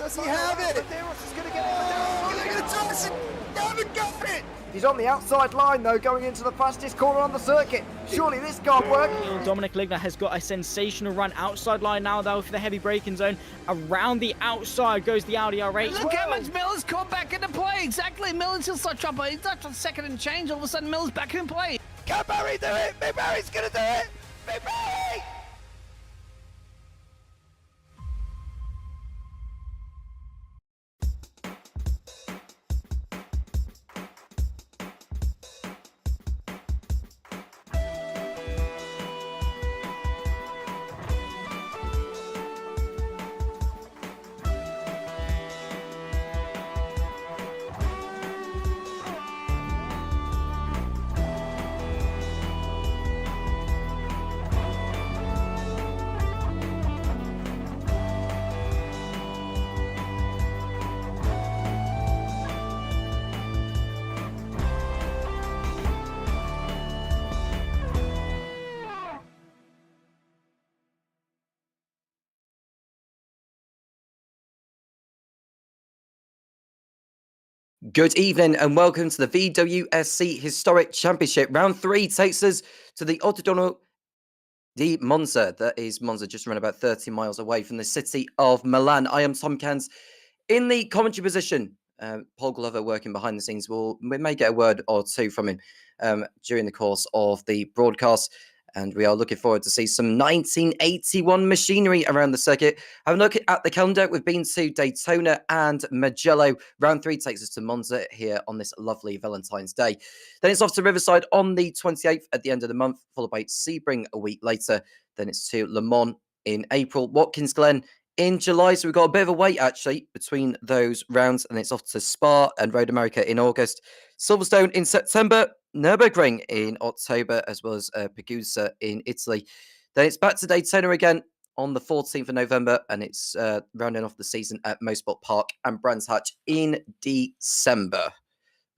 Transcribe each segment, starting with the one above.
Does he have it? Medeiros is going to get it. Medeiros They're going to toss it. They haven't got it. He's on the outside line, though, going into the fastest corner on the circuit. Surely this can't work. Dominic Ligner has got a sensational run. Outside line now, though, for the heavy braking zone. Around the outside goes the Audi R8. Look how much Miller's caught back into play. Exactly. Miller's still such up. He's not on second and change. All of a sudden, Miller's back in play. Can Barry do it? Big Barry's going to do it. Big Barry! Good evening and welcome to the VWSC Historic Championship. Round 3 takes us to the Autodromo di Monza. That is Monza, just around about 30 miles away from the city of Milan. I am Tom Cairns in the commentary position. Paul Glover working behind the scenes. We may get a word or two from him during the course of the broadcast. And we are looking forward to see some 1981 machinery around the circuit. Have a look at the calendar. We've been to Daytona and Mugello. Round 3 takes us to Monza here on this lovely Valentine's Day. Then it's off to Riverside on the 28th at the end of the month, followed by Sebring a week later. Then it's to Le Mans in April, Watkins Glen in July. So we've got a bit of a wait, actually, between those rounds. And it's off to Spa and Road America in August. Silverstone in September. Nürburgring in October, as well as Pegusa in Italy. Then it's back to Daytona again on the 14th of November, and it's rounding off the season at Mosport Park and Brands Hatch in December.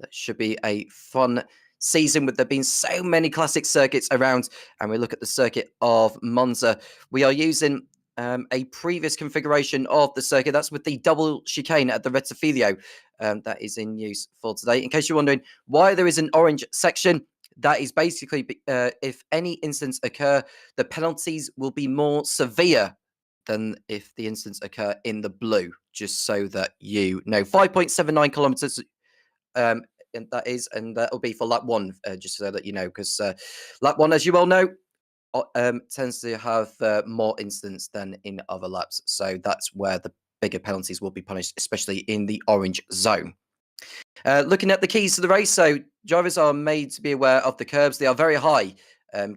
That should be a fun season with there being so many classic circuits around. And we look at the circuit of Monza. We are using a previous configuration of the circuit. That's with the double chicane at the Rettifilo. That is in use for today. In case you're wondering why there is an orange section, that is basically if any incidents occur, the penalties will be more severe than if the incidents occur in the blue, just so that you know. 5.79 kilometers, and that is, and that will be for lap 1, just so that you know, because lap 1, as you well know, tends to have more incidents than in other laps. So that's where the bigger penalties will be punished, especially in the orange zone. Looking at the keys to the race, so drivers are made to be aware of the curbs. They are very high,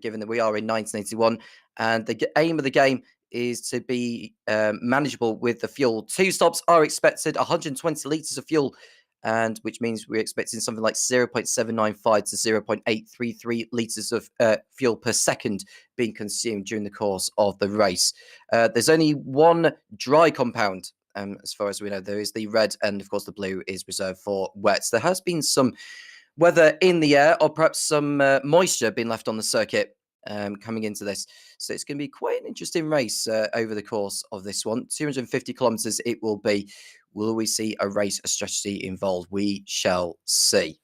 given that we are in 1981, and the aim of the game is to be manageable with the fuel. 2 stops are expected, 120 litres of fuel, and which means we're expecting something like 0.795 to 0.833 litres of fuel per second being consumed during the course of the race. There's only one dry compound, as far as we know. There is the red, and of course the blue is reserved for wets. There has been some weather in the air, or perhaps some moisture being left on the circuit coming into this. So it's going to be quite an interesting race over the course of this one. 250 kilometres it will be. Will we see a race strategy involved? We shall see.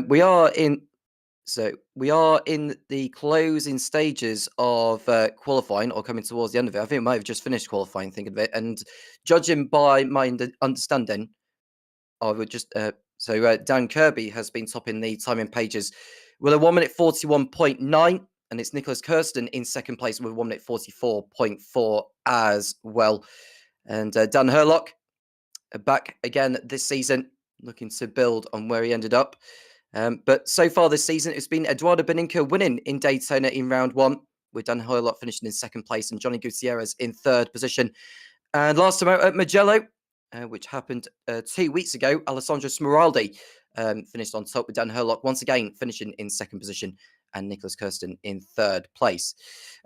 We are in the closing stages of qualifying, or coming towards the end of it. I think I might have just finished qualifying, thinking of it. And judging by my understanding, I would just Dan Kirby has been topping the timing pages with a 1 minute 41.9, and it's Nicholas Kirsten in second place with 1 minute 44.4 as well. And Dan Herlock back again this season, looking to build on where he ended up. But so far this season, it's been Eduardo Beninca winning in Daytona in round 1, with Dan Herlock finishing in second place and Johnny Gutierrez in third position. And last time out at Mugello, which happened 2 weeks ago, Alessandro Smeraldi finished on top with Dan Herlock once again finishing in second position and Nicholas Kirsten in third place.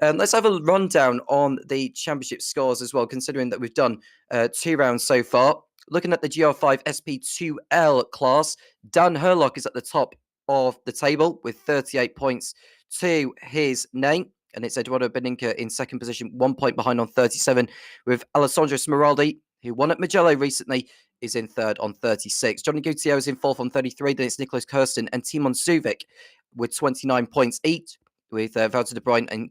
Let's have a rundown on the championship scores as well, considering that we've done 2 rounds so far. Looking at the GR5 SP2L class, Dan Herlock is at the top of the table with 38 points to his name. And it's Eduardo Beninca in second position, 1 point behind on 37, with Alessandro Smeraldi, who won at Mugello recently, is in third on 36. Johnny Gutierrez in fourth on 33. Then it's Nicholas Kirsten and Timon Suvic with 29 points each, with Wouter de Bruyn in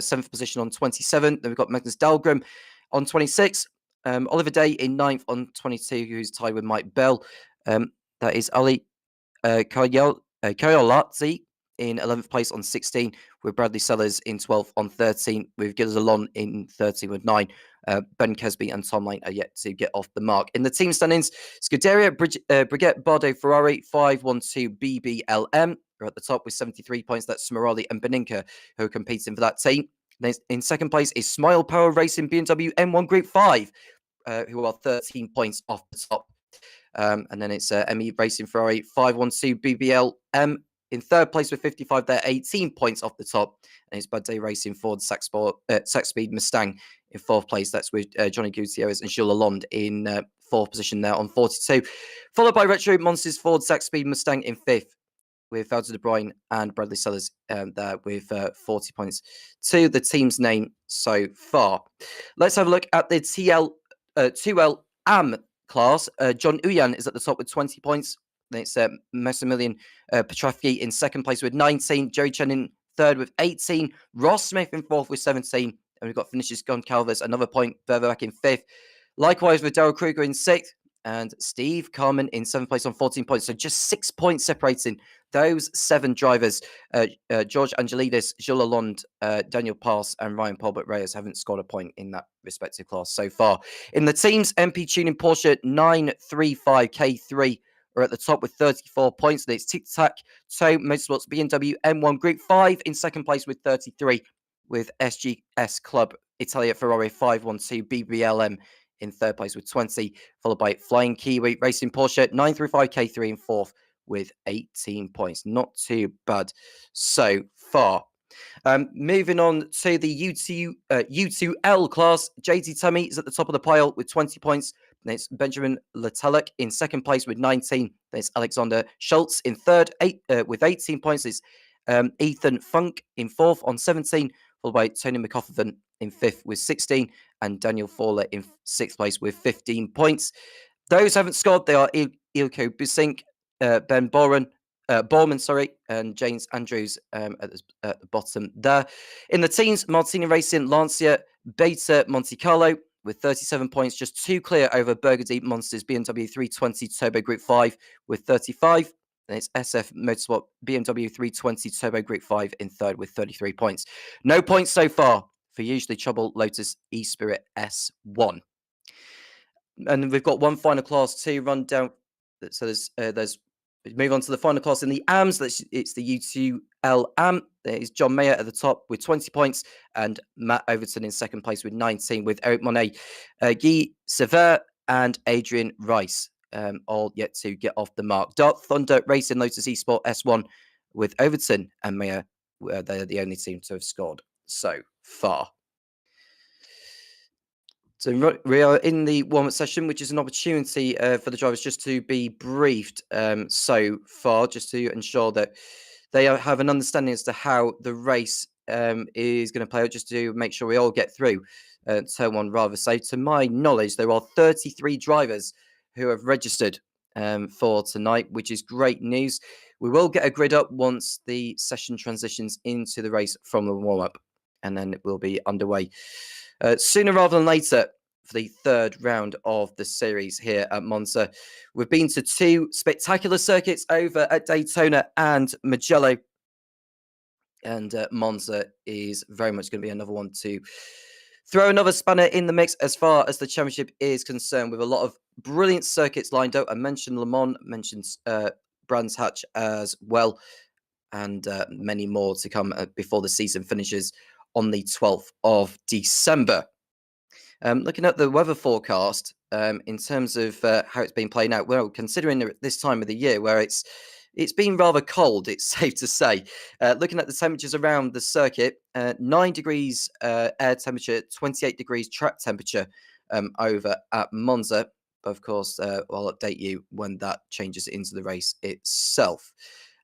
seventh position on 27. Then we've got Magnus Dahlgren on 26. Oliver Day in ninth on 22, who's tied with Mike Bell. That is Ali Kayolazzi in 11th place on 16, with Bradley Sellers in 12th on 13, with Gilles Alon in 13 with 9. Ben Kesby and Tom Lane are yet to get off the mark. In the team standings, Scuderia Brigitte Bardo Ferrari 512 BBLM are at the top with 73 points. That's Smirali and Beninka who are competing for that team. In second place is Smile Power Racing BMW M1 Group 5, who are 13 points off the top. And then it's ME Racing Ferrari 512 BBLM in third place with 55. They're 18 points off the top. And it's Bad Day Racing Ford Sax Speed Mustang in fourth place. That's with Johnny Gutierrez and Jules Lalonde in fourth position there on 42. Followed by Retro Monsters Ford Sax Speed Mustang in fifth, with Wouter de Bruyn and Bradley Sellers there with 40 points to the team's name so far. Let's have a look at the 2L AM class. John Uyan is at the top with 20 points. Then it's Maximilian Petrafsky in second place with 19. Jerry Chen in third with 18. Ross Smith in fourth with 17. And we've got Finishes Goncalves, another point further back in fifth. Likewise with Daryl Kruger in sixth. And Steve Carman in seventh place on 14 points. So just 6 points separating those 7 drivers. George Angelidis, Jules Lalonde, Daniel Pass, and Ryan Polbert Reyes haven't scored a point in that respective class so far. In the teams, MP Tuning Porsche 935K3 are at the top with 34 points. It's Tic Tac Toe Motorsports BMW M1 Group 5 in second place with 33, with SGS Club Italia Ferrari 512 BBLM in third place with 20, followed by Flying Kiwi Racing Porsche 935K3 in fourth with 18 points. Not too bad so far. Moving on to the U2L class, JT Tummy is at the top of the pile with 20 points. Then it's Benjamin Letelic in second place with 19. Then it's Alexander Schultz in third with 18 points. It's Ethan Funk in fourth on 17, followed by Tony McCaughan in fifth with 16, and Daniel Fowler in sixth place with 15 points. Those haven't scored. They are Ilko Busink, Ben Borman, and James Andrews at the bottom there. In the teams, Martini Racing, Lancia, Beta, Monte Carlo with 37 points, just 2 clear over Burgundy Monsters BMW 320 Turbo Group 5 with 35. Then it's SF Motorsport BMW 320 Turbo Group 5 in third with 33 points. No points so far for Usually Trouble Lotus E-Spirit S1. And we've got one final class to run down. So there's move on to the final class in the AMs. It's the U2L AM. There's John Mayer at the top with 20 points, and Matt Overton in second place with 19, with Eric Monet, Guy Sever, and Adrian Rice all yet to get off the mark. Dark Thunder Racing Lotus Esport S1 with Overton and Mayer. They're the only team to have scored so far. So we are in the warm-up session, which is an opportunity for the drivers just to be briefed so far, just to ensure that they have an understanding as to how the race is going to play out, just to make sure we all get through turn one rather. So to my knowledge, there are 33 drivers who have registered for tonight, which is great news. We will get a grid up once the session transitions into the race from the warm-up, and then it will be underway sooner rather than later for the third round of the series here at Monza. We've been to 2 spectacular circuits over at Daytona and Mugello, and Monza is very much going to be another one to throw another spanner in the mix as far as the championship is concerned, with a lot of brilliant circuits lined up. I mentioned Le Mans, mentioned Brands Hatch as well, and many more to come before the season finishes on the 12th of December. Looking at the weather forecast in terms of how it's been playing out, well, considering this time of the year where it's been rather cold, it's safe to say. Looking at the temperatures around the circuit, 9 degrees air temperature, 28 degrees track temperature over at Monza. Of course, I'll update you when that changes into the race itself.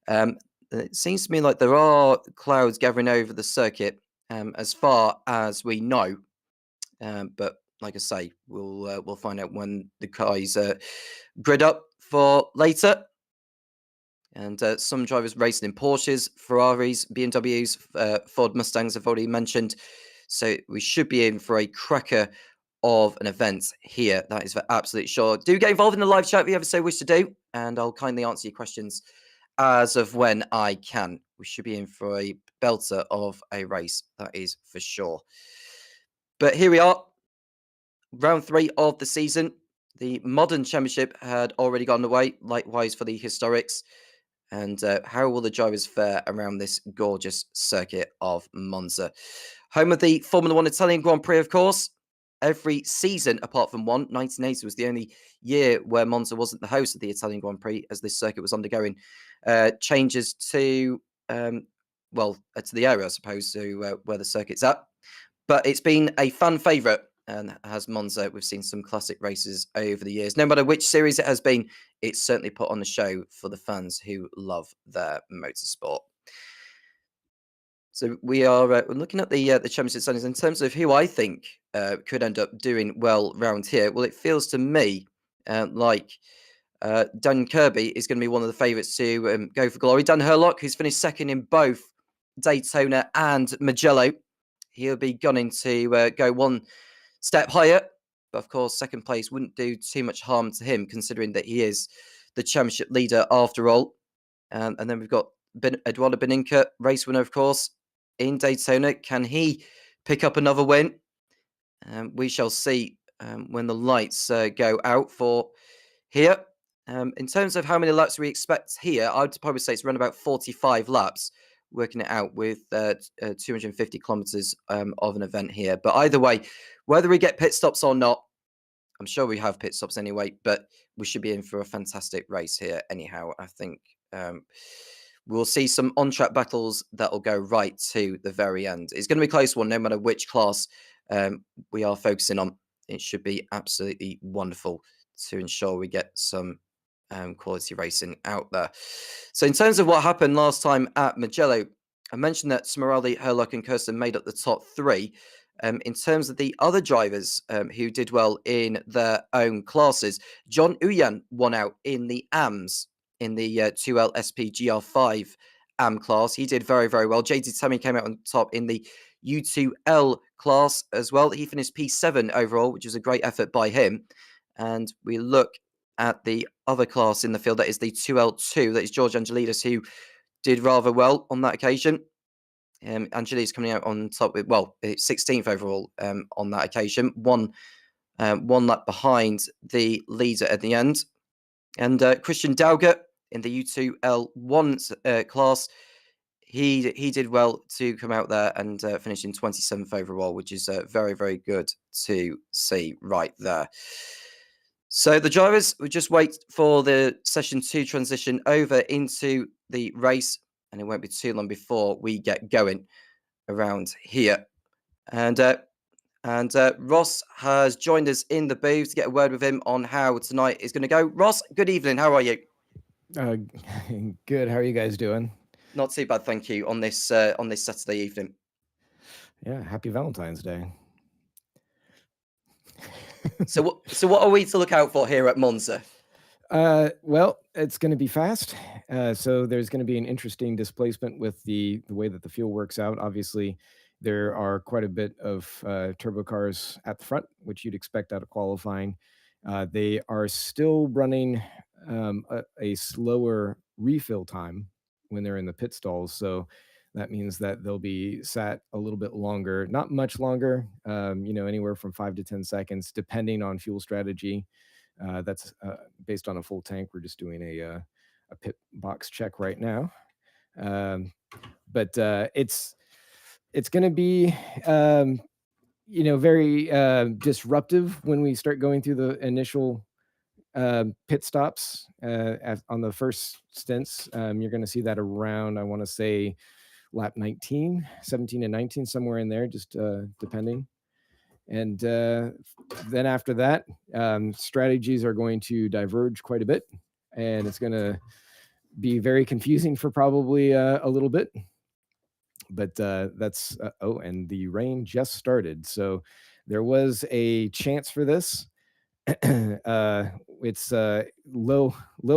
It seems to me like there are clouds gathering over the circuit as far as we know. But like I say, we'll find out when the guys grid up for later. And some drivers racing in Porsches, Ferraris, BMWs, Ford Mustangs I've already mentioned. So we should be in for a cracker of an event here. That is for absolute sure. Do get involved in the live chat if you ever so wish to do, and I'll kindly answer your questions as of when I can. We should be in for a belter of a race, that is for sure. But here we are, round 3 of the season. The modern championship had already gone away, likewise for the historics. And how will the drivers fare around this gorgeous circuit of Monza? Home of the Formula One Italian Grand Prix, of course. Every season, apart from one, 1980 was the only year where Monza wasn't the host of the Italian Grand Prix, as this circuit was undergoing changes to, to the area, I suppose, to where the circuit's at. But it's been a fan favourite, and has Monza. We've seen some classic races over the years. No matter which series it has been, it's certainly put on a show for the fans who love their motorsport. So we are looking at the championship standings in terms of who I think could end up doing well round here. Well, it feels to me like Dan Kirby is going to be one of the favourites to go for glory. Dan Herlock, who's finished second in both Daytona and Mugello, he'll be gunning to go one step higher. But of course, second place wouldn't do too much harm to him, considering that he is the championship leader after all. And then we've got Eduardo Beninca, race winner, of course, in Daytona. Can he pick up another win? We shall see when the lights go out for here. In terms of how many laps we expect here, I'd probably say it's around about 45 laps, working it out with 250 kilometers of an event here. But either way, whether we get pit stops or not, I'm sure we have pit stops anyway, but we should be in for a fantastic race here anyhow. I think we'll see some on-track battles that will go right to the very end. It's going to be a close one, no matter which class we are focusing on. It should be absolutely wonderful to ensure we get some quality racing out there. So in terms of what happened last time at Mugello, I mentioned that Smeraldi, Herlock and Kirsten made up the top 3. In terms of the other drivers who did well in their own classes, John Uyan won out in the AMs, in the 2L SP GR5 AM class. He did very, very well. JT Tammy came out on top in the U2L class as well. He finished P7 overall, which was a great effort by him. And we look at the other class in the field, that is the 2L2, that is George Angelidis, who did rather well on that occasion. Angelidis coming out on top with, 16th overall on that occasion, one lap behind the leader at the end. And Christian Dauger in the U2L1 class, he did well to come out there and finish in 27th overall, which is very, very good to see right there. So the drivers, we just wait for the session 2 transition over into the race, and it won't be too long before we get going around here. And Ross has joined us in the booth to get a word with him on how tonight is going to go. Ross, good evening. How are you? Good. How are you guys doing? Not too bad, thank you. On this Saturday evening. Yeah. Happy Valentine's Day. So what are we to look out for here at Monza? Well, it's going to be fast. So there's going to be an interesting displacement with the way that the fuel works out. Obviously, there are quite a bit of turbo cars at the front, which you'd expect out of qualifying. They are still running a slower refill time when they're in the pit stalls. So that means that they'll be sat a little bit longer, not much longer, anywhere from 5 to 10 seconds, depending on fuel strategy. That's based on a full tank. We're just doing a pit box check right now. But it's going to be, very disruptive when we start going through the initial pit stops on the first stints. You're going to see that around, I want to say, lap 17 and 19, somewhere in there, just depending. And then after that, strategies are going to diverge quite a bit, and it's going to be very confusing for probably a little bit. But that's and the rain just started, so there was a chance for this. It's low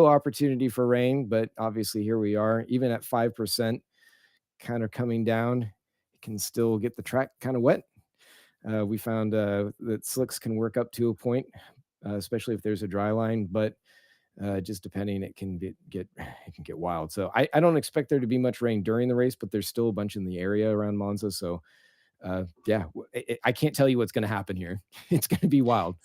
opportunity for rain, but obviously here we are. Even at 5%, kind of coming down, it can still get the track kind of wet. We found that slicks can work up to a point, especially if there's a dry line, but just depending, it can get wild. So I don't expect there to be much rain during the race, but there's still a bunch in the area around Monza. So yeah, I can't tell you what's going to happen here. It's going to be wild.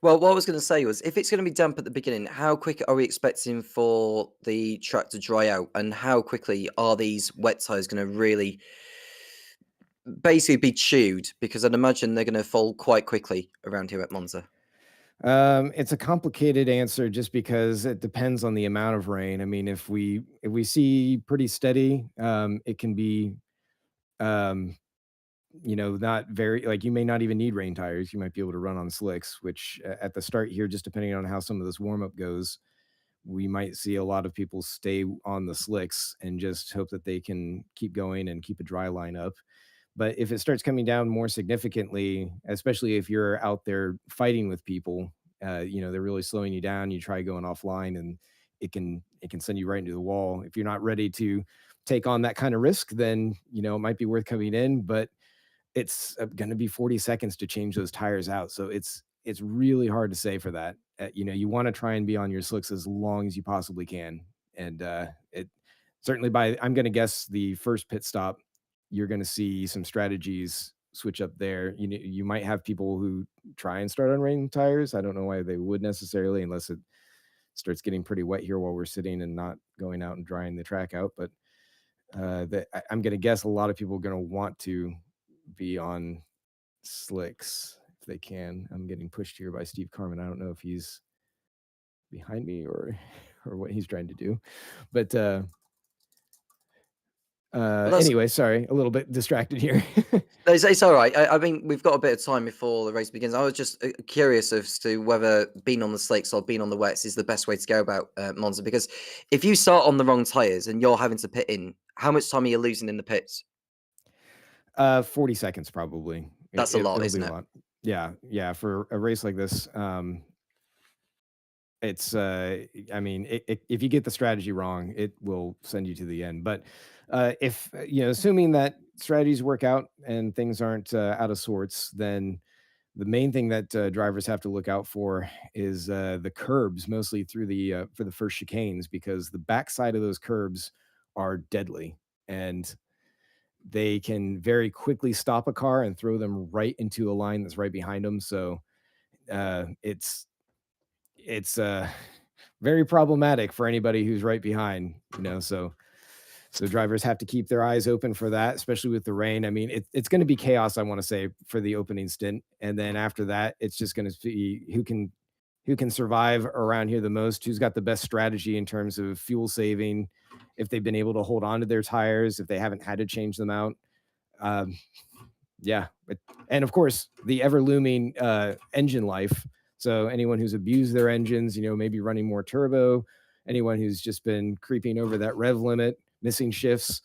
Well, what I was going to say was, if it's going to be damp at the beginning, how quick are we expecting for the track to dry out, and how quickly are these wet tires going to really basically be chewed? Because I'd imagine they're going to fall quite quickly around here at Monza. It's a complicated answer just because it depends on the amount of rain. I mean, if we see pretty steady, it can be, not very, like, you may not even need rain tires. You might be able to run on slicks, which at the start here, just depending on how some of this warm up goes, we might see a lot of people stay on the slicks and just hope that they can keep going and keep a dry line up. But if it starts coming down more significantly, especially if you're out there fighting with people, they're really slowing you down. You try going offline, and it can send you right into the wall. If you're not ready to take on that kind of risk, then it might be worth coming in. But it's going to be 40 seconds to change those tires out, so it's really hard to say for that. You want to try and be on your slicks as long as you possibly can, and it certainly, I'm going to guess the first pit stop, you're going to see some strategies switch up there. You might have people who try and start on rain tires. I don't know why they would necessarily, unless it starts getting pretty wet here while we're sitting and not going out and drying the track out. But I'm going to guess a lot of people are going to want to be on slicks if they can. I'm getting pushed here by Steve Carmen. I don't know if he's behind me or what he's trying to do, but anyway, sorry, a little bit distracted here. It's all right. I mean, we've got a bit of time before the race begins. I was just curious as to whether being on the slicks or being on the wets is the best way to go about Monza. Because if you start on the wrong tires and you're having to pit in, how much time are you losing in the pits? 40 seconds probably. That's a lot, isn't it? Yeah. For a race like this, it's I mean, if you get the strategy wrong, it will send you to the end. But if assuming that strategies work out and things aren't out of sorts, then the main thing that drivers have to look out for is the curbs, mostly through the for the first chicanes, because the backside of those curbs are deadly, and they can very quickly stop a car and throw them right into a line that's right behind them. So it's very problematic for anybody who's right behind, so drivers have to keep their eyes open for that, especially with the rain. I mean, it's going to be chaos, I want to say, for the opening stint. And then after that, it's just going to be who can survive around here the most, who's got the best strategy in terms of fuel saving, if they've been able to hold on to their tires, if they haven't had to change them out. And of course, the ever looming engine life. So anyone who's abused their engines, maybe running more turbo, anyone who's just been creeping over that rev limit, missing shifts,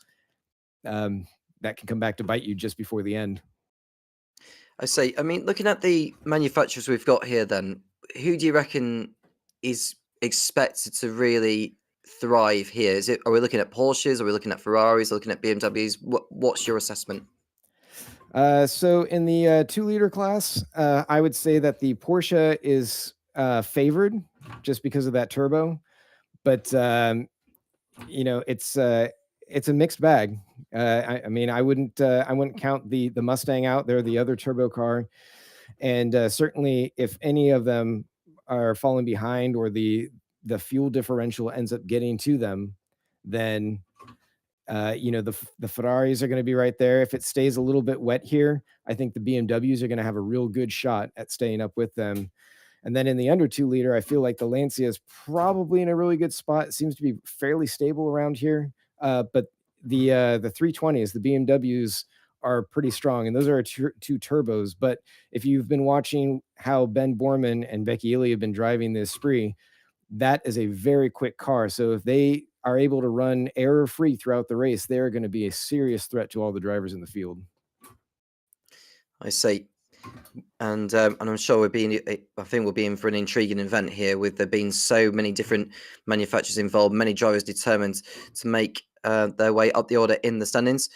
that can come back to bite you just before the end. I mean, looking at the manufacturers we've got here, then, who do you reckon is expected to really thrive here? Are we looking at Porsches? Are we looking at Ferraris? Are we looking at BMWs? What's your assessment? So in the 2-liter class, I would say that the Porsche is favored just because of that turbo, but it's a mixed bag. I mean, I wouldn't count the Mustang out. They're the other turbo car, and certainly if any of them are falling behind or the fuel differential ends up getting to them, then the Ferraris are going to be right there. If it stays a little bit wet here, I think the BMWs are going to have a real good shot at staying up with them. And then in the under 2-liter, I feel like the Lancia is probably in a really good spot. It seems to be fairly stable around here. But the 320s, the BMWs, are pretty strong, and those are two turbos. But if you've been watching how Ben Borman and Becky Ely have been driving this Spree, that is a very quick car. So if they are able to run error-free throughout the race, they're going to be a serious threat to all the drivers in the field. I see. And I'm sure I think we'll be in for an intriguing event here, with there being so many different manufacturers involved, many drivers determined to make their way up the order in the standings.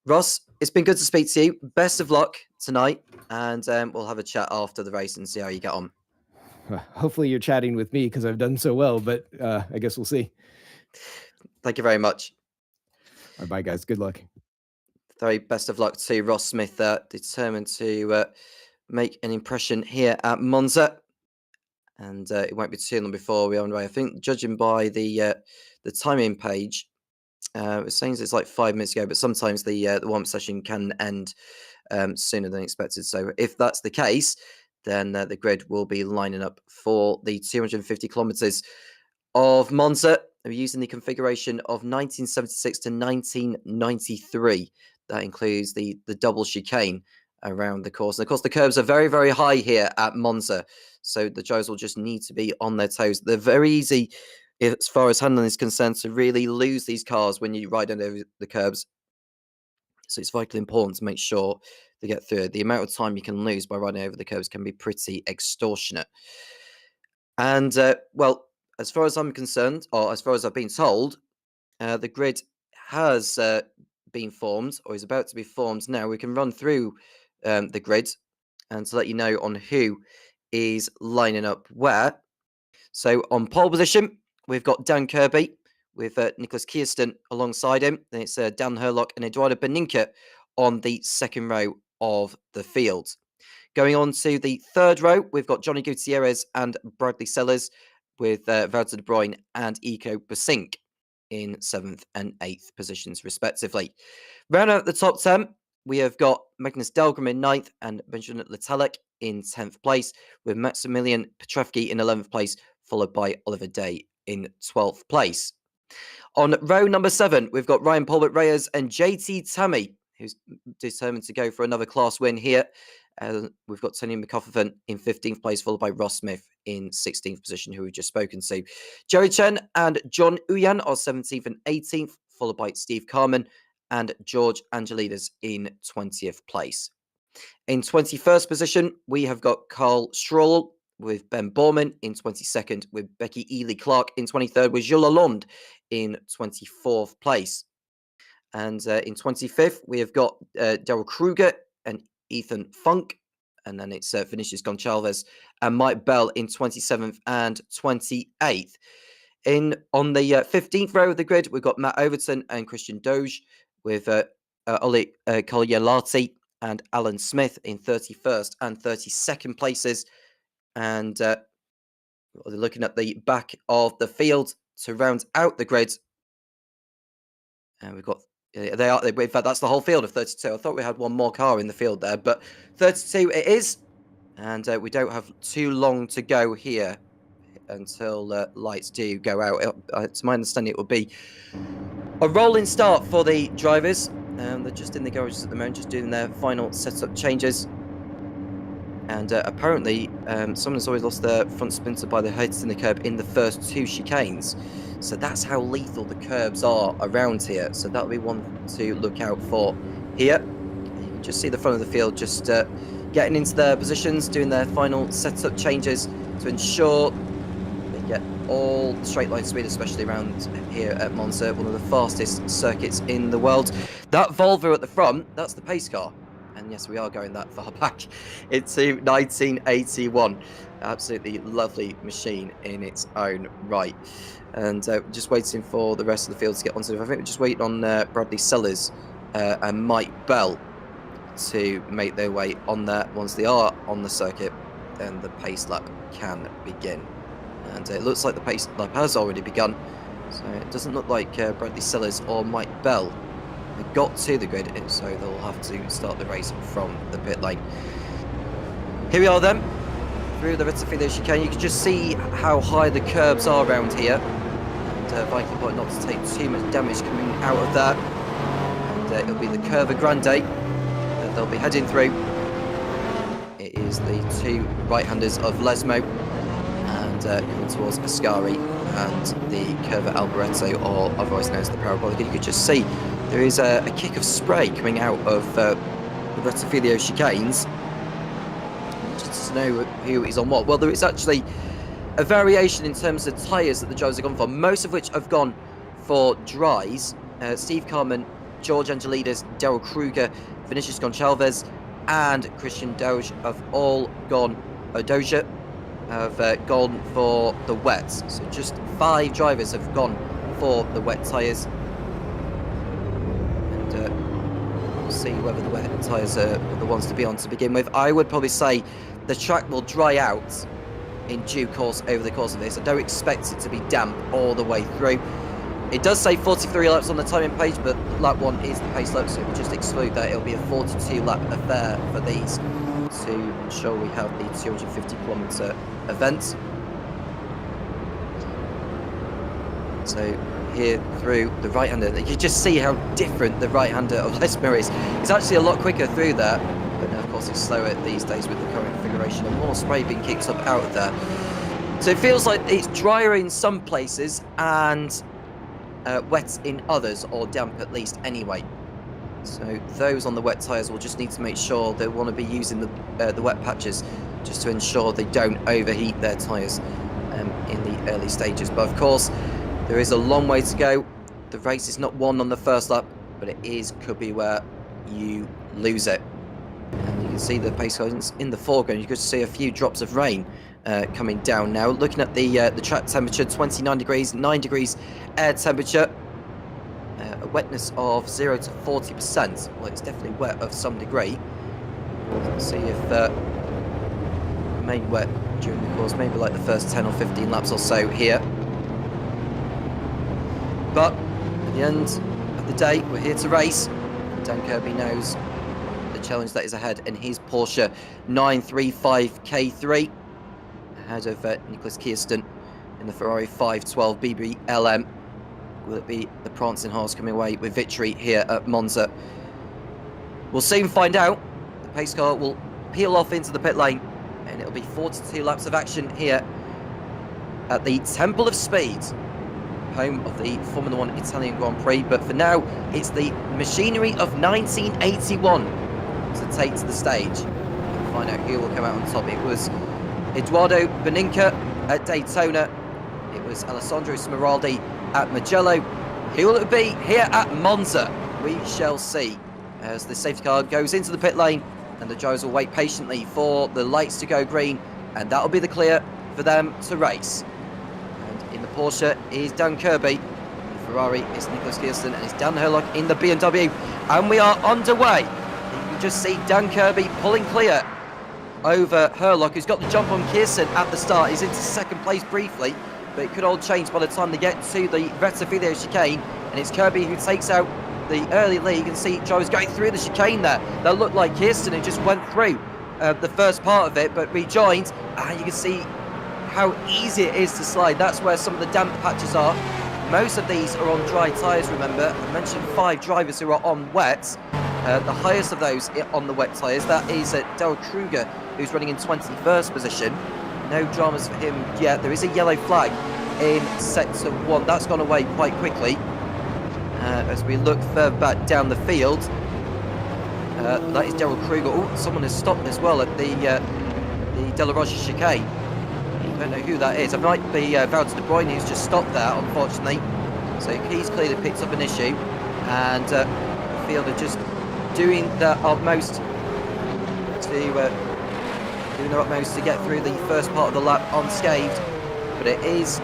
Ross, it's been good to speak to you. Best of luck tonight, and we'll have a chat after the race and see how you get on. Hopefully you're chatting with me because I've done so well, but I guess we'll see. Thank you very much. All right, bye, guys. Good luck. Very best of luck to Ross Smith, determined to make an impression here at Monza. And it won't be too long before we're on the way. I think, judging by the timing page, it was saying it's like 5 minutes ago, but sometimes the warm-up session can end sooner than expected. So if that's the case, then the grid will be lining up for the 250 kilometers of Monza. We're using the configuration of 1976 to 1993. That includes the double chicane around the course. And of course, the curbs are very, very high here at Monza. So the drivers will just need to be on their toes. They're very easy, as far as handling is concerned, to really lose these cars when you ride over the curbs. So it's vitally important to make sure they get through it. The amount of time you can lose by riding over the curbs can be pretty extortionate. And, well, as far as I'm concerned, or as far as I've been told, the grid has been formed, or is about to be formed now. We can run through the grid and to let you know on who is lining up where. So on pole position, we've got Dan Kirby with Nicholas Kiersten alongside him. Then it's Dan Herlock and Eduardo Beninca on the second row of the field. Going on to the third row, we've got Johnny Gutierrez and Bradley Sellers with Wouter de Bruyne and Iko Basink in 7th and 8th positions, respectively. Round out the top 10, we have got Magnus Dahlgren in 9th and Benjamin Letelic in 10th place, with Maximilian Petrevsky in 11th place, followed by Oliver Day in 12th place. On row number 7, we've got Ryan Polbert Reyes and JT Tammy, who's determined to go for another class win here. We've got Tony McCuffin in 15th place, followed by Ross Smith in 16th position, who we've just spoken to. Jerry Chen and John Uyan are 17th and 18th, followed by Steve Carman and George Angelides in 20th place. In 21st position, we have got Carl Stroll with Ben Borman in 22nd, with Becky Ely Clark in 23rd, with Jules Lalonde in 24th place. And in 25th, we have got Daryl Kruger and Ethan Funk, and then it's Vinicius Goncalves and Mike Bell in 27th and 28th. On the 15th row of the grid, we've got Matt Overton and Christian Doge, with Oli Kolyalati and Alan Smith in 31st and 32nd places. And looking at the back of the field to round out the grid, and we've got in fact, that's the whole field of 32. I thought we had one more car in the field there, but 32 it is. And we don't have too long to go here until lights do go out. To my understanding, it will be a rolling start for the drivers. They're just in the garages at the moment, just doing their final setup changes. And apparently, someone's always lost their front splinter by the heads in the curb in the first 2 chicanes. So that's how lethal the curbs are around here. So that'll be one to look out for here. You can just see the front of the field just getting into their positions, doing their final setup changes to ensure they get all straight line speed, especially around here at Monza, one of the fastest circuits in the world. That Volvo at the front, that's the pace car. And yes, we are going that far back into 1981. Absolutely lovely machine in its own right. And just waiting for the rest of the field to get onto it. I think we're just waiting on Bradley Sellers and Mike Bell to make their way on there. Once they are on the circuit, then the pace lap can begin. And it looks like the pace lap has already begun. So it doesn't look like Bradley Sellers or Mike Bell got to the grid, so they'll have to start the race from the pit lane. Here we are then, through the Rettifilo chicane. You can just see how high the curbs are around here, and vitally important not to take too much damage coming out of that. And it'll be the Curva Grande that they'll be heading through. It is the 2 right-handers of Lesmo, and coming towards Ascari and the Curva Alboreto, or otherwise known as the Parabolica. You could just see there is a kick of spray coming out of the Rettifilo chicanes. just to know who is on what. Well, there is actually a variation in terms of tyres that the drivers have gone for, most of which have gone for dries. Steve Carman, George Angelides, Daryl Kruger, Vinicius Goncalves, and Christian Doge have all gone. Doja have gone for the wets. So just 5 drivers have gone for the wet tyres. And we'll see whether the wet tyres are the ones to be on to begin with. I would probably say the track will dry out in due course over the course of this. I don't expect it to be damp all the way through. It does say 43 laps on the timing page, but lap 1 is the pace lap, so we just exclude that. It'll be a 42 lap affair for these to ensure we have the 250 kilometre event. So here through the right-hander, you can just see how different the right-hander of Lesmer is. It's actually a lot quicker through there, but now of course it's slower these days with the current configuration and more spray being kicked up out of there. So it feels like it's drier in some places and wet in others, or damp at least anyway. So those on the wet tyres will just need to make sure they want to be using the wet patches just to ensure they don't overheat their tyres in the early stages. But of course, there is a long way to go. The race is not won on the first lap, but it could be where you lose it. And you can see the pace guidance in the foreground. You could see a few drops of rain coming down now. Looking at the track temperature, 29 degrees, 9 degrees air temperature. A wetness of 0 to 40%. Well, it's definitely wet of some degree. We'll see if remain wet during the course, maybe like the first 10 or 15 laps or so here. But at the end of the day, we're here to race. Dan Kirby knows the challenge that is ahead in his Porsche 935 K3, ahead of Nicholas Kirsten in the Ferrari 512 BBLM. Will it be the prancing horse coming away with victory here at Monza? We'll soon find out. The pace car will peel off into the pit lane, and it'll be 42 laps of action here at the Temple of Speed, home of the Formula 1 Italian Grand Prix. But for now, it's the machinery of 1981 to take to the stage and find out who will come out on top. It was Eduardo Beninca at Daytona. It was Alessandro Smeraldi at Mugello. Who will it be here at Monza? We shall see as the safety car goes into the pit lane, and the drivers will wait patiently for the lights to go green, and that'll be the clear for them to race. And in the Porsche is Dan Kirby, in the Ferrari is Nicholas Kirsten, and it's Dan Herlock in the BMW, and we are underway. You can just see Dan Kirby pulling clear over Herlock, who's got the jump on Kirsten at the start. He's into second place briefly, but it could all change by the time they get to the Rettifilio chicane, and it's Kirby who takes out the early lead. And see drivers going through the chicane there. That looked like Kirsten, who just went through the first part of it, but rejoined. And you can see how easy it is to slide. That's where some of the damp patches are. Most of these are on dry tyres, remember. I mentioned 5 drivers who are on wet. The highest of those on the wet tyres, that is Daryl Kruger, who's running in 21st position. No dramas for him yet. There is a yellow flag in sector 1. That's gone away quite quickly. As we look further back down the field, that is Daryl Kruger. Oh, someone has stopped as well at the De La Rocha chicane. I don't know who that is. It might be Valtteri De Bruyne who's just stopped there, unfortunately. So he's clearly picked up an issue, and the field are just doing their utmost to get through the first part of the lap unscathed. But it is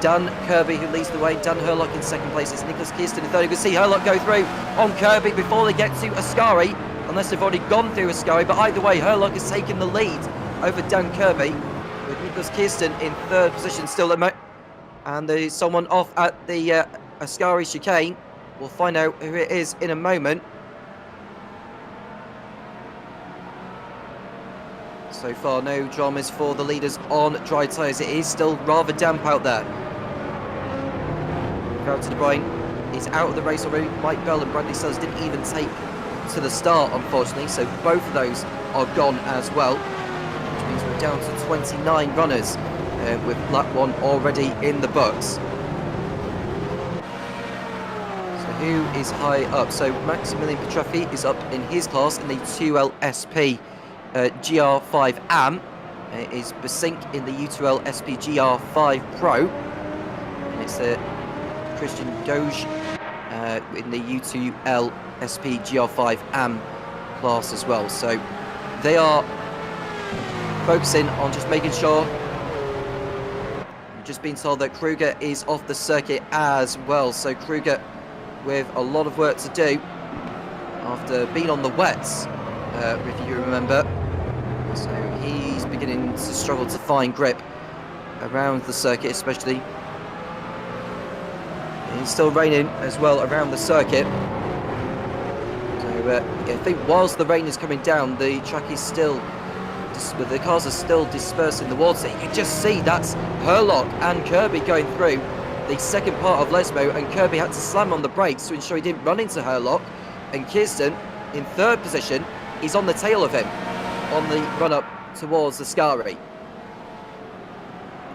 Dan Kirby who leads the way. Dan Herlock in second place. It's Nicholas Kirsten in third. You can see Herlock go through on Kirby before they get to Ascari, unless they've already gone through Ascari. But either way, Herlock has taken the lead over Dan Kirby, with Nicholas Kirsten in third position still at and there's someone off at the Ascari chicane. We'll find out who it is in a moment. So far, no dramas for the leaders on dry tyres. It is still rather damp out there. Valtteri De Bruyne is out of the race already. Mike Bell and Bradley Sellers didn't even take to the start, unfortunately. So both of those are gone as well, which means we're down to 29 runners with lap 1 already in the books. So who is high up? So Maximilian Petraffi is up in his class in the 2LSP GR5 AM. It is Besink in the U2L SP GR5 Pro. And it's Christian Doge in the U2L SP GR5 AM class as well. So they are focusing on just making sure. I've just been told that Kruger is off the circuit as well. So Kruger with a lot of work to do after being on the wets, if you remember. So he's beginning to struggle to find grip around the circuit, especially. It's still raining as well around the circuit. So I think whilst the rain is coming down, the track is still, the cars are still dispersing the water. You can just see that's Herlock and Kirby going through the second part of Lesmo, and Kirby had to slam on the brakes to ensure he didn't run into Herlock. And Kirsten, in third position, is on the tail of him on the run-up towards the Scari.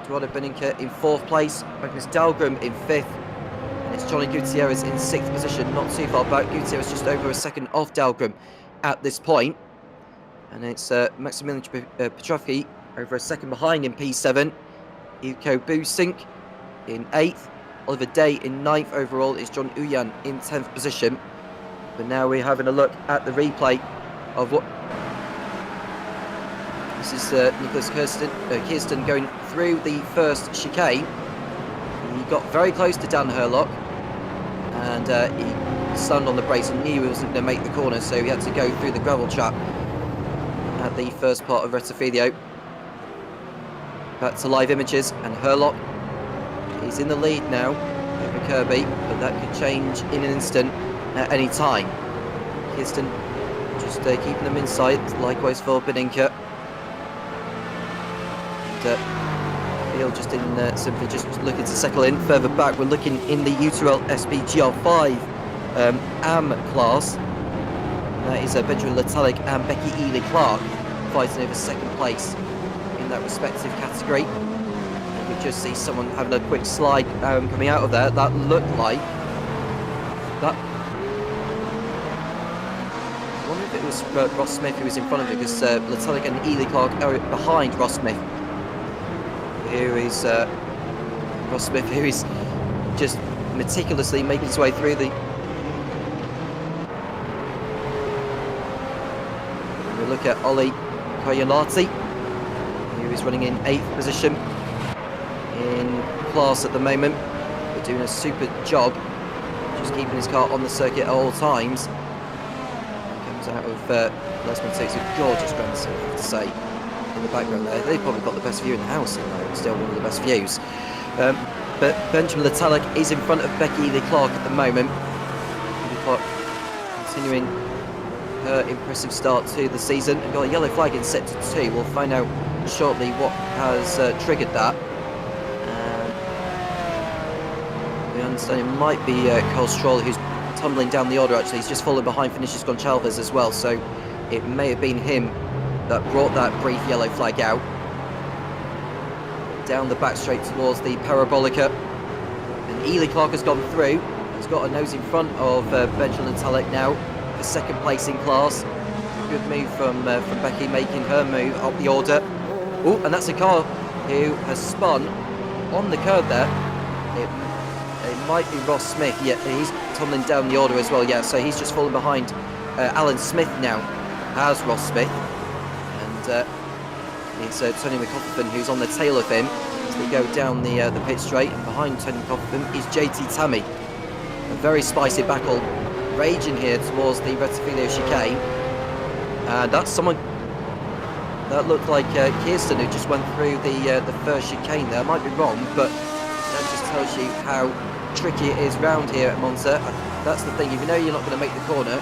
Eduardo Beninca in fourth place, Magnus Dahlgren in fifth, and it's Johnny Gutierrez in sixth position, not too far back. Gutierrez just over a second off Dahlgren at this point. And it's Maximilian Petrovsky over a second behind in P7. Ilko Busink in 8th. Oliver Day in 9th overall. Is John Uyan in 10th position. But now we're having a look at the replay of what... This is Nicholas Kirsten going through the first chicane. He got very close to Dan Herlock. And he slammed on the brakes and knew he wasn't going to make the corner. So he had to go through the gravel trap at the first part of Rettifilio. Back to live images, and Herlock is in the lead now over Kirby, but that could change in an instant at any time. Kirsten just keeping them in sight, likewise for Beninca. And Field just in simply just looking to settle in. Further back, we're looking in the U2L SPGR5 AM class. That is Benjamin Letalic and Becky Ely Clark fighting over second place in that respective category. You can just see someone having a quick slide coming out of there. That looked like that. I wonder if it was Ross Smith who was in front of it, because Letalic and Ely Clark are behind Ross Smith. Here is Ross Smith, who is just meticulously making his way through the... We look at Ollie Koyanati, who is running in 8th position in class at the moment. They're doing a super job, just keeping his car on the circuit at all times. Comes out of Lesmond, takes a gorgeous grandson, I have to say, in the background there. They've probably got the best view in the house, and they're still one of the best views. But Benjamin Letalic is in front of Becky Ely Clark at the moment. Ely Clark continuing her impressive start to the season, and got a yellow flag in set to 2. We'll find out shortly what has triggered that. We understand it might be Carl Stroll who's tumbling down the order. Actually, he's just fallen behind Vinicius Goncalves as well, so it may have been him that brought that brief yellow flag out. Down the back straight towards the Parabolica, and Ely Clark has gone through. He's got a nose in front of Benjamin Letalic now. The second place in class. Good move from Becky, making her move up the order. Oh, and that's a car who has spun on the curb there. It might be Ross Smith. Yeah, he's tumbling down the order as well. Yeah, so he's just fallen behind Alan Smith now, as Ross Smith. And it's Tony McCoffin who's on the tail of him as they go down the pit straight. And behind Tony McCoffin is JT Tammy. A very spicy battle raging here towards the Rettifilio chicane, and that's someone that looked like Kirsten, who just went through the first chicane there. I might be wrong, but that just tells you how tricky it is round here at Monza. That's the thing, if you know you're not going to make the corner,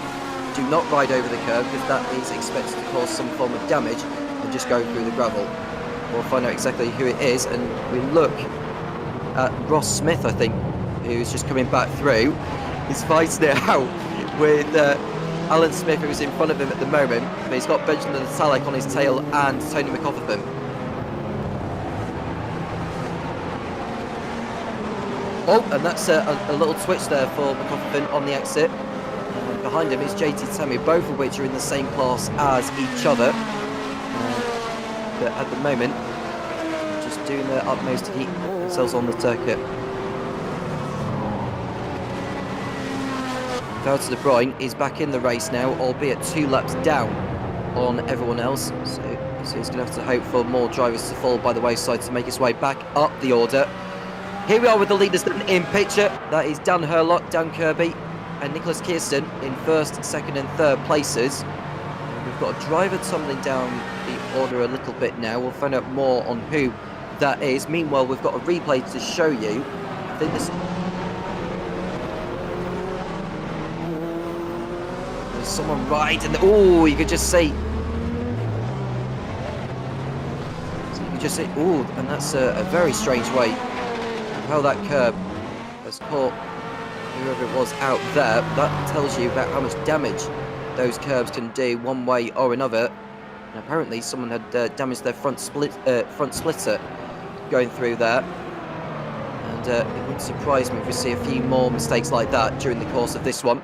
do not ride over the curb, because that is expected to cause some form of damage, and just go through the gravel. We'll find out exactly who it is, and we look at Ross Smith, I think, who's just coming back through. He's fighting it out with Alan Smith, who's in front of him at the moment, but he's got Benjamin Letalic on his tail and Tony McCoffin. Oh, and that's a little twitch there for McCoffin on the exit. And behind him is JT Tammy, both of which are in the same class as each other. But at the moment, just doing their utmost to keep themselves on the circuit. Valtteri De Bruyne is back in the race now, albeit 2 laps down on everyone else. So he's going to have to hope for more drivers to fall by the wayside to make his way back up the order. Here we are with the leaders then in picture. That is Dan Herlock, Dan Kirby, and Nicholas Kirsten in 1st, 2nd and 3rd places. We've got a driver tumbling down the order a little bit now. We'll find out more on who that is. Meanwhile, we've got a replay to show you. I think there's someone right in the... Oh, you could just see... So you could just see... Oh, and that's a very strange way how that curb has caught whoever it was out there. That tells you about how much damage those curbs can do one way or another. And apparently someone had damaged their front splitter going through there. And it wouldn't surprise me if we see a few more mistakes like that during the course of this one.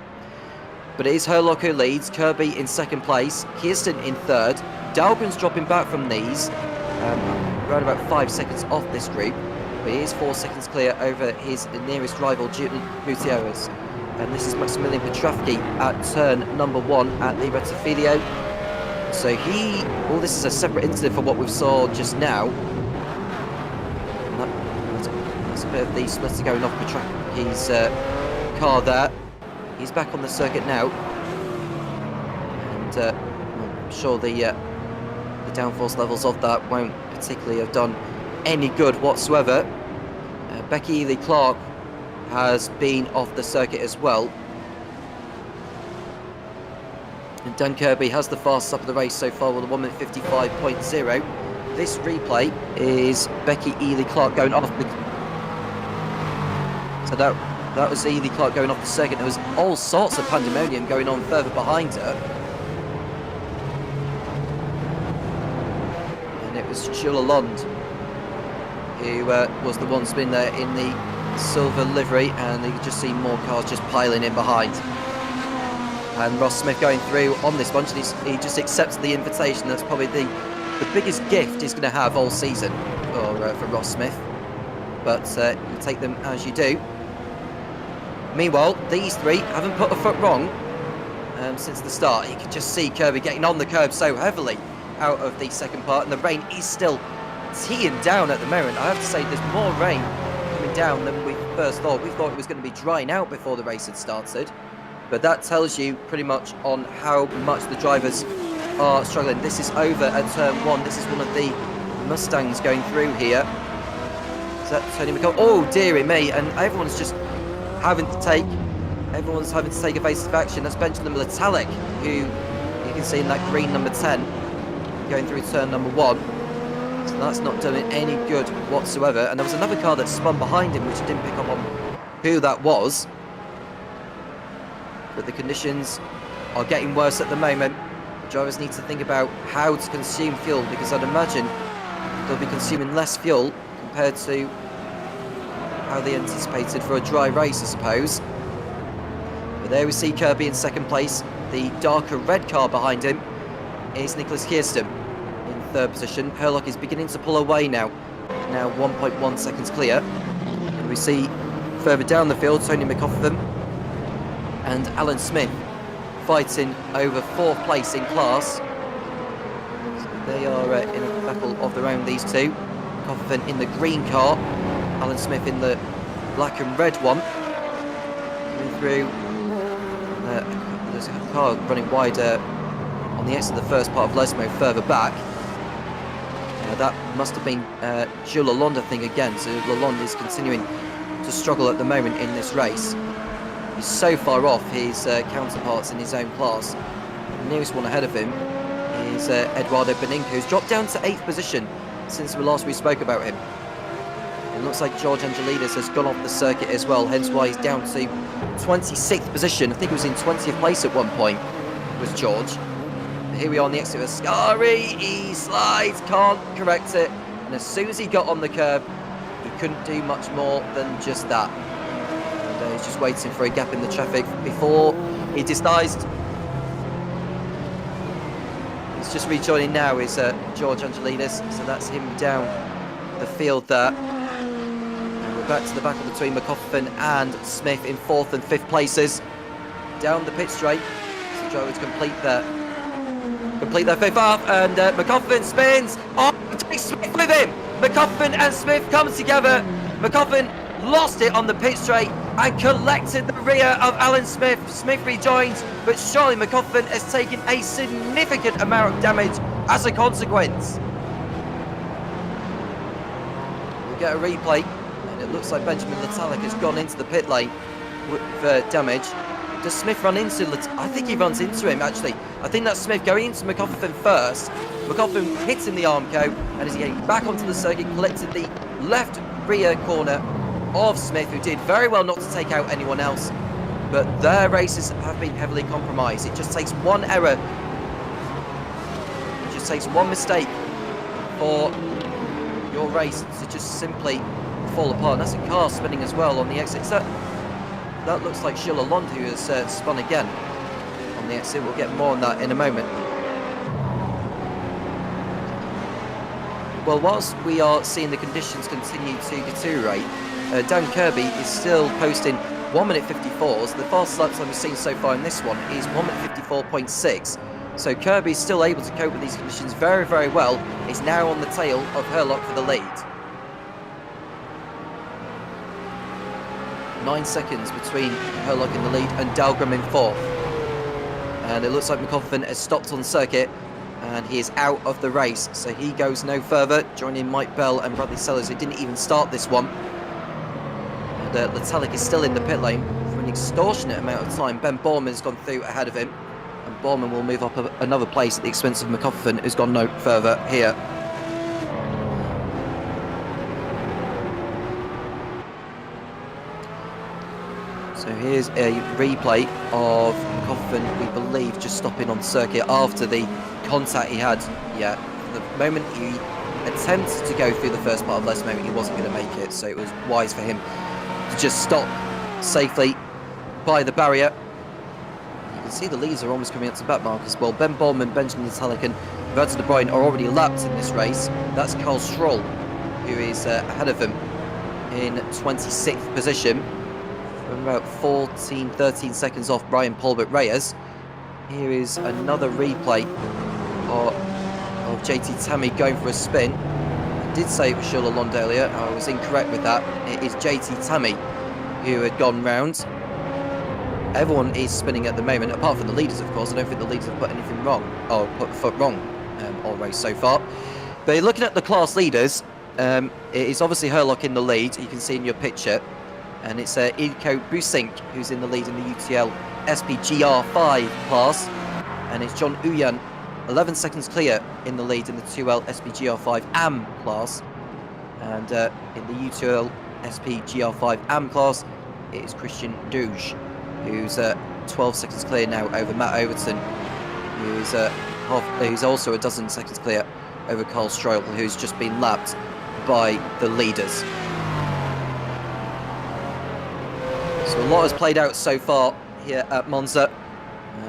But it is Herlock who leads, Kirby in 2nd place, Kirsten in 3rd. Dahlgren's dropping back from these, around about 5 seconds off this group. But he is 4 seconds clear over his nearest rival, Gutierrez. And this is Maximilian Petrovsky at turn number 1 at the Rettifilo. So well, this is a separate incident from what we saw just now. That's a bit of the splitter going off Petrovsky's car there. He's back on the circuit now, and I'm sure the downforce levels of that won't particularly have done any good whatsoever. Becky Ely-Clark has been off the circuit as well. And Dan Kirby has the fastest up of the race so far with a 1:55.0. This replay is Becky Ely-Clark going off the... So that was Ely-Clark going off the circuit. There was all sorts of pandemonium going on further behind her. And it was Jules Lalonde who was the one spin there in the silver livery, and you could just see more cars just piling in behind. And Ross Smith going through on this bunch, and he just accepts the invitation. That's probably the biggest gift he's going to have all season for Ross Smith. But you take them as you do. Meanwhile, these three haven't put a foot wrong since the start. You can just see Kirby getting on the curb so heavily out of the second part, and the rain is still teeing down at the moment. I have to say, there's more rain coming down than we first thought. We thought it was going to be drying out before the race had started, but that tells you pretty much on how much the drivers are struggling. This is over at turn 1. This is one of the Mustangs going through here. Is that Tony McCall? Oh, dearie me, and everyone's having to take evasive action. That's Benjamin Letalic, who you can see in that green number 10 going through turn number 1. So that's not doing any good whatsoever. And there was another car that spun behind him, which I didn't pick up on who that was. But the conditions are getting worse at the moment. The drivers need to think about how to consume fuel, because I'd imagine they'll be consuming less fuel compared to how they anticipated for a dry race, I suppose. But there we see Kirby in second place. The darker red car behind him is Nicholas Kirsten in third position. Herlock is beginning to pull away now 1.1 seconds clear. And we see further down the field Tony McCoffin and Alan Smith fighting over fourth place in class. So they are in a battle of their own, these two. McCoffin in the green car, Alan Smith in the black and red one. Coming through, there's a car running wider on the exit of the first part of Lesmo further back. That must have been Jules Lalonde, I think, again. So Lalonde is continuing to struggle at the moment in this race. He's so far off his counterparts in his own class. The nearest one ahead of him is Eduardo Beninca, who's dropped down to 8th position since we spoke about him. It looks like George Angelides has gone off the circuit as well, hence why he's down to 26th position. I think he was in 20th place at one point, was George. But here we are on the exit of Ascari. He slides, can't correct it. And as soon as he got on the curb, he couldn't do much more than just that. And he's just waiting for a gap in the traffic before he decides It's just rejoining now is George Angelidis, so that's him down the field there. And we're back to the battle between McCuffin and Smith in 4th and 5th places. Down the pit straight, so drivers complete their 5th half, and McCuffin spins. Oh, takes Smith with him. McCuffin and Smith come together. McCuffin lost it on the pit straight and collected the rear of Alan Smith. Smith rejoins, but surely McCuffin has taken a significant amount of damage as a consequence. We'll get a replay, and it looks like Benjamin Letalik has gone into the pit lane with damage. Does Smith run into I think he runs into him, actually. I think that's Smith going into McCuffin first. McCuffin hits in the Armco, and as he getting back onto the circuit, collected the left rear corner of Smith, who did very well not to take out anyone else. But their races have been heavily compromised. It just takes one error. It just takes one mistake for your race to just simply fall apart. And that's a car spinning as well on the exit. So that looks like Sheila Lond, who has spun again on the exit. We'll get more on that in a moment. Well, whilst we are seeing the conditions continue to deteriorate, Dan Kirby is still posting 1 minute 54s. The fastest lap time we've seen so far in this one is 1 minute 54.6. So Kirby is still able to cope with these conditions very, very well. Is now on the tail of Herlock for the lead. 9 seconds between Herlock in the lead and Dahlgren in 4th. And it looks like McCuffin has stopped on circuit, and he is out of the race, so he goes no further, joining Mike Bell and Bradley Sellers, who didn't even start this one. And Letalik is still in the pit lane for an extortionate amount of time. Ben Borman has gone through ahead of him, and Borman will move up another place at the expense of McCuffin, who's gone no further here. So here's a replay of McCuffin, we believe, just stopping on circuit after the contact he had. Yeah, the moment he attempted to go through the first part of Les Moe, he wasn't going to make it, so it was wise for him to just stop safely by the barrier. You can see the leads are almost coming up to back mark as well. Ben Bowman, Benjamin Letalik and Roberto De Bruyne are already lapped in this race. That's Carl Stroll, who is ahead of them in 26th position. From about 13 seconds off Brian Polbert Reyes. Here is another replay of JT Tammy going for a spin. I did say it was Sheila Lond earlier. I was incorrect with that. It is JT Tammy who had gone round. Everyone is spinning at the moment, apart from the leaders, of course. I don't think the leaders have put anything wrong, or put foot wrong all race so far. But looking at the class leaders, it is obviously Herlock in the lead. You can see in your picture. And it's Ilko Busink who's in the lead in the UTL SPGR5 class. And it's John Uyan, 11 seconds clear in the lead in the 2L SPGR5 AM class. And in the UTL SPGR5 AM class, it is Christian Douge, who's 12 seconds clear now over Matt Overton, who's also a dozen seconds clear over Carl Stroll, who's just been lapped by the leaders. So a lot has played out so far here at Monza,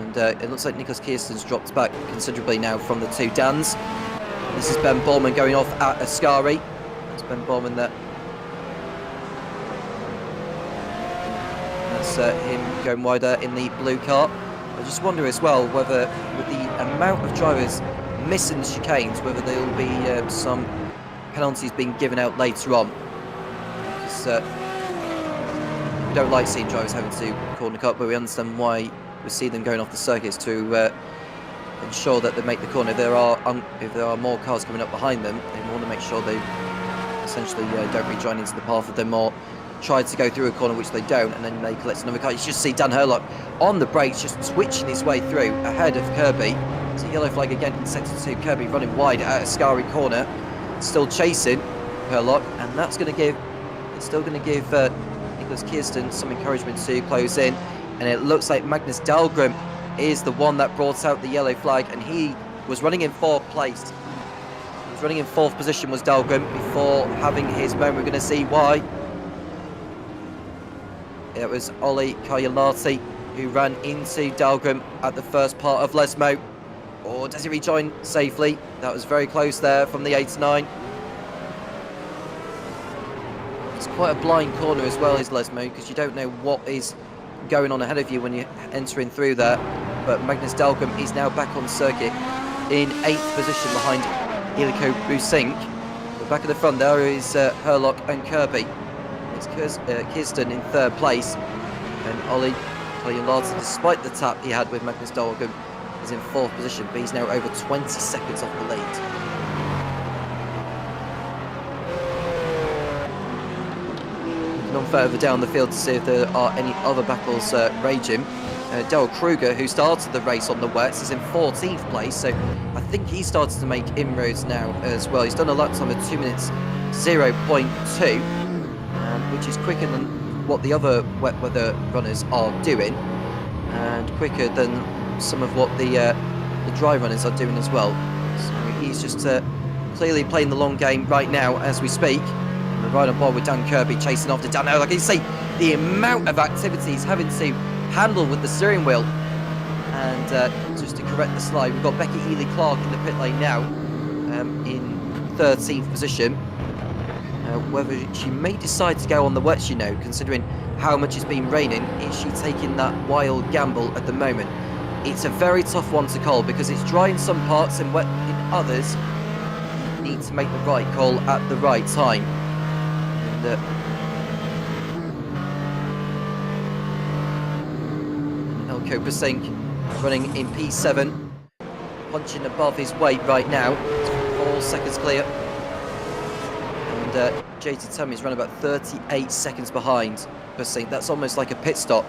and it looks like Nicholas Kirsten's dropped back considerably now from the two Dans. This is Ben Borman going off at Ascari. That's Ben Borman there. That's him going wider in the blue car. I just wonder as well whether, with the amount of drivers missing the chicanes, whether there will be some penalties being given out later on. Because we don't like seeing drivers having to corner cut, but we understand why we see them going off the circuits to ensure that they make the corner. If there are more cars coming up behind them, they want to make sure they essentially don't rejoin into the path of them or try to go through a corner, which they don't, and then they collect another car. You just see Dan Herlock on the brakes, just twitching his way through ahead of Kirby. It's a yellow flag again in sector 2. Kirby running wide at Ascari corner, still chasing Herlock, and that's going to give. It's still going to give Nicholas Kirsten some encouragement to close in, and it looks like Magnus Dahlgren is the one that brought out the yellow flag, and he was running in 4th place. He was running in 4th position, was Dahlgren, before having his moment. We're going to see why. It was Ollie Kayalati who ran into Dahlgren at the first part of Les Moe. Or does he rejoin safely? That was very close there from the 8-9. It's quite a blind corner as well, is Lesmo, because you don't know what is going on ahead of you when you're entering through there. But Magnus Dahlgren is now back on circuit in 8th position behind Iliko Busink. But back at the front there is Herlock and Kirby. It's Kirsten in 3rd place. And Ollie Larsen, despite the tap he had with Magnus Dahlgren, is in 4th position, but he's now over 20 seconds off the lead. Looking on further down the field to see if there are any other battles raging. Daryl Kruger, who started the race on the wets, is in 14th place, so I think he started to make inroads now as well. He's done a lap time of 2 minutes 0.2, which is quicker than what the other wet weather runners are doing, and quicker than some of what the dry runners are doing as well. So he's just clearly playing the long game right now as we speak. We're right on board with Dan Kirby chasing after Dan. Like you see, the amount of activity he's having to handle with the steering wheel. And just to correct the slide, we've got Becky Ely-Clark in the pit lane now, in 13th position. Whether she may decide to go on the wets, considering how much it's been raining, is she taking that wild gamble at the moment? It's a very tough one to call because it's dry in some parts and wet in others. You need to make the right call at the right time. And Elko Busink running in P7, punching above his weight right now. 4 seconds clear. And JT Tammy's run about 38 seconds behind Busink. That's almost like a pit stop,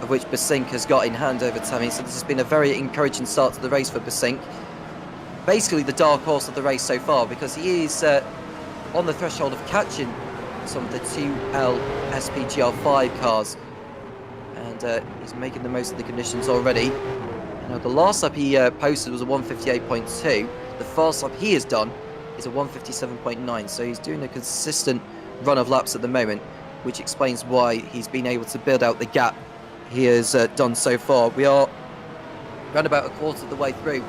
of which Busink has got in hand over Tammy. So this has been a very encouraging start to the race for Busink. Basically the dark horse of the race so far, because he is on the threshold of catching some of the 2L SPGR5 cars. And he's making the most of the conditions already. Now the last lap he posted was a 158.2. The fast lap he has done is a 157.9. So he's doing a consistent run of laps at the moment, which explains why he's been able to build out the gap he has done so far. We are around about a quarter of the way through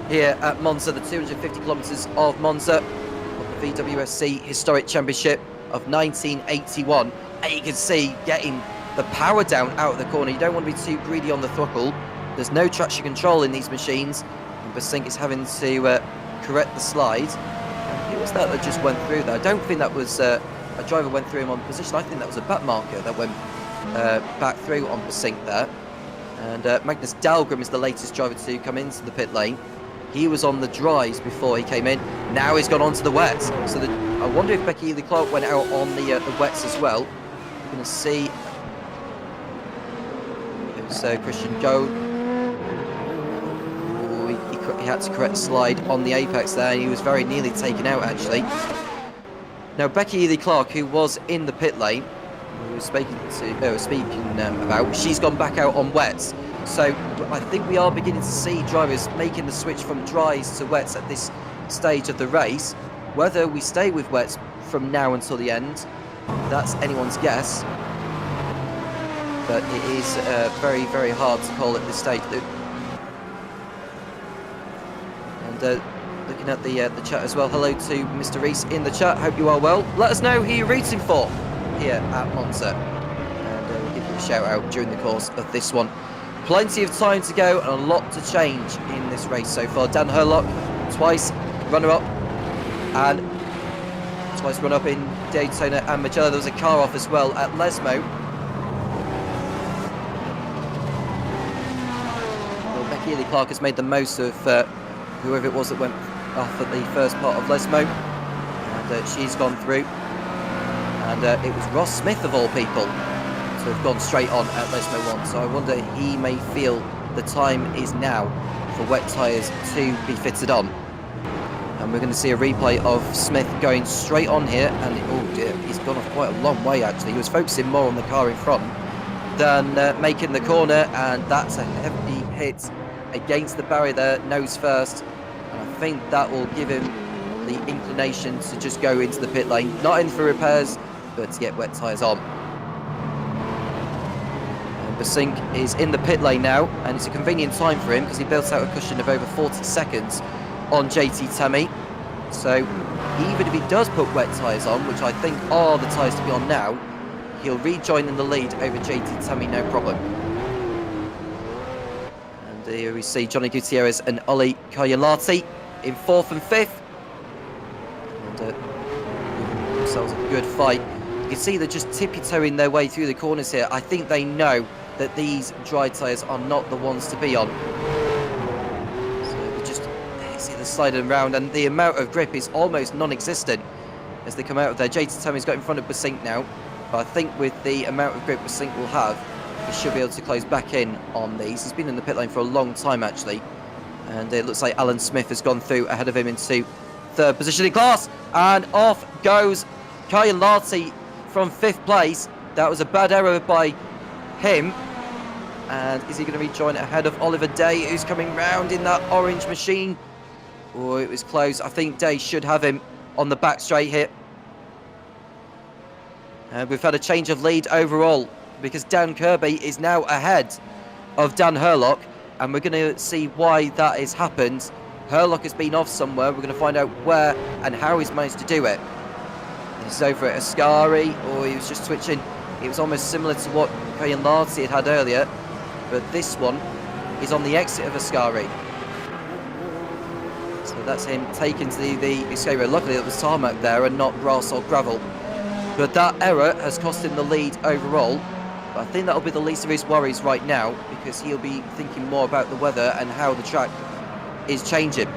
here at Monza, the 250 kilometres of Monza, of the VWSC Historic Championship of 1981. And you can see getting the power down out of the corner. You don't want to be too greedy on the throttle. There's no traction control in these machines, and Busink is having to correct the slide. And who was that just went through there? I don't think that was a driver went through him on position. I think that was a back marker that went back through on Busink there. And Magnus Dahlgren is the latest driver to come into the pit lane. He was on the dries before he came in. Now he's gone on to the wets. So I wonder if Becky Ely-Clark went out on the wets as well. We're going to see. It's Christian Gold. He had to correct the slide on the apex there. He was very nearly taken out actually. Now Becky Ely-Clark, who was in the pit lane, we were speaking about, she's gone back out on wets. So I think we are beginning to see drivers making the switch from dries to wets at this stage of the race. Whether we stay with wets from now until the end, that's anyone's guess. But it is very, very hard to call at this stage. And looking at the chat as well, hello to Mr. Reese in the chat. Hope you are well. Let us know who you're rooting for here at Monza, and we'll give you a shout out during the course of this one. Plenty of time to go and a lot to change in this race so far. Dan Herlock, twice runner-up, and twice run-up in Daytona and Mugello. There was a car off as well at Lesmo. Well, Becky Ely-Clark has made the most of whoever it was that went off at the first part of Lesmo, and she's gone through. And it was Ross Smith, of all people, to have gone straight on at Lesmo 1. So I wonder he may feel the time is now for wet tyres to be fitted on. And we're going to see a replay of Smith going straight on here. And oh dear, he's gone off quite a long way actually. He was focusing more on the car in front than making the corner. And that's a heavy hit against the barrier there, nose first. And I think that will give him the inclination to just go into the pit lane. Not in for repairs, but to get wet tyres on. And Basink is in the pit lane now, and it's a convenient time for him because he built out a cushion of over 40 seconds on JT Temi. So even if he does put wet tyres on, which I think are the tyres to be on now, he'll rejoin in the lead over JT Temi, no problem. And here we see Johnny Gutierrez and Ollie Kayalati in 4th and 5th. And giving themselves a good fight. You can see they're just tippy-toeing their way through the corners here. I think they know that these dry tyres are not the ones to be on. So they just see the sliding around, and the amount of grip is almost non-existent as they come out of there. JT Temi's got in front of Basink now, but I think with the amount of grip Basink will have, he should be able to close back in on these. He's been in the pit lane for a long time actually, and it looks like Alan Smith has gone through ahead of him into 3rd position in class, and off goes Kayalati from 5th place. That was a bad error by him. And is he going to rejoin ahead of Oliver Day, who's coming round in that orange machine? Oh, it was close. I think Day should have him on the back straight here. And we've had a change of lead overall because Dan Kirby is now ahead of Dan Herlock, and we're going to see why that has happened. Herlock has been off somewhere. We're going to find out where and how he's managed to do it. He's over at Ascari, or he was just twitching. It was almost similar to what Kayalati had earlier, but this one is on the exit of Ascari. So that's him taken to the escape road. Luckily it was tarmac there and not grass or gravel. But that error has cost him the lead overall. But I think that'll be the least of his worries right now, because he'll be thinking more about the weather and how the track is changing.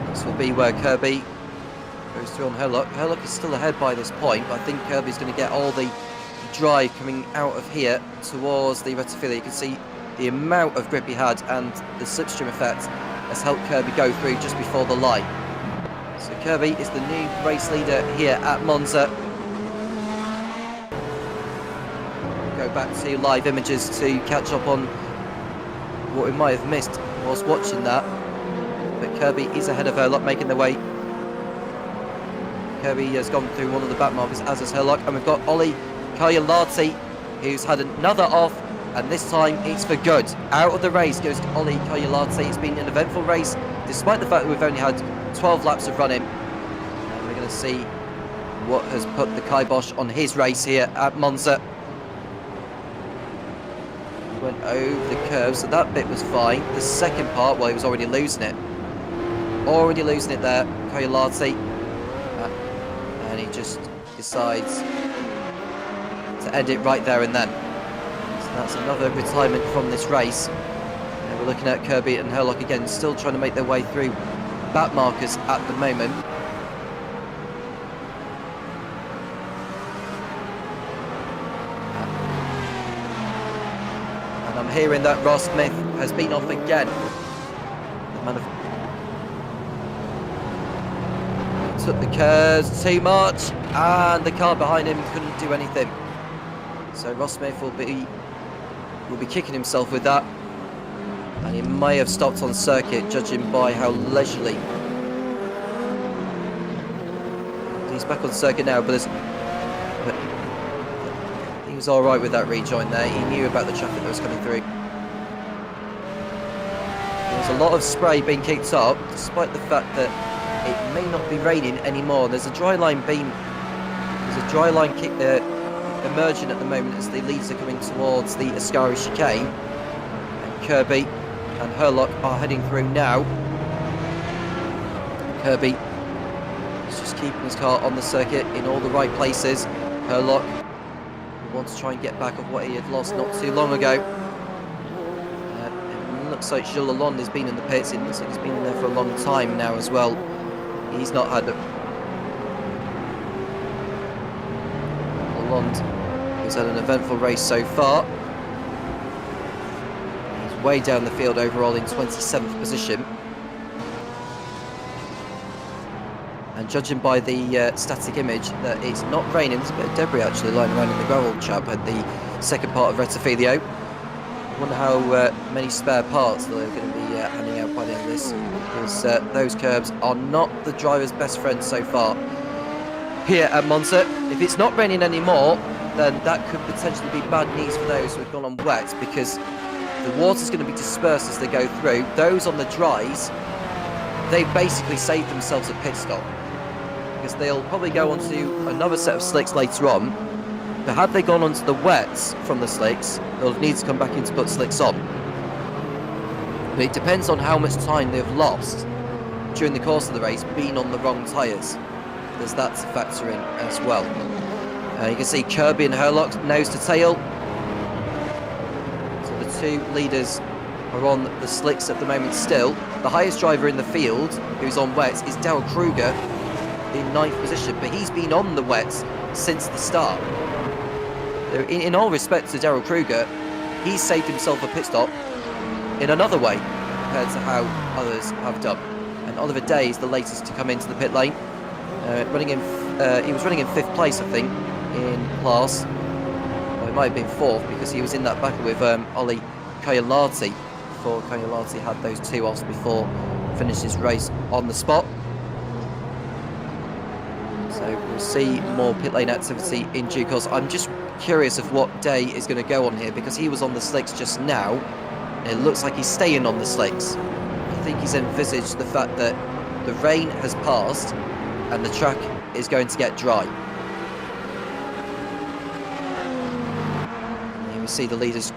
This will be where Kirby goes through on Herlock. Herlock is still ahead by this point, but I think Kirby's going to get all the drive coming out of here towards the Retifilia. You can see the amount of grip he had, and the slipstream effect has helped Kirby go through just before the line. So Kirby is the new race leader here at Monza. Go back to live images to catch up on what we might have missed whilst watching that. But Kirby is ahead of Herlock, making their way. Kirby has gone through one of the back markers, as has Herlock, and we've got Ollie Kayalati, who's had another off, and this time it's for good. Out of the race goes Ollie Kayalati. It's been an eventful race, despite the fact that we've only had 12 laps of running. And we're going to see what has put the kibosh on his race here at Monza. He went over the curve, so that bit was fine. The second part, well, he was already losing it. Already losing it there, Kayalati. And he just decides to end it right there and then. So that's another retirement from this race. And we're looking at Kirby and Herlock again, still trying to make their way through back markers at the moment. And I'm hearing that Ross Smith has been off again. The man of took the curves too much, and the car behind him couldn't do anything. So Ross Smith will be kicking himself with that, and he may have stopped on circuit, judging by how leisurely. He's back on circuit now, but he was all right with that rejoin there. He knew about the traffic that was coming through. There's a lot of spray being kicked up, despite the fact that it may not be raining anymore. There's a dry line beam. There's a dry line kick emerging at the moment as the leads are coming towards the Ascari chicane. And Kirby and Herlock are heading through now. Kirby is just keeping his car on the circuit in all the right places. Herlock wants to try and get back of what he had lost not too long ago. It looks like Jules Lalonde has been in the pits. It looks like he's been in there for a long time now as well. He's not had Lalonde has had an eventful race so far. He's way down the field overall in 27th position. And judging by the static image that it's not raining, there's a bit of debris actually lying around in the gravel trap at the second part of Rettifilio. I wonder how many spare parts that they're going to be handing out by the end of this, because those curbs are not the driver's best friend so far. here at Monza. If it's not raining anymore, then that could potentially be bad news for those who have gone on wet, because the water's going to be dispersed as they go through. Those on the dries, they've basically saved themselves a pit stop, because they'll probably go onto another set of slicks later on. But had they gone onto the wets from the slicks, they'll need to come back in to put slicks on. But it depends on how much time they've lost during the course of the race being on the wrong tyres. There's that to factor in as well. You can see Kirby and Herlock nose to tail. So the two leaders are on the slicks at the moment still. The highest driver in the field, who's on wets, is Daryl Kruger in 9th position, but he's been on the wets since the start. In all respect to Daryl Kruger, he's saved himself a pit stop in another way compared to how others have done. And Oliver Day is the latest to come into the pit lane. He was running in 5th place, I think, in class. Well, it might have been 4th, because he was in that battle with Ollie Coyolati before Coyolati had those 2 offs before finished his race on the spot. So we'll see more pit lane activity in due course. I'm just curious of what Day is going to go on here, because he was on the slicks just now. It looks like he's staying on the slicks. I think he's envisaged the fact that the rain has passed and the track is going to get dry. And here we see the leaders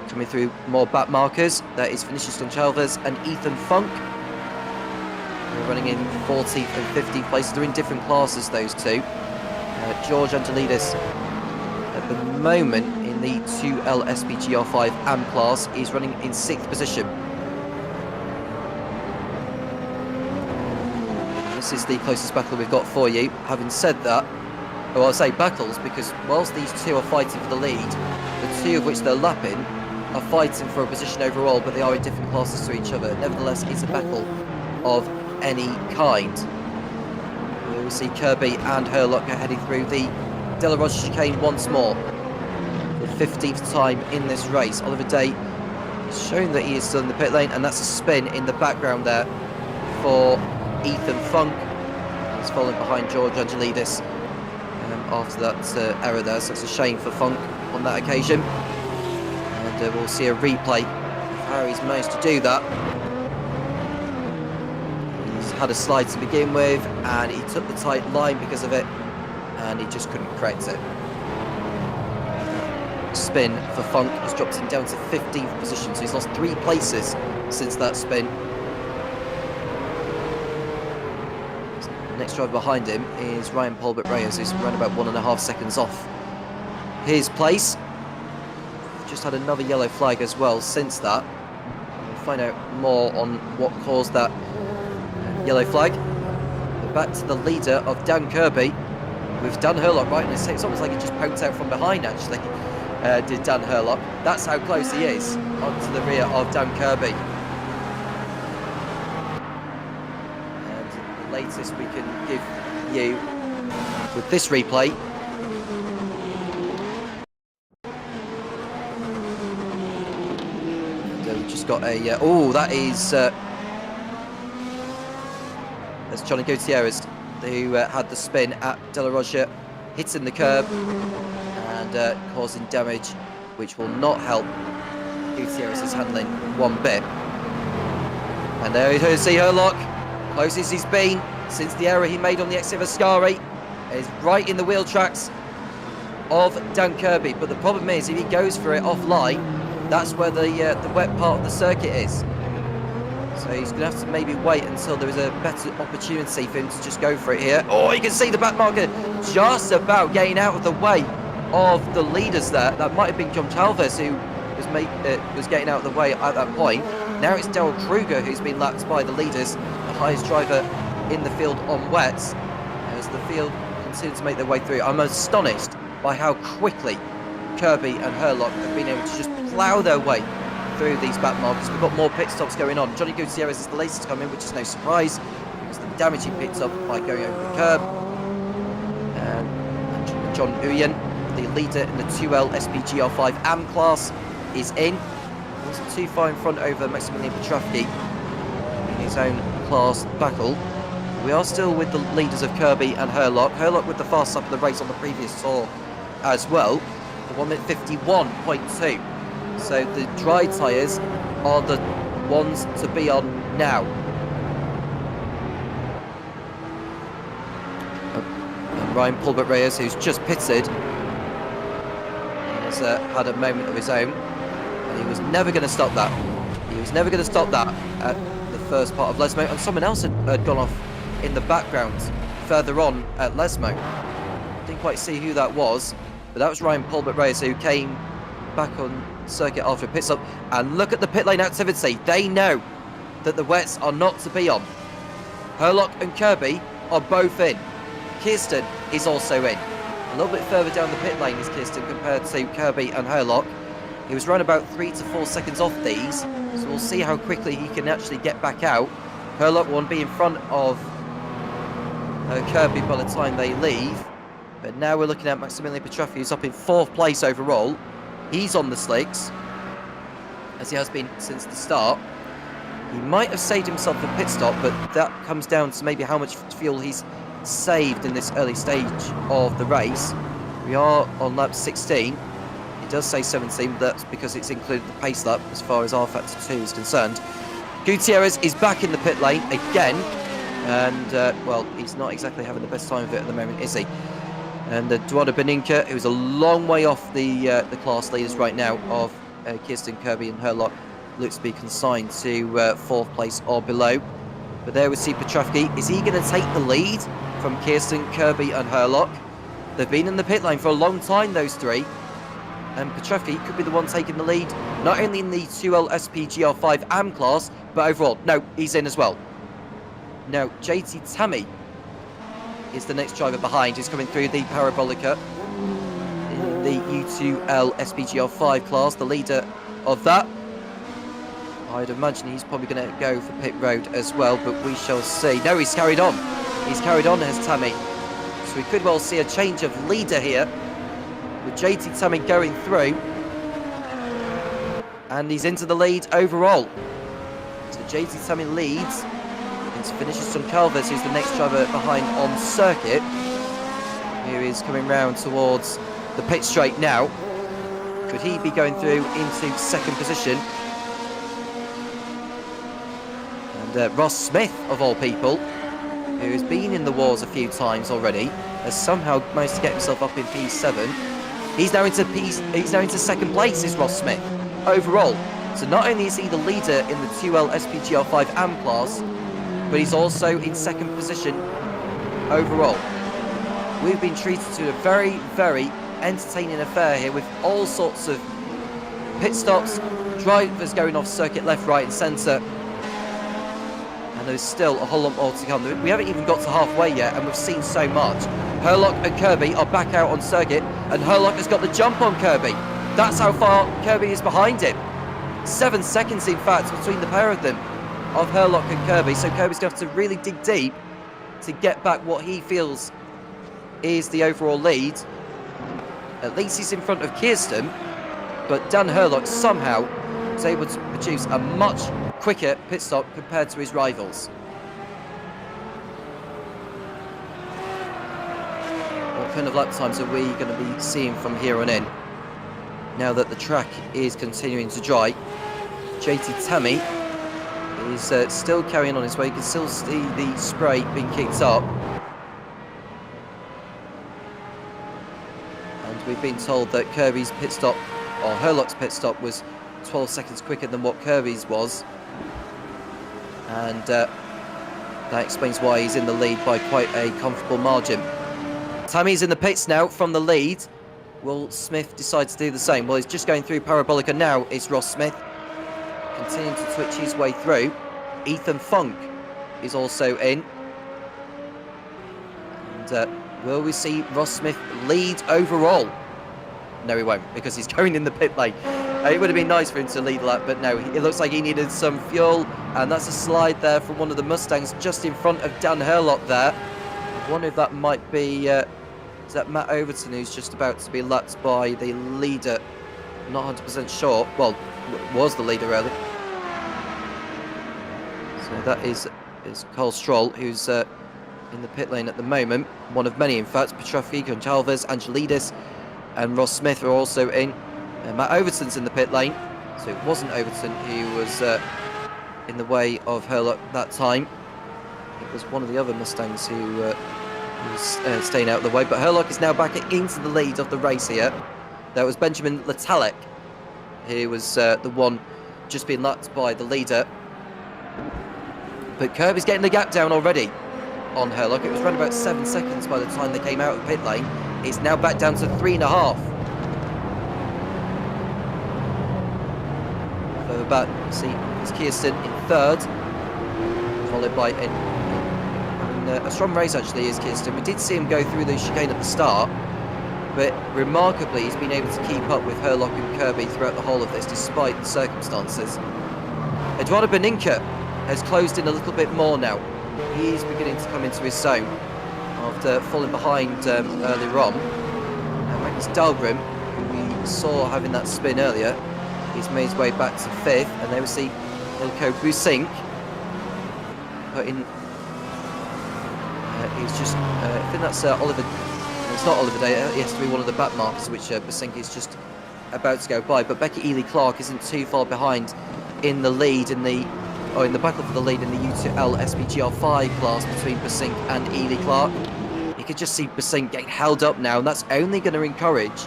coming through more back markers. That is Vinicius Goncalves and Ethan Funk. They're running in 14th and 15th places. They're in different classes, those two. George Angelidis, at the moment in the 2L SPGR5 AM class, is running in 6th position. This is the closest battle we've got for you. Having said that, well, I say battles because whilst these two are fighting for the lead, the two of which they're lapping are fighting for a position overall, but they are in different classes to each other. Nevertheless, it's a battle of any kind. We will see Kirby and Herlock are heading through the De La Rocha chicane once more. The 15th time in this race. Oliver Day is showing that he is still in the pit lane, and that's a spin in the background there for Ethan Funk. He's falling behind George Angelidis after that error there, so it's a shame for Funk on that occasion. And we'll see a replay of how he's managed to do that. He's had a slide to begin with, and he took the tight line because of it, and he just couldn't correct it. Spin for Funk has dropped him down to 15th position, so he's lost 3 places since that spin. The next driver behind him is Ryan Polbert Reyes, who's around about 1.5 seconds off his place. Just had another yellow flag as well since that. We'll find out more on what caused that yellow flag. But back to the leader of Dan Kirby with Dan Herlock right in his tail. It's almost like he just poked out from behind, actually, did Dan Herlock. That's how close he is onto the rear of Dan Kirby. And the latest we can give you with this replay got a that is that's Johnny Gutierrez, who had the spin at De La Rocha, hitting the curb and causing damage, which will not help Gutierrez's handling one bit. And there you see Herlock, closest he's been since the error he made on the exit of Ascari, is right in the wheel tracks of Dan Kirby. But the problem is, if he goes for it offline, that's where the wet part of the circuit is. So he's going to have to maybe wait until there is a better opportunity for him to just go for it here. Oh, you can see the back marker just about getting out of the way of the leaders there. That might have been John Chalvers who was getting out of the way at that point. Now it's Daryl Kruger who's been lapped by the leaders, the highest driver in the field on wets, as the field continue to make their way through. I'm astonished by how quickly Kirby and Herlock have been able to just plough their way through these back markers. We've got more pit stops going on. Johnny Gutierrez is the latest to come in, which is no surprise because the damage he picked up by going over the curb. And John Uyen, the leader in the 2L SPGR5 AM class, is in. Wasn't too far in front over Maximilian Petrafki in his own class battle. We are still with the leaders of Kirby and Herlock. Herlock with the fast lap of the race on the previous tour as well. The 1 minute 51.2. So the dry tyres are the ones to be on now. And Ryan Pulbert-Reyes, who's just pitted, has had a moment of his own. And he was never going to stop that. He was never going to stop that at the first part of Lesmo. And someone else had gone off in the background further on at Lesmo. Didn't quite see who that was, but that was Ryan Pulbert-Reyes, who came back on circuit after a pit stop. And look at the pit lane activity. They know that the wets are not to be on. Herlock and Kirby are both in. Kirsten is also in. A little bit further down the pit lane is Kirsten compared to Kirby and Herlock. He was run about 3 to 4 seconds off these, so we'll see how quickly he can actually get back out. Herlock won't be in front of Kirby by the time they leave. But now we're looking at Maximilian Petroffi, who's up in 4th place overall. He's on the slicks, as he has been since the start. He might have saved himself a pit stop, but that comes down to maybe how much fuel he's saved in this early stage of the race. We are on lap 16. It does say 17, but that's because it's included the pace lap as far as R Factor 2 is concerned. Gutierrez is back in the pit lane again, and well, he's not exactly having the best time of it at the moment, is he? And Eduardo Beninca, who's a long way off the class leaders right now of Kirsten, Kirby and Herlock, looks to be consigned to 4th place or below. But there we see Petrofsky. Is he going to take the lead from Kirsten, Kirby and Herlock? They've been in the pit lane for a long time, those three. And Petrofsky could be the one taking the lead, not only in the 2L SPGR5 AM class, but overall. No, he's in as well. Now, JT Tammy is the next driver behind, who's coming through the Parabolica in the U2L SPGR5 class, the leader of that. I'd imagine he's probably going to go for pit road as well, but we shall see. No, he's carried on. He's carried on, has Tammy. So we could well see a change of leader here, with JT Tammy going through. And he's into the lead overall. So JT Tammy leads. Into finishes John Calvers, who's the next driver behind on circuit. Here he's coming round towards the pit straight now. Could he be going through into 2nd position? And Ross Smith, of all people, who has been in the wars a few times already, has somehow managed to get himself up in P7. He's now into 2nd place, is Ross Smith, overall. So not only is he the leader in the 2L SPGR5 AM class, but he's also in 2nd position overall. We've been treated to a very, very entertaining affair here, with all sorts of pit stops, drivers going off circuit left, right and centre. And there's still a whole lot more to come. We haven't even got to halfway yet, and we've seen so much. Herlock and Kirby are back out on circuit, and Herlock has got the jump on Kirby. That's how far Kirby is behind him. 7 seconds, in fact, between the pair of them, of Herlock and Kirby. So Kirby's going to have to really dig deep to get back what he feels is the overall lead. At least he's in front of Kirsten, but Dan Herlock somehow was able to produce a much quicker pit stop compared to his rivals. What kind of lap times are we going to be seeing from here on in, now that the track is continuing to dry? JT Tammy is still carrying on his way. You can still see the spray being kicked up. And we've been told that Kirby's pit stop, or Herlock's pit stop, was 12 seconds quicker than what Kirby's was. And that explains why he's in the lead by quite a comfortable margin. Tammy's in the pits now from the lead. Will Smith decide to do the same? Well, he's just going through Parabolica now. It's Ross Smith continuing to twitch his way through. Ethan Funk is also in. And will we see Ross Smith lead overall? No, he won't, because he's going in the pit lane. It would have been nice for him to lead that, but no, it looks like he needed some fuel, and that's a slide there from one of the Mustangs just in front of Dan Herlock there. I wonder if that might be, is that Matt Overton, who's just about to be lapped by the leader? Not 100% sure. Well, was the leader early. So that is Cole Stroll, who's in the pit lane at the moment. One of many, in fact. Petrovsky, Gonçalves, Angelidis and Ross Smith are also in. Matt Overton's in the pit lane. So it wasn't Overton who was in the way of Herlock that time. It was one of the other Mustangs who was staying out of the way. But Herlock is now back into the lead of the race here. That was Benjamin Letalik, who was the one just being lapped by the leader. But Kirby's getting the gap down already on Herlock. It was around about 7 seconds by the time they came out of the pit lane. It's now back down to 3.5. Further back, see, it's Kirsten in third, followed by a strong race actually is Kirsten. We did see him go through the chicane at the start, but remarkably he's been able to keep up with Herlock and Kirby throughout the whole of this, despite the circumstances. Eduardo Beninca has closed in a little bit more now. He's beginning to come into his zone after falling behind earlier on. And Magnus Dahlgren, who we saw having that spin earlier, he's made his way back to 5th, and there we see Ilko Busink putting. He's just, I think that's Oliver. It's not Oliver Day. It has to be one of the back markers, which Busink is just about to go by. But Becky Ely Clark isn't too far behind in the lead in the battle for the lead in the U2L SPGR5 class between Busink and Ely Clark. You could just see Busink getting held up now, and that's only going to encourage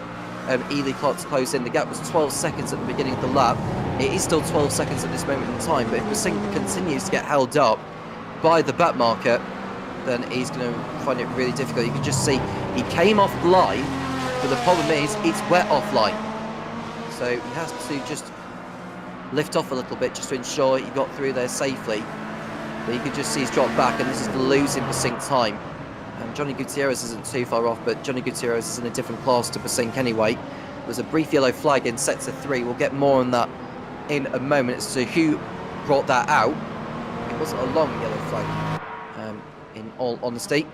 Ely Clark to close in. The gap was 12 seconds at the beginning of the lap. It is still 12 seconds at this moment in time, but if Busink continues to get held up by the back marker, then he's going to find it really difficult. You can just see he came off line, but the problem is it's wet offline. So he has to just lift off a little bit just to ensure he got through there safely. But you can just see he's dropped back, and this is losing Busink time. Johnny Gutierrez isn't too far off, but Johnny Gutierrez is in a different class to Busink anyway. There's a brief yellow flag in sector 3. We'll get more on that in a moment as to who brought that out. It wasn't a long yellow flag, in all honesty.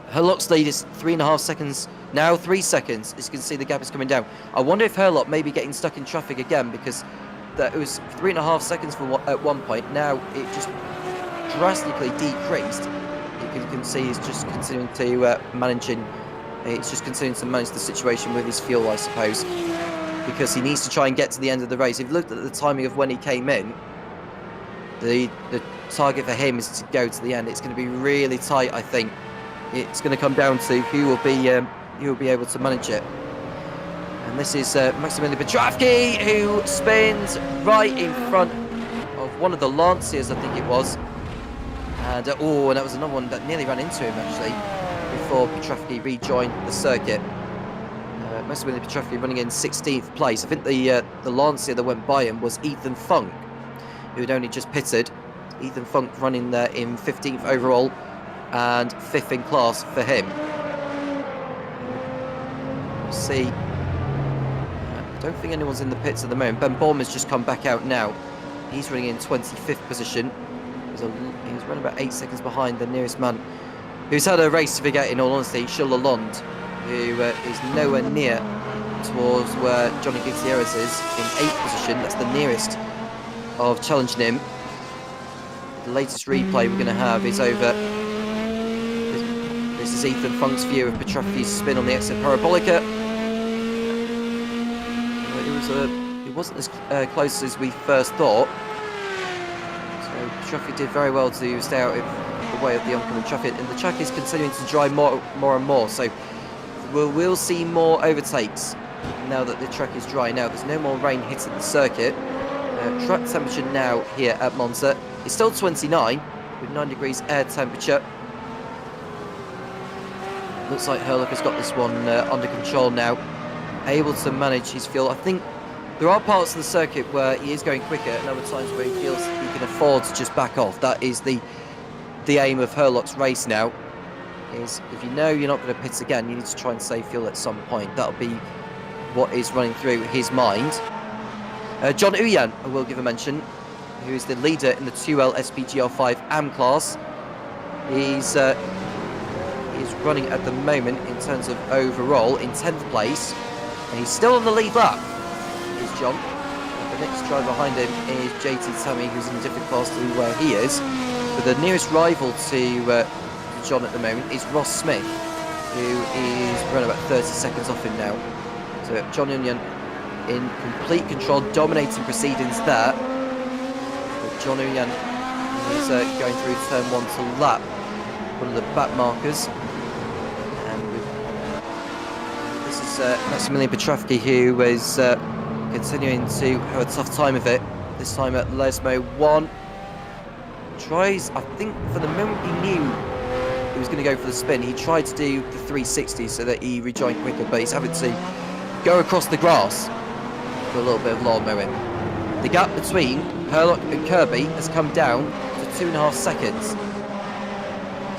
Herlock's lead is 3.5 seconds, now 3 seconds. As you can see, the gap is coming down. I wonder if Herlock may be getting stuck in traffic again, because it was 3.5 seconds at one point. Now it just drastically decreased. You can see he's just continuing to manage the situation with his fuel, I suppose, because he needs to try and get to the end of the race. If you looked at the timing of when he came in, the target for him is to go to the end. It's going to be really tight, I think. It's going to come down to who will be able to manage it. And this is Maximilian Petrovsky, who spins right in front of one of the Lanciers, I think it was. And that was another one that nearly ran into him actually before Petrovsky rejoined the circuit. Maximilian Petrovsky running in 16th place. I think the Lancia that went by him was Ethan Funk, who had only just pitted. Ethan Funk running there in 15th overall and 5th in class for him. We'll see. I don't think anyone's in the pits at the moment. Ben Baum has just come back out now. He's running in 25th position. He's running about 8 seconds behind the nearest man, who's had a race to forget, in all honesty, Jules Lalonde, who is nowhere near towards where Johnny Gutierrez is in 8th position. That's the nearest of challenging him. The latest replay we're going to have is over. This is Ethan Funk's view of Petrovsky's spin on the exit parabolica. It wasn't as close as we first thought. Traffic did very well to stay out of the way of the oncoming traffic, and the track is continuing to dry more and more, so we'll see more overtakes now that the track is dry. Now there's no more rain hitting the circuit. Track temperature now here at Monza is still 29 with 9 degrees air temperature. Looks like Herlock has got this one under control now, able to manage his fuel. I think there are parts of the circuit where he is going quicker, and other times where he feels he can afford to just back off. That is the aim of Herlock's race now, is if you know you're not going to pit again, you need to try and save fuel at some point. That'll be what is running through his mind. John Uyan, I will give a mention, who is the leader in the 2L SPGR5 AM class. He's running at the moment in terms of overall in 10th place, and he's still on the lead lap. John. The next driver behind him is JT Tammy, who's in a different class to where he is. But the nearest rival to John at the moment is Ross Smith, who is around about 30 seconds off him now. So John Union in complete control, dominating proceedings there. But John Union is going through turn 1 to lap one of the back markers. And this is Maximilian Petrovsky, who is continuing to have a tough time of it. This time at Lesmo 1. Tries, I think for the moment he knew he was going to go for the spin, he tried to do the 360 so that he rejoined quicker, but he's having to go across the grass for a little bit of lawn mowing. The gap between Herlock and Kirby has come down to 2.5 seconds.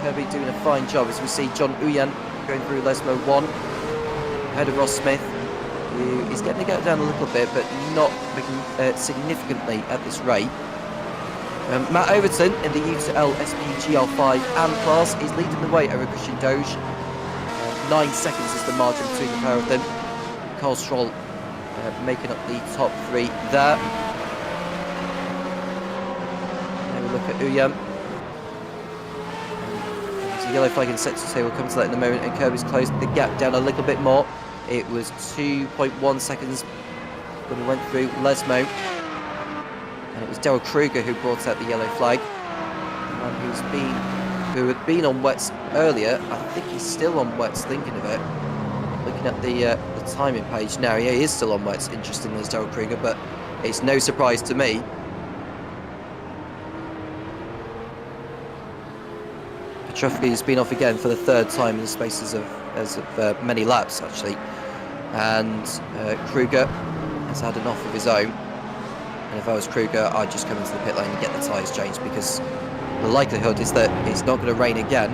Kirby doing a fine job as we see John Uyan going through Lesmo 1 ahead of Ross Smith, who is getting the gap down a little bit but not significantly at this rate. Matt Overton in the U2L SPGR5 and class is leading the way over Christian Doge. 9 seconds is the margin between the pair of them. Carl Stroll making up the top 3 there. Have a look at Uyam. There's a yellow flag in sector 2, we'll come to that in a moment, and Kirby's closed the gap down a little bit more. It was 2.1 seconds when we went through Lesmo. And it was Daryl Kruger who brought out the yellow flag. The man who had been on wets earlier. I think he's still on wets, thinking of it. Looking at the timing page now, yeah, he is still on wets, interestingly, as Daryl Kruger, but it's no surprise to me. Petrovsky has been off again for the 3rd time in the spaces of many laps, actually. And Kruger has had enough of his own. And if I was Kruger, I'd just come into the pit lane and get the tyres changed, because the likelihood is that it's not going to rain again.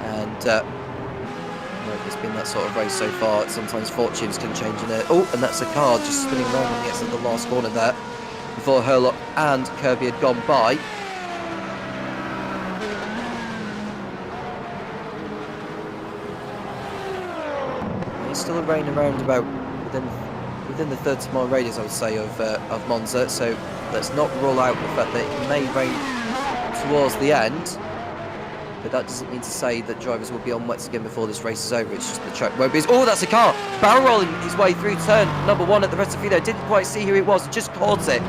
And it's been that sort of race so far. Sometimes fortunes can change in it. Oh, and that's a car just spinning around when he gets at the last corner there, before Herlock and Kirby had gone by. It's still a rain around about within the 30-mile radius, I would say, of Monza, so let's not rule out the fact that it may rain towards the end, but that doesn't mean to say that drivers will be on wets again before this race is over. It's just the track won't be. Oh, that's a car barrel rolling his way through turn number 1 at the Rettifilo. Didn't quite see who it was, just caught it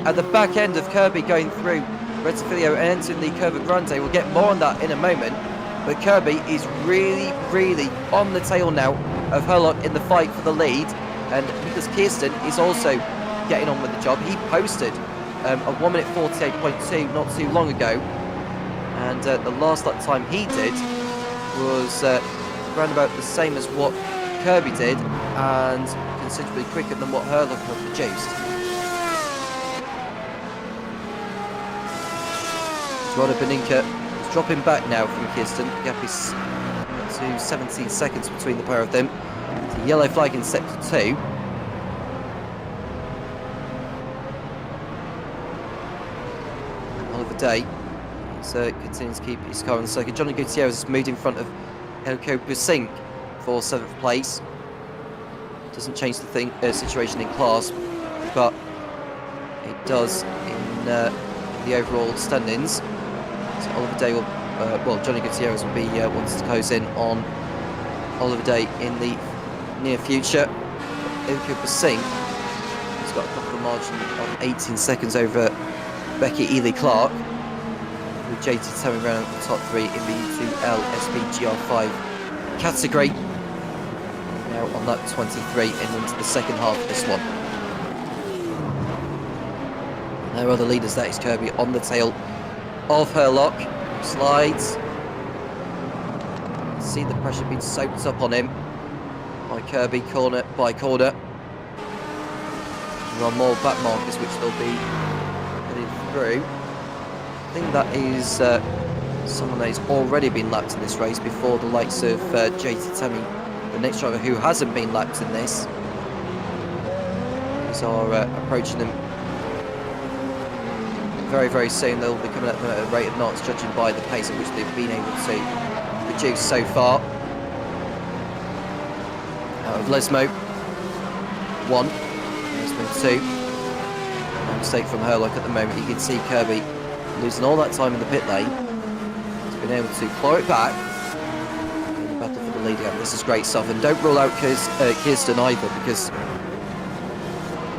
at the back end of Kirby going through Rettifilo and entering the Curva Grande. We'll get more on that in a moment, but Kirby is really, really on the tail now of Herlock in the fight for the lead. And because Kirsten is also getting on with the job, he posted a 1 minute 48.2 not too long ago, and the last lap time he did was around about the same as what Kirby did, and considerably quicker than what Herlock had produced. Rada Beninka is dropping back now from Kirsten. The gap is to 17 seconds between the pair of them. The yellow flag in sector 2. Oliver Day continues to keep his car on the circuit. Johnny Gutierrez has moved in front of Elko Busink for 7th place. Doesn't change the situation in class, but it does in the overall standings. So Oliver Day will, Johnny Gutierrez will be wanting to close in on Oliver Day in the near future. Ilka Basing has got a couple of margin of 18 seconds over Becky Ely Clark, with JT coming around the top 3 in the U2L SPGR5 category. Now on lap 23 and into the second half of this one. There are the leaders. That is Kirby on the tail of Herlock. Slides. See the pressure being soaked up on him by Kirby, corner by corner. There are more back markers which they'll be heading through. I think that is someone that has already been lapped in this race before the likes of JT Tammy, the next driver who hasn't been lapped in this. These are approaching them very, very soon. They'll be coming at them at a rate of knots, judging by the pace at which they've been able to produce so far. Out of Lesmo 1, Lesmo 2. No mistake from Herlock at the moment. You can see Kirby losing all that time in the pit lane. He's been able to claw it back in the battle for the lead again. This is great stuff, and don't rule out Kirsten either, because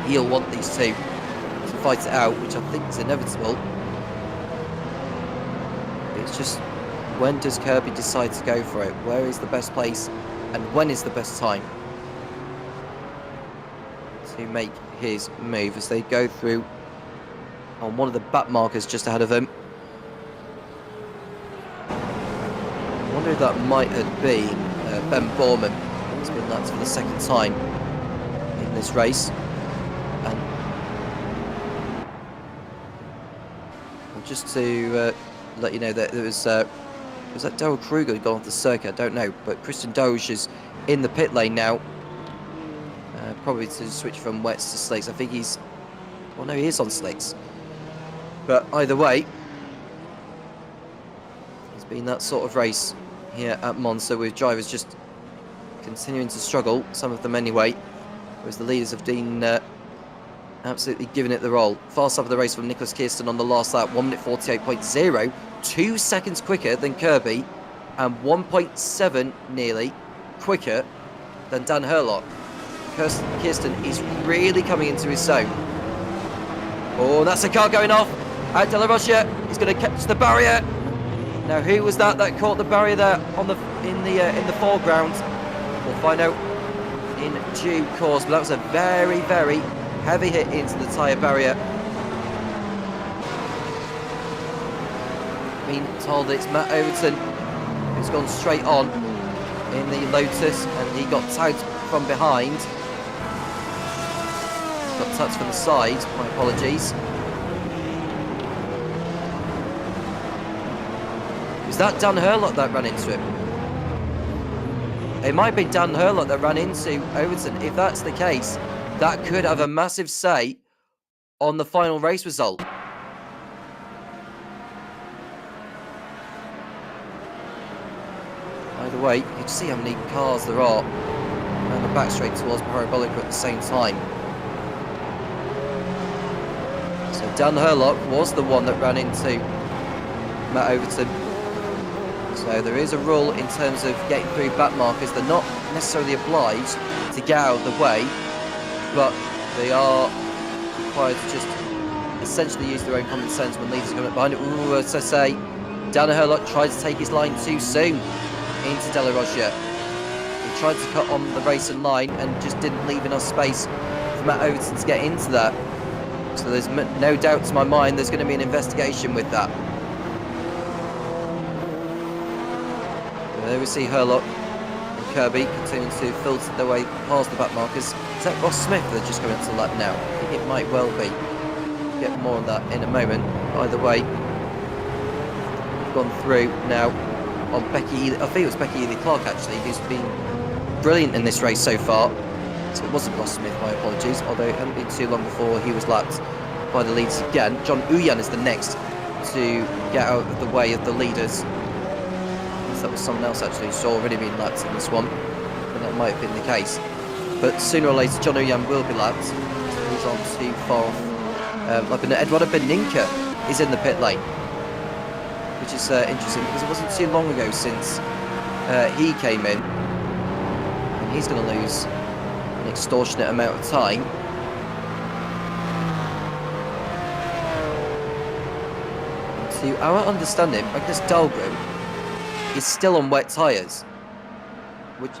he'll want these two to fight it out, which I think is inevitable. It's just, when does Kirby decide to go for it? Where is the best place, and when is the best time to make his move as they go through on one of the back markers just ahead of him? I wonder if that might have been Ben Borman. He's been lapped for the second time in this race. And just to let you know that there was that Daryl Kruger gone off the circuit? I don't know, but Christian Doge is in the pit lane now. Probably to switch from wets to slicks. I think he's... Well, no, he is on slicks. But either way, it's been that sort of race here at Monza, with drivers just continuing to struggle, some of them anyway, whereas the leaders have been absolutely giving it the roll. Fast up of the race from Nicholas Kirsten on the last lap, 1 minute 48.0, 2 seconds quicker than Kirby, and 1.7 nearly quicker than Dan Herlock. Kirsten is really coming into his zone. Oh, that's a car going off at De La Rocha. He's going to catch the barrier. Now, who was that caught the barrier there on in the foreground? We'll find out in due course. But that was a very, very heavy hit into the tyre barrier. Been told it's Matt Overton who's gone straight on in the Lotus, and he got tagged from behind. Got touched from the side, my apologies. Was that Dan Herlock that ran into him? It might be Dan Herlock that ran into Overton. If that's the case, that could have a massive say on the final race result. Either way, you can see how many cars there are around the back straight towards Parabolic at the same time. So Dan Herlock was the one that ran into Matt Overton. So there is a rule in terms of getting through back markers. They're not necessarily obliged to get out of the way, but they are required to just essentially use their own common sense when leaders come up behind it. Ooh, as I say, Dan Herlock tried to take his line too soon into De La Rocha. He tried to cut on the racing line and just didn't leave enough space for Matt Overton to get into that. So there's no doubt to my mind there's going to be an investigation with that. There we see Herlock and Kirby continuing to filter their way past the back markers. Is that Ross Smith that's just coming up to the lap now? I think it might well be. We'll get more on that in a moment. Either way, we've gone through now on Becky Ely. I think it was Becky Ely Clark actually, who's been brilliant in this race so far. So it wasn't Ross Smith, my apologies, although it hadn't been too long before he was lapped by the leaders again. John Uyan is the next to get out of the way of the leaders. That was someone else actually who's already been lapped in this one, and that might have been the case. But sooner or later, John Uyan will be lapped. He's on too far off. Eduardo Beninca is in the pit lane, which is interesting because it wasn't too long ago since he came in, and he's going to lose an extortionate amount of time. To our understanding, Magnus Dahlgren is still on wet tyres, which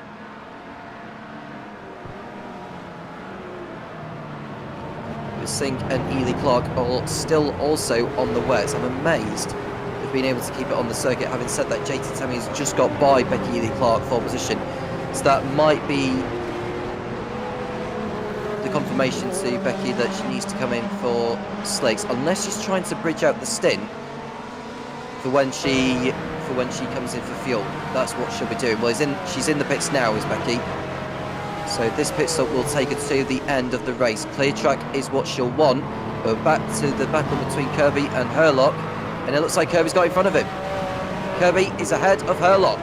Sink and Ely Clark are still also on the wets. I'm amazed they've been able to keep it on the circuit. Having said that, JT Tammy has just got by Becky Ely Clark for position, so that might be the confirmation to Becky that she needs to come in for slicks, unless she's trying to bridge out the stint for when she comes in for fuel. That's what she'll be doing. Well, she's in the pits now, is Becky. So this pit stop will take her to the end of the race. Clear track is what she'll want. We're back to the battle between Kirby and Herlock, and it looks like Kirby's got in front of him. Kirby is ahead of Herlock.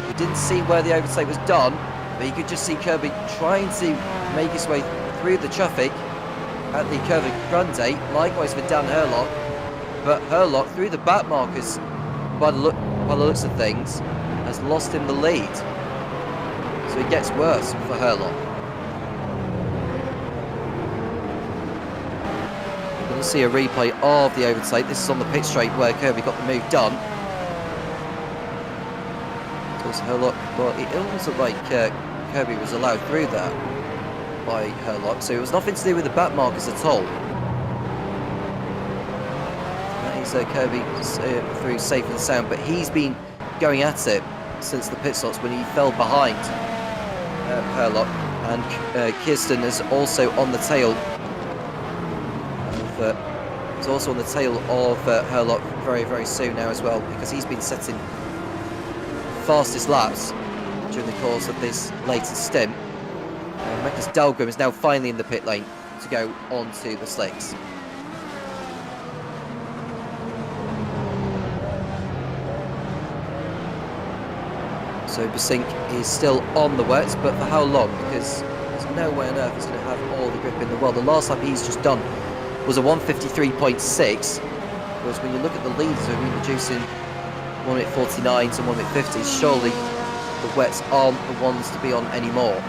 We didn't see where the overtake was done, but you could just see Kirby trying to make his way through the traffic at the Curva Grande. Likewise for Dan Herlock. but Herlock, through the back markers, by the looks of things, has lost him the lead. So it gets worse for Herlock. We're going to see a replay of the overtake. This is on the pit straight where Kirby got the move done. Because Herlock, well, it almost looked like Kirby was allowed through there by Herlock, so it was nothing to do with the back markers at all. That is Kirby through safe and sound, but he's been going at it since the pit stops when he fell behind Herlock, and Kirsten is also on the tail of Herlock very, very soon now as well, because he's been setting fastest laps during the course of this latest stint. Magnus Dahlgren is now finally in the pit lane to go onto the slicks. So Basink is still on the wets, but for how long? Because there's no way on earth he's going to have all the grip in the world. The last lap he's just done was a 1:53.6, whereas when you look at the leaders who have been reducing 1:49 to 1:50, surely the wets aren't the ones to be on anymore.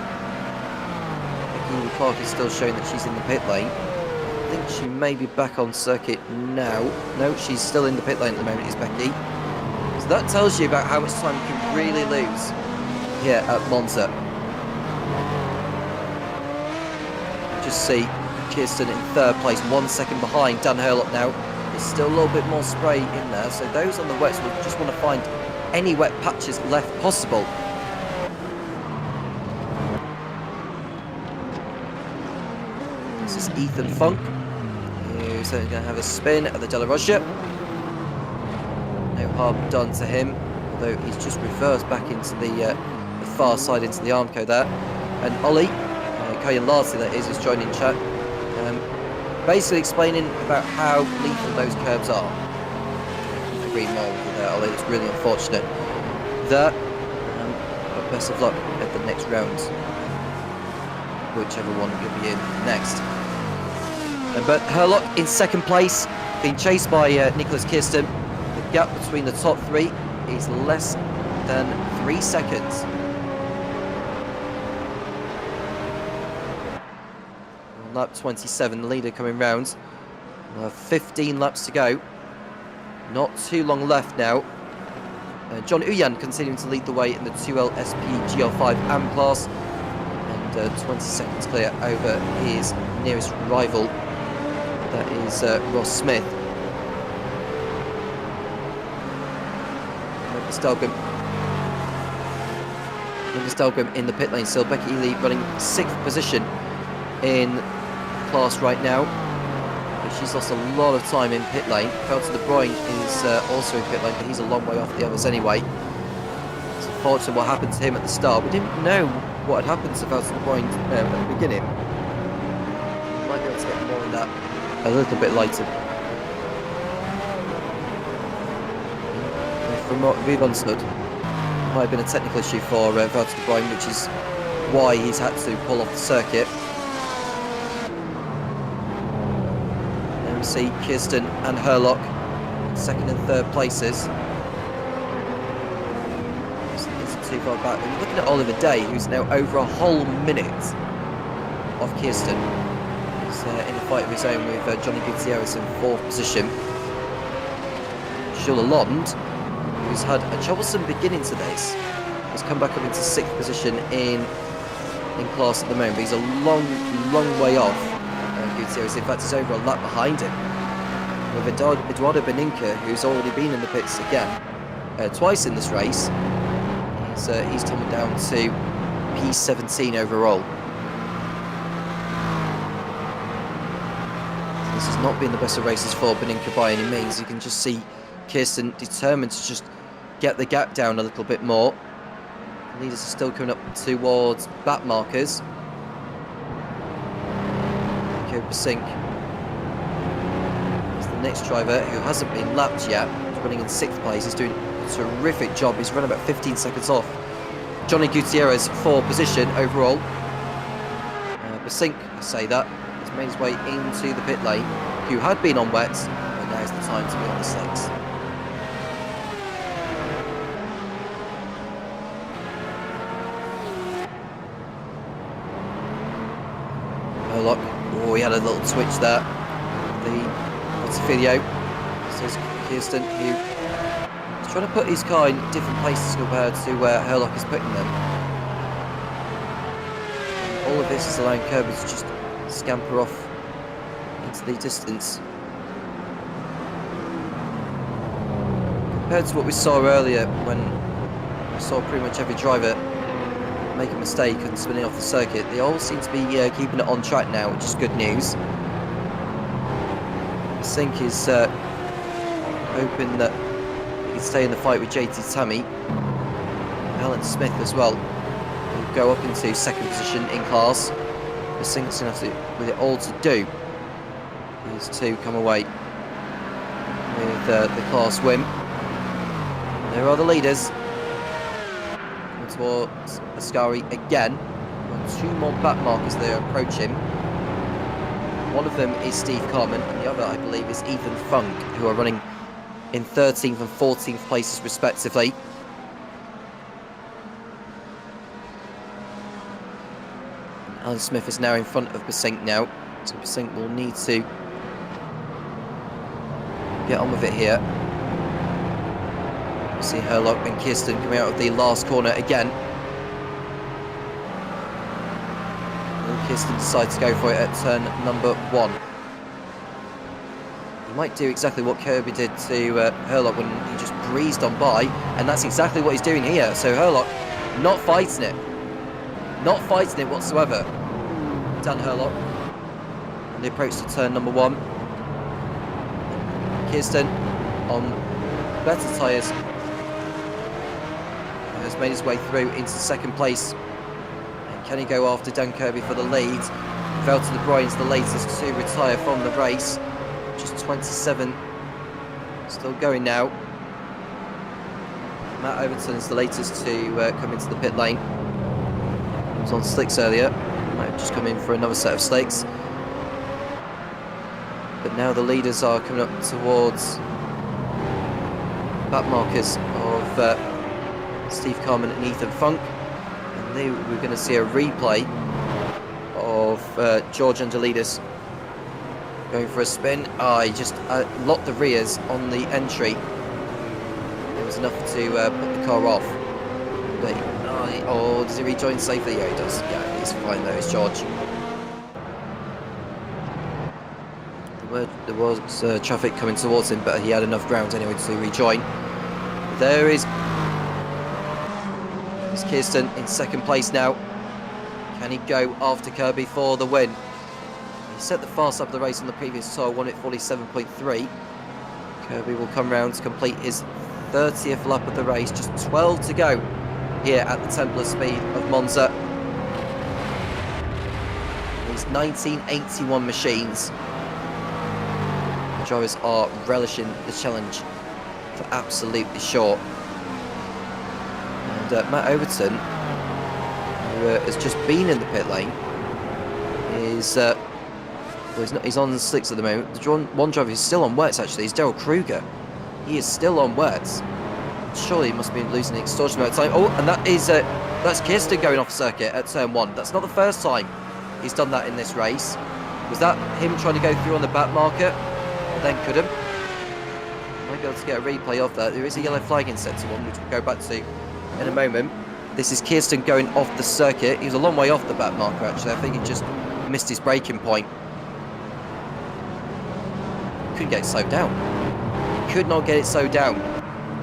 Becky Clark is still showing that she's in the pit lane. I think she may be back on circuit now. No, she's still in the pit lane at the moment, is Becky. So that tells you about how much time you can really lose here at Monza. Just see Kirsten in third place, 1 second behind Dan Herlock now. There's still a little bit more spray in there, so those on the wets will just want to find any wet patches left possible. This is Ethan Funk, who's going to have a spin at the Della Rocha. No harm done to him, although he's just reversed back into the far side into the Armco there. And Ollie, Kayan Larson that is joining chat, basically explaining about how lethal those curbs are. I agree more with you there, Ollie. It's really unfortunate. But best of luck at the next round, whichever one you'll be in next. But Herlock in second place, being chased by Nicholas Kirsten. The gap between the top three is less than 3 seconds. On lap 27, the leader coming round. We'll have 15 laps to go. Not too long left now. John Uyan continuing to lead the way in the 2L SP GL5 AM class, and 20 seconds clear over his nearest rival, that is Ross Smith. Magnus Dahlgren in the pit lane still. Becky Ely running 6th position in class right now. She's lost a lot of time in pit lane. Felton De Bruyne is also in pit lane, but he's a long way off the others anyway. It's unfortunate what happened to him at the start. We didn't know what had happened to Felton De Bruyne at the beginning. We might be able to get more on that a little bit later. From what we've understood, it might have been a technical issue for Felton De Bruyne, which is why he's had to pull off the circuit. See Kirsten and Herlock second and third places. Isn't too far back. And looking at Oliver Day, who's now over a whole minute of Kirsten. He's in a fight of his own with Johnny Gutierrez in 4th position. Jules Lalonde, who's had a troublesome beginning to this, has come back up into 6th position in class at the moment. But he's a long way off. Gutierrez, in fact, is over a lap behind him, with Eduardo Beninca, who's already been in the pits again twice in this race. He's tumbled down to P17 overall. This has not been the best of races for Beninca by any means. You can just see Kirsten determined to just get the gap down a little bit more. The leaders are still coming up towards back markers. Basink is the next driver who hasn't been lapped yet. He's running in 6th place. He's doing a terrific job. He's run about 15 seconds off Johnny Gutierrez for position overall. Basink, I say that, has made his way into the pit lane, who had been on wets, and now is the time to be on the slicks. Herlock. Oh, he had a little twitch there. The video. This is Kirsten, who is trying to put his car in different places compared to where Herlock is putting them. And all of this is allowing Kirby to just scamper off into the distance. Compared to what we saw earlier, when we saw pretty much every driver make a mistake and spinning off the circuit, they all seem to be keeping it on track now, which is good news. Sink is hoping that he can stay in the fight with JT Tammy. Alan Smith as well will go up into second position in class. The Sink's going to have to, with it all to do, is to come away with the class win. There are the leaders. Coming towards Ascari again. On 2 more back markers they are approaching. One of them is Steve Carman, and the other, I believe, is Ethan Funk, who are running in 13th and 14th places respectively. Alan Smith is now in front of Besink now, so Besink will need to get on with it here. We see Herlock and Kirsten coming out of the last corner again. And Kirsten decides to go for it at turn number 1. He might do exactly what Kirby did to Herlock when he just breezed on by, and that's exactly what he's doing here. So Herlock not fighting it. Not fighting it whatsoever. Dan Herlock on the approach to turn number 1. Kirsten on better tyres has made his way through into second place. And can he go after Dan Kirby for the lead? Valtteri De Bruyne is the latest to retire from the race. Just 27. Still going now. Matt Overton is the latest to come into the pit lane. He was on slicks earlier. Might have just come in for another set of slicks. But now the leaders are coming up towards back markers of Steve Carman and Ethan Funk. And we're going to see a replay of George Angelidis going for a spin. He just locked the rears on the entry. It was enough to put the car off. But, does he rejoin safely? Yeah, he does. Yeah, he's fine though, it's George. There was traffic coming towards him, but he had enough ground anyway to rejoin. There is Kirsten in second place now. Can he go after Kirby for the win? He set the fast lap of the race on the previous tour, won it 47.3. Kirby will come round to complete his 30th lap of the race, just 12 to go here at the Templar Speed of Monza. These 1981 machines. The drivers are relishing the challenge for absolutely sure. And Matt Overton, who has just been in the pit lane, is he's on 6 at the moment. The one driver who's still on wets actually is Daryl Kruger. He is still on wets. Surely he must be losing an extortion amount of time. Oh, and that's Kirsten going off circuit at turn 1. That's not the first time he's done that in this race. Was that him trying to go through on the back marker, but then couldn't? Might be able to get a replay of that. There is a yellow flag in sector 1, which we'll go back to in a moment. This is Kirsten going off the circuit. He was a long way off the back marker actually. I think he just missed his braking point. Couldn't get it slowed down. Could not get it slowed down.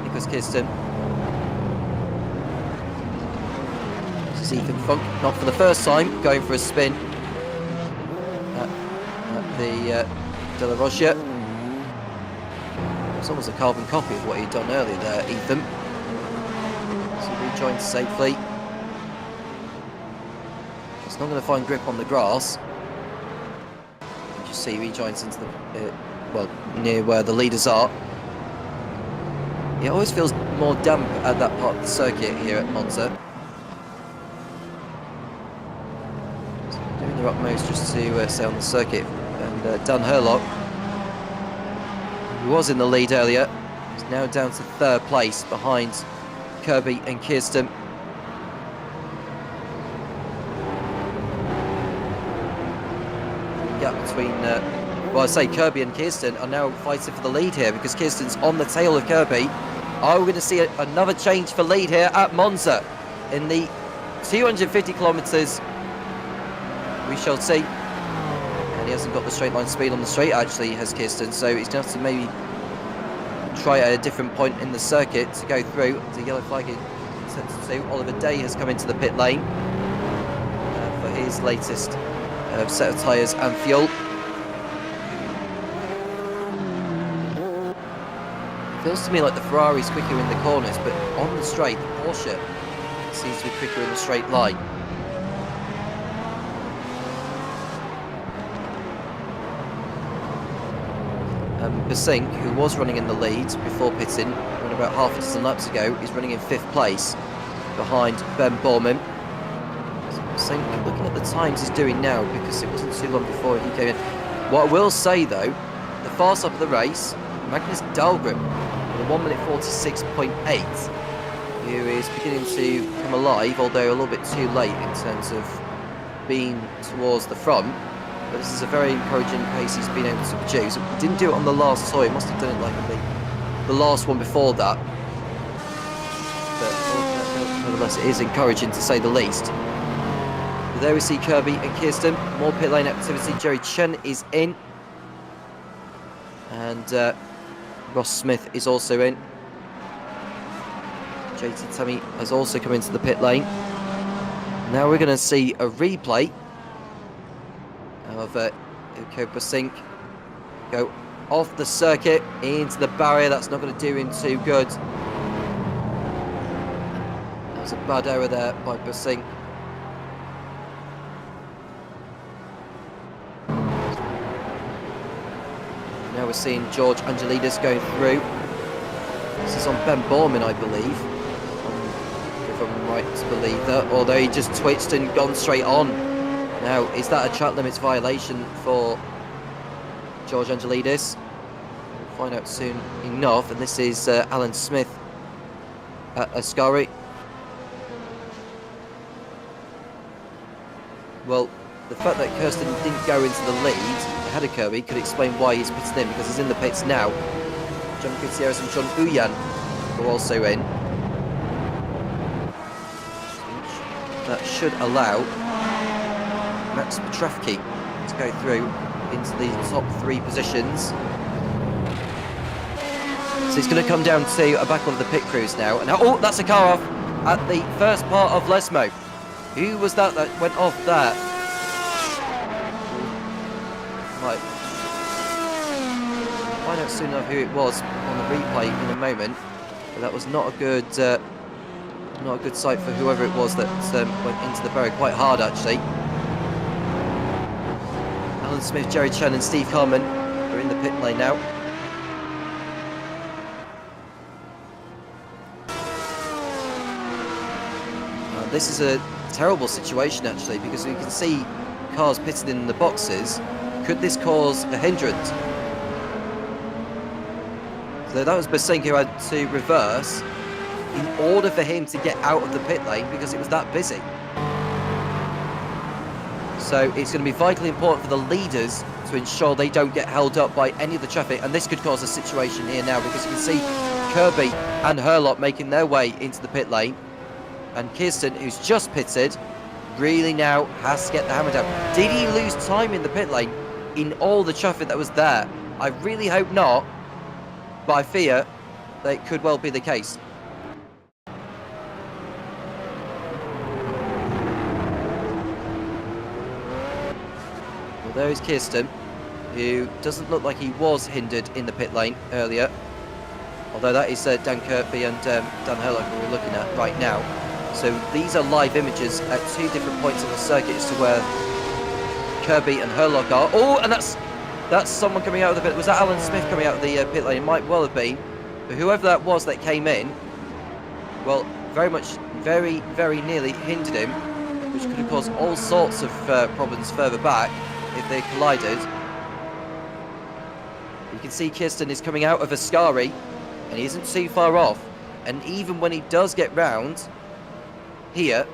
Because Kirsten. This is Ethan Funk, not for the first time, going for a spin at the De La Rocha. It's almost a carbon copy of what he'd done earlier there, Ethan. So he rejoined safely. It's not going to find grip on the grass. You just see he rejoins into the near where the leaders are. It always feels more damp at that part of the circuit here at Monza. So doing their utmost just to stay on the circuit. And Dan Herlock who was in the lead earlier, is now down to 3rd place behind Kirby and Kirsten. Gap between, well, I say Kirby and Kirsten are now fighting for the lead here because Kirsten's on the tail of Kirby. Are we going to see another change for lead here at Monza in the 250 kilometres? We shall see. And he hasn't got the straight line speed on the straight, actually, has Kirsten, so he's going to have to maybe try at a different point in the circuit to go through. The yellow flag is set to 2. Oliver Day has come into the pit lane for his latest set of tyres and fuel. Feels to me like the Ferrari's quicker in the corners, but on the straight, the Porsche seems to be quicker in the straight line. Basink, who was running in the lead before pitting, when about half a dozen laps ago, is running in 5th place behind Ben Borman. So looking at the times he's doing now, because it wasn't too long before he came in. What I will say though, the far side of the race, Magnus Dahlgren with a 1 minute 46.8, who is beginning to come alive, although a little bit too late in terms of being towards the front. But this is a very encouraging pace he's been able to produce. He didn't do it on the last tour, he must have done it like the last one before that. But nevertheless, it is encouraging to say the least. But there we see Kirby and Kirsten. More pit lane activity. Jerry Chen is in. And Ross Smith is also in. JT Tammy has also come into the pit lane. Now we're going to see a replay of Ilko Basink go off the circuit into the barrier. That's not going to do him too good. That was a bad error there by Basink. Now we're seeing George Angelidis going through. This is on Ben Borman, I believe, if I'm right to believe that, although he just twitched and gone straight on. Now, is that a track limits violation for George Angelidis? We'll find out soon enough. And this is Alan Smith at Ascari. Well, the fact that Kirsten didn't go into the lead ahead of Kirby could explain why he's pitted in, because he's in the pits now. John Gutierrez and John Uyan are also in. That should allow Max Petrafki to go through into the top 3 positions. So it's going to come down to a battle of the pit crews now. And now, oh, that's a car off at the first part of Lesmo. Who was that went off there? Right. Find out soon enough who it was on the replay in a moment. But that was not a good sight for whoever it was that went into the barrier. Quite hard, actually. Alan Smith, Jerry Chen and Steve Carman are in the pit lane now. This is a terrible situation, actually, because we can see cars pitted in the boxes. Could this cause a hindrance? So that was Basink who had to reverse in order for him to get out of the pit lane because it was that busy. So it's going to be vitally important for the leaders to ensure they don't get held up by any of the traffic, and this could cause a situation here now because you can see Kirby and Herlop making their way into the pit lane, and Kirsten, who's just pitted, really now has to get the hammer down. Did he lose time in the pit lane in all the traffic that was there? I really hope not, but I fear that it could well be the case. There is Kirsten, who doesn't look like he was hindered in the pit lane earlier. Although that is Dan Kirby and Dan Herlock who we're looking at right now. So these are live images at 2 different points on the circuit as to where Kirby and Herlock are. Oh, and that's someone coming out of the pit. Was that Alan Smith coming out of the pit lane? It might well have been. But whoever that was that came in, well, very, very nearly hindered him, which could have caused all sorts of problems further back if they collided. You can see Kirsten is coming out of Ascari, and he isn't too far off. And even when he does get round here,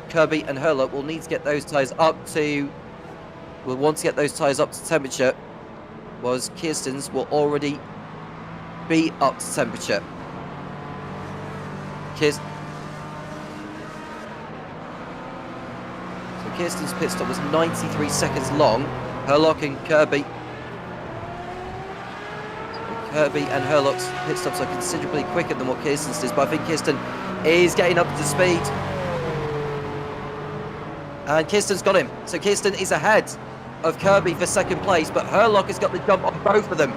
Kirby and Herlock will need to get those tyres up to... will want to get those tyres up to temperature, whereas Kirsten's will already be up to temperature. Kirsten's pit stop was 93 seconds long. Herlock and Kirby. Kirby and Herlock's pit stops are considerably quicker than what Kirsten's does, but I think Kirsten is getting up to speed. And Kirsten's got him. So Kirsten is ahead of Kirby for second place, but Herlock has got the jump on both of them.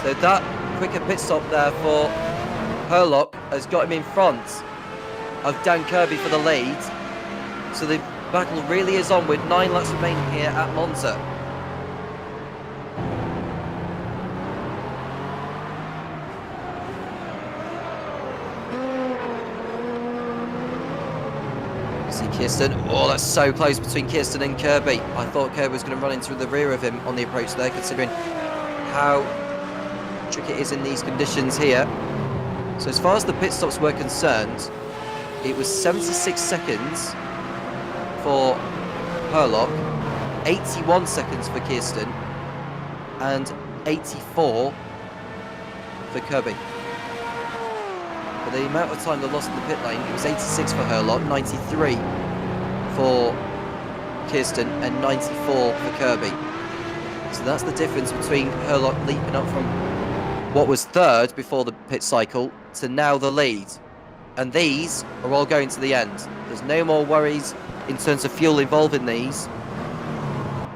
So that quicker pit stop there for Herlock has got him in front of Dan Kirby for the lead. So the battle really is on with 9 laps remaining here at Monza. See Kirsten. Oh, that's so close between Kirsten and Kirby. I thought Kirby was going to run into the rear of him on the approach there, considering how tricky it is in these conditions here. So as far as the pit stops were concerned, it was 76 seconds for Herlock, 81 seconds for Kirsten, and 84 for Kirby. For the amount of time they lost in the pit lane, it was 86 for Herlock, 93 for Kirsten, and 94 for Kirby. So that's the difference between Herlock leaping up from what was third before the pit cycle to now the lead. And these are all going to the end. There's no more worries in terms of fuel involved in these.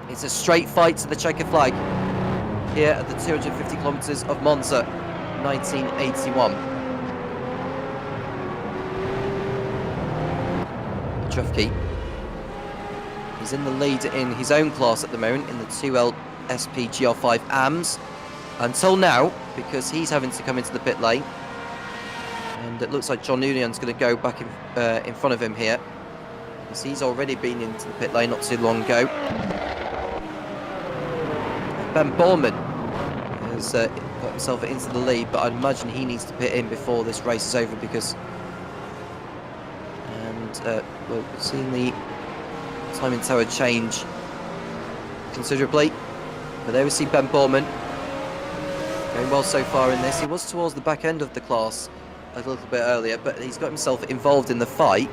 It's a straight fight to the checker flag here at the 250 kilometres of Monza, 1981. Trufke. He's in the lead in his own class at the moment in the 2L SP GR5 AMS. Until now, because he's having to come into the pit lane. And it looks like John Union's going to go back in front of him here, because he's already been into the pit lane not too long ago. Ben Borman has got himself into the lead, but I'd imagine he needs to pit in before this race is over, because... And we're seeing the timing tower change considerably. But there we see Ben Borman going well so far in this. He was towards the back end of the class a little bit earlier, but he's got himself involved in the fight.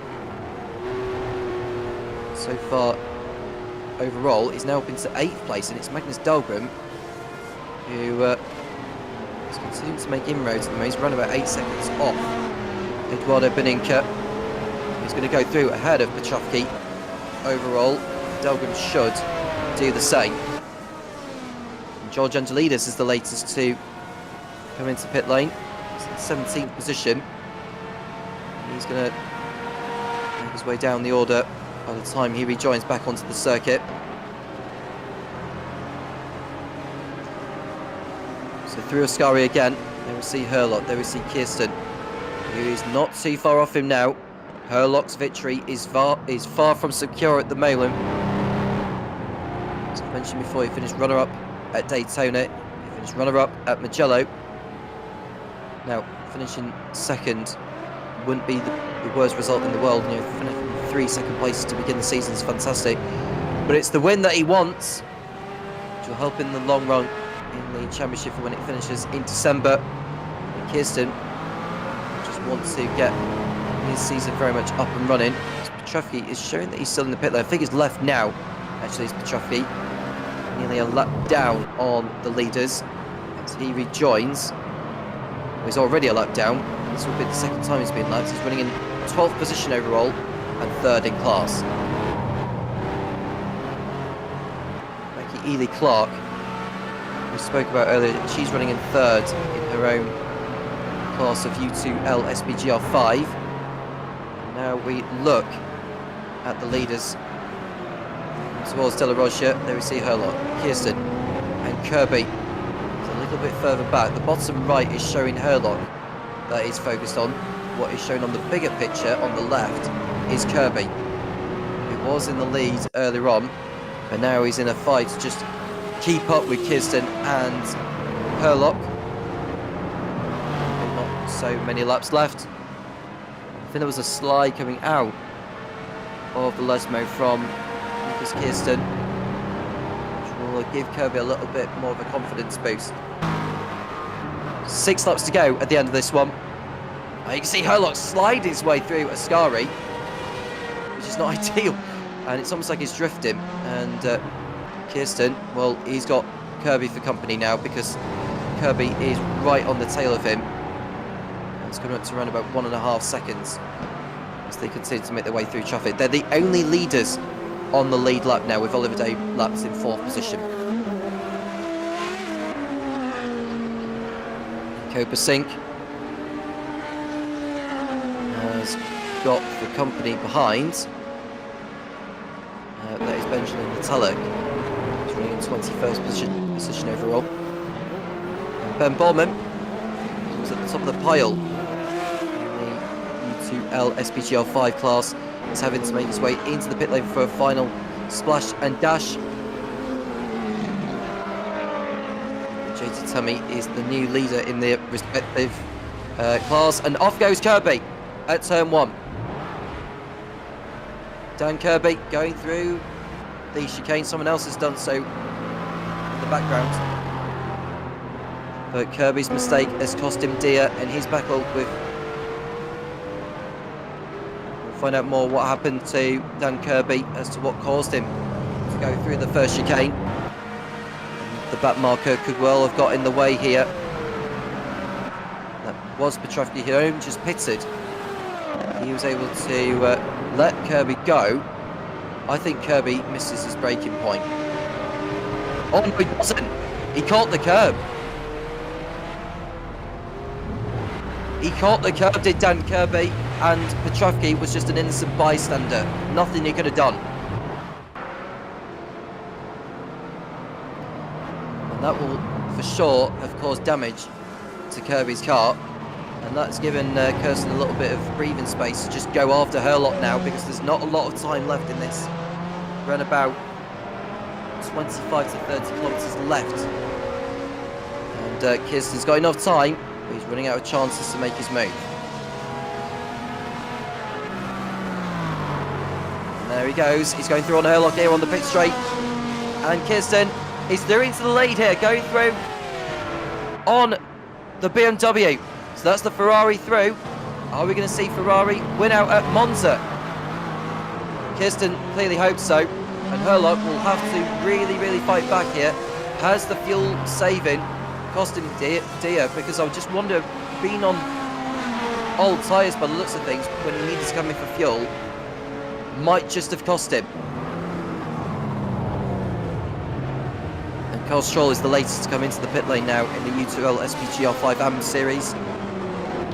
So far, overall, he's now up into 8th place, and it's Magnus Dahlgren who is continuing to make inroads at the moment. He's run about 8 seconds off Eduardo Beninca. He's going to go through ahead of Petrovsky. Overall, Dahlgren should do the same. And George Angelidis is the latest to come into pit lane. He's in 17th position. He's going to make his way down the order by the time he rejoins back onto the circuit. So through Ascari again. There we see Herlock, there we see Kirsten, who is not too far off him now. Herlock's victory is far from secure at the moment. As I mentioned before, he finished runner-up at Daytona, he finished runner-up at Mugello. Now, finishing second wouldn't be the worst result in the world. You know, finishing 3 second places to begin the season is fantastic. But it's the win that he wants, which will help in the long run in the championship for when it finishes in December. And Kirsten just wants to get his season very much up and running. Petrovsky is showing that he's still in the pit lane. I think he's left now, actually, is Petrovsky. Nearly a lap down on the leaders as he rejoins. He's already a lap down. This will be the second time he's been lapped. He's running in 12th position overall and 3rd in class. Becky Ely Clark, we spoke about earlier, she's running in 3rd in her own class of U2L SPGR5. And now we look at the leaders towards De La Rocha. There we see Herlock, Kirsten and Kirby. A little bit further back. The bottom right is showing Herlock that is focused on. What is shown on the bigger picture on the left is Kirby, who was in the lead earlier on. But now he's in a fight to just keep up with Kirsten and Herlock. Not so many laps left. I think there was a slide coming out of the Lesmo from Lucas Kirsten, which will give Kirby a little bit more of a confidence boost. 6 laps to go at the end of this one. You can see Herlock slide his way through Ascari, which is not ideal, and it's almost like he's drifting. And Kirsten, well, he's got Kirby for company now because Kirby is right on the tail of him. It's coming up to around about 1.5 seconds as they continue to make their way through traffic. They're the only leaders on the lead lap now, with Oliver Day laps in 4th position. Copa Sync has got the company behind. That is Benjamin Natalik. He's running in 21st position overall. And Ben Bowman was at the top of the pile in the U2L SPGL 5 class. Is having to make his way into the pit lane for a final splash and dash. JT Tummy is the new leader in the respective class, and off goes Kirby at turn 1. Dan Kirby going through the chicane. Someone else has done so in the background, but Kirby's mistake has cost him dear, and his battle with... We'll find out more what happened to Dan Kirby as to what caused him to go through the first chicane. The back marker could well have got in the way here. That was Petrovsky, who just pitted. He was able to let Kirby go. I think Kirby misses his braking point. Oh no, he doesn't. He caught the curb. He caught the curb, did Dan Kirby, and Petrovsky was just an innocent bystander. Nothing he could have done. That will, for sure, have caused damage to Kirby's car, and that's given Kirsten a little bit of breathing space to just go after Herlock now, because there's not a lot of time left in this. Around about 25 to 30 kilometres left, and Kirsten's got enough time, but he's running out of chances to make his move. And there he goes. He's going through on Herlock here on the pit straight, and Kirsten is through into the lead here, going through on the BMW. So that's the Ferrari through. Are we going to see Ferrari win out at Monza? Kirsten clearly hopes so, and Herlock will have to really, really fight back here. Has the fuel saving cost him dear, because I just wonder, being on old tyres by the looks of things, when he needed to come in for fuel, might just have cost him. Carl Stroll is the latest to come into the pit lane now in the U2L SPGR 5 AM series.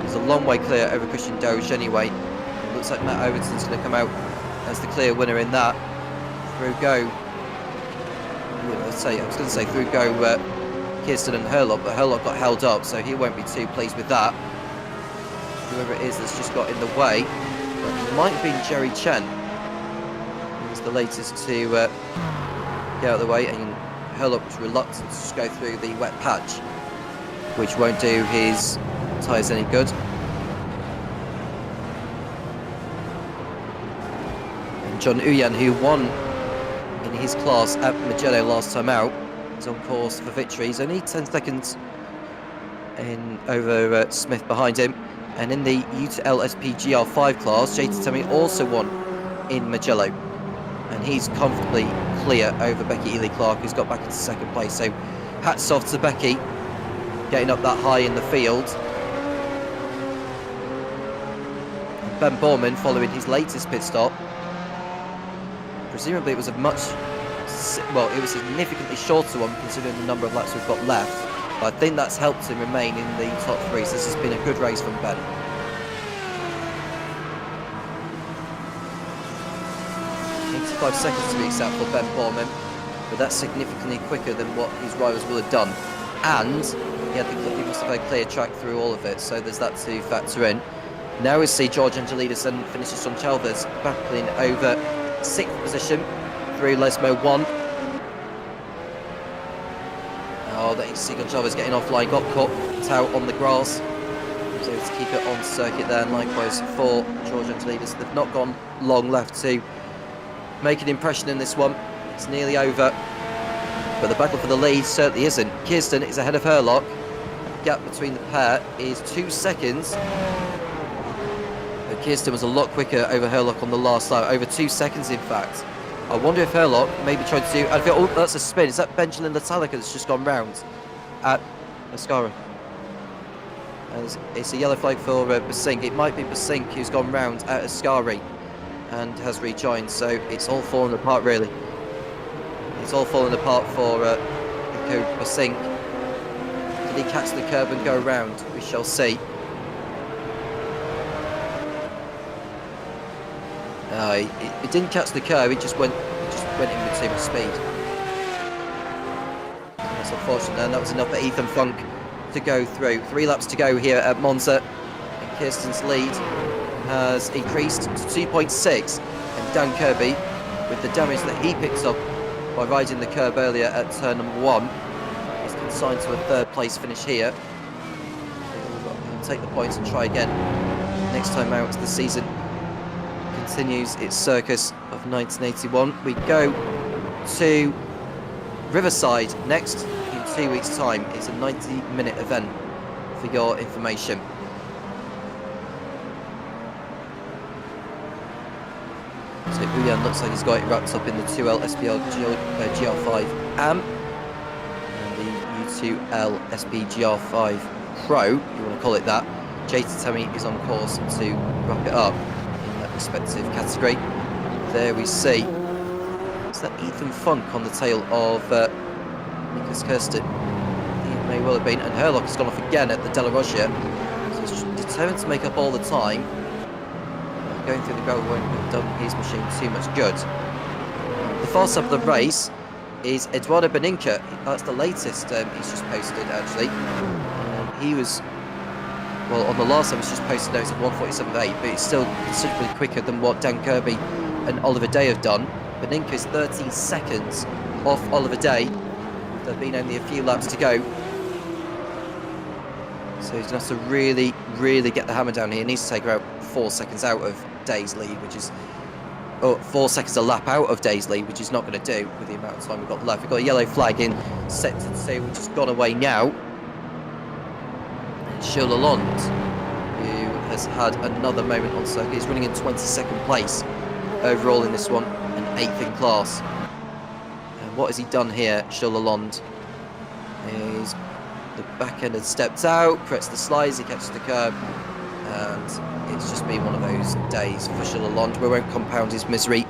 He's a long way clear over Christian Doge anyway. It looks like Matt Overton's going to come out as the clear winner in that. Through go... I was going to say through go Kirsten and Herlock, but Herlock got held up, so he won't be too pleased with that. Whoever it is that's just got in the way, it might have been Jerry Chen. He's the latest to get out of the way, and Herlock was reluctant to just go through the wet patch, which won't do his tyres any good. And John Uyan, who won in his class at Mugello last time out, is on course for victory. He's only 10 seconds over Smith behind him. And in the U2L SPGR 5 class, JT Tummy also won in Mugello, and he's comfortably clear over Becky Ely-Clark, who's got back into 2nd place. So hats off to Becky, getting up that high in the field. And Ben Borman following his latest pit stop. Presumably it was a it was a significantly shorter one considering the number of laps we've got left. But I think that's helped him remain in the top 3, so this has been a good race from Ben. 5 seconds to be exact for Ben Borman, but that's significantly quicker than what his rivals will have done. And he must have had a clear track through all of it, so there's that to factor in. Now we see George Angelides and finishes on Chalvers battling over 6th position through Lesmo 1. Oh, that Seagull Chavez getting offline, got caught out on the grass. So to keep it on circuit there, and likewise for Georgian leaders. They've not gone long left to make an impression in this one. It's nearly over, but the battle for the lead certainly isn't. Kirsten is ahead of Herlock. The gap between the pair is 2 seconds. But Kirsten was a lot quicker over Herlock on the last lap, over 2 seconds in fact. I wonder if Herlock maybe tried to do... I feel, oh, that's a spin. Is that Benjamin Latalica that's just gone round at Ascara? And it's a yellow flag for Basink. It might be Basink who's gone round at Ascari and has rejoined. So it's all falling apart, really. It's all falling apart for Basink. Did he catch the curb and go round? We shall see. It didn't catch the curve, it just went in with too much speed. That's unfortunate, and that was enough for Ethan Funk to go through. 3 laps to go here at Monza, and Kirsten's lead has increased to 2.6, and Dan Kirby, with the damage that he picked up by riding the curb earlier at turn number 1, is consigned to a 3rd place finish here. He'll take the points and try again next time out. The season continues its circus of 1981. We go to Riverside next in 2 weeks' time. It's a 90-minute event for your information. So Uyan looks like he's got it wrapped up in the 2L SPL GR5 AM and the U2L SP GR5 Pro, you want to call it that. JT Tammy is on course to wrap it up respective category. There we see, is that Ethan Funk on the tail of Nicholas Kirsten? He may well have been, and Herlock has gone off again at the Della Rogia, so he's determined to make up all the time. Going through the gravel won't have done his machine too much good. The fast up of the race is Eduardo Beninca. That's the latest he's just posted actually. He was, well, on the last time, it's just posted notes at 1:47.8, but it's still considerably quicker than what Dan Kirby and Oliver Day have done. Beninka is 13 seconds off Oliver Day. There have been only a few laps to go. So he's going to have to really, really get the hammer down here. He needs to take about 4 seconds out of Day's lead, which is... 4 seconds a lap out of Day's lead, which he's not going to do with the amount of time we've got left. We've got a yellow flag in sector 2, which has gone away now. Gilles Lalonde, who has had another moment on circuit, is running in 22nd place overall in this one, and 8th in class. And what has he done here, Gilles Lalonde? Is the back end had stepped out, corrects the slides, he catches the curb, and it's just been one of those days for Gilles Lalonde. We won't compound his misery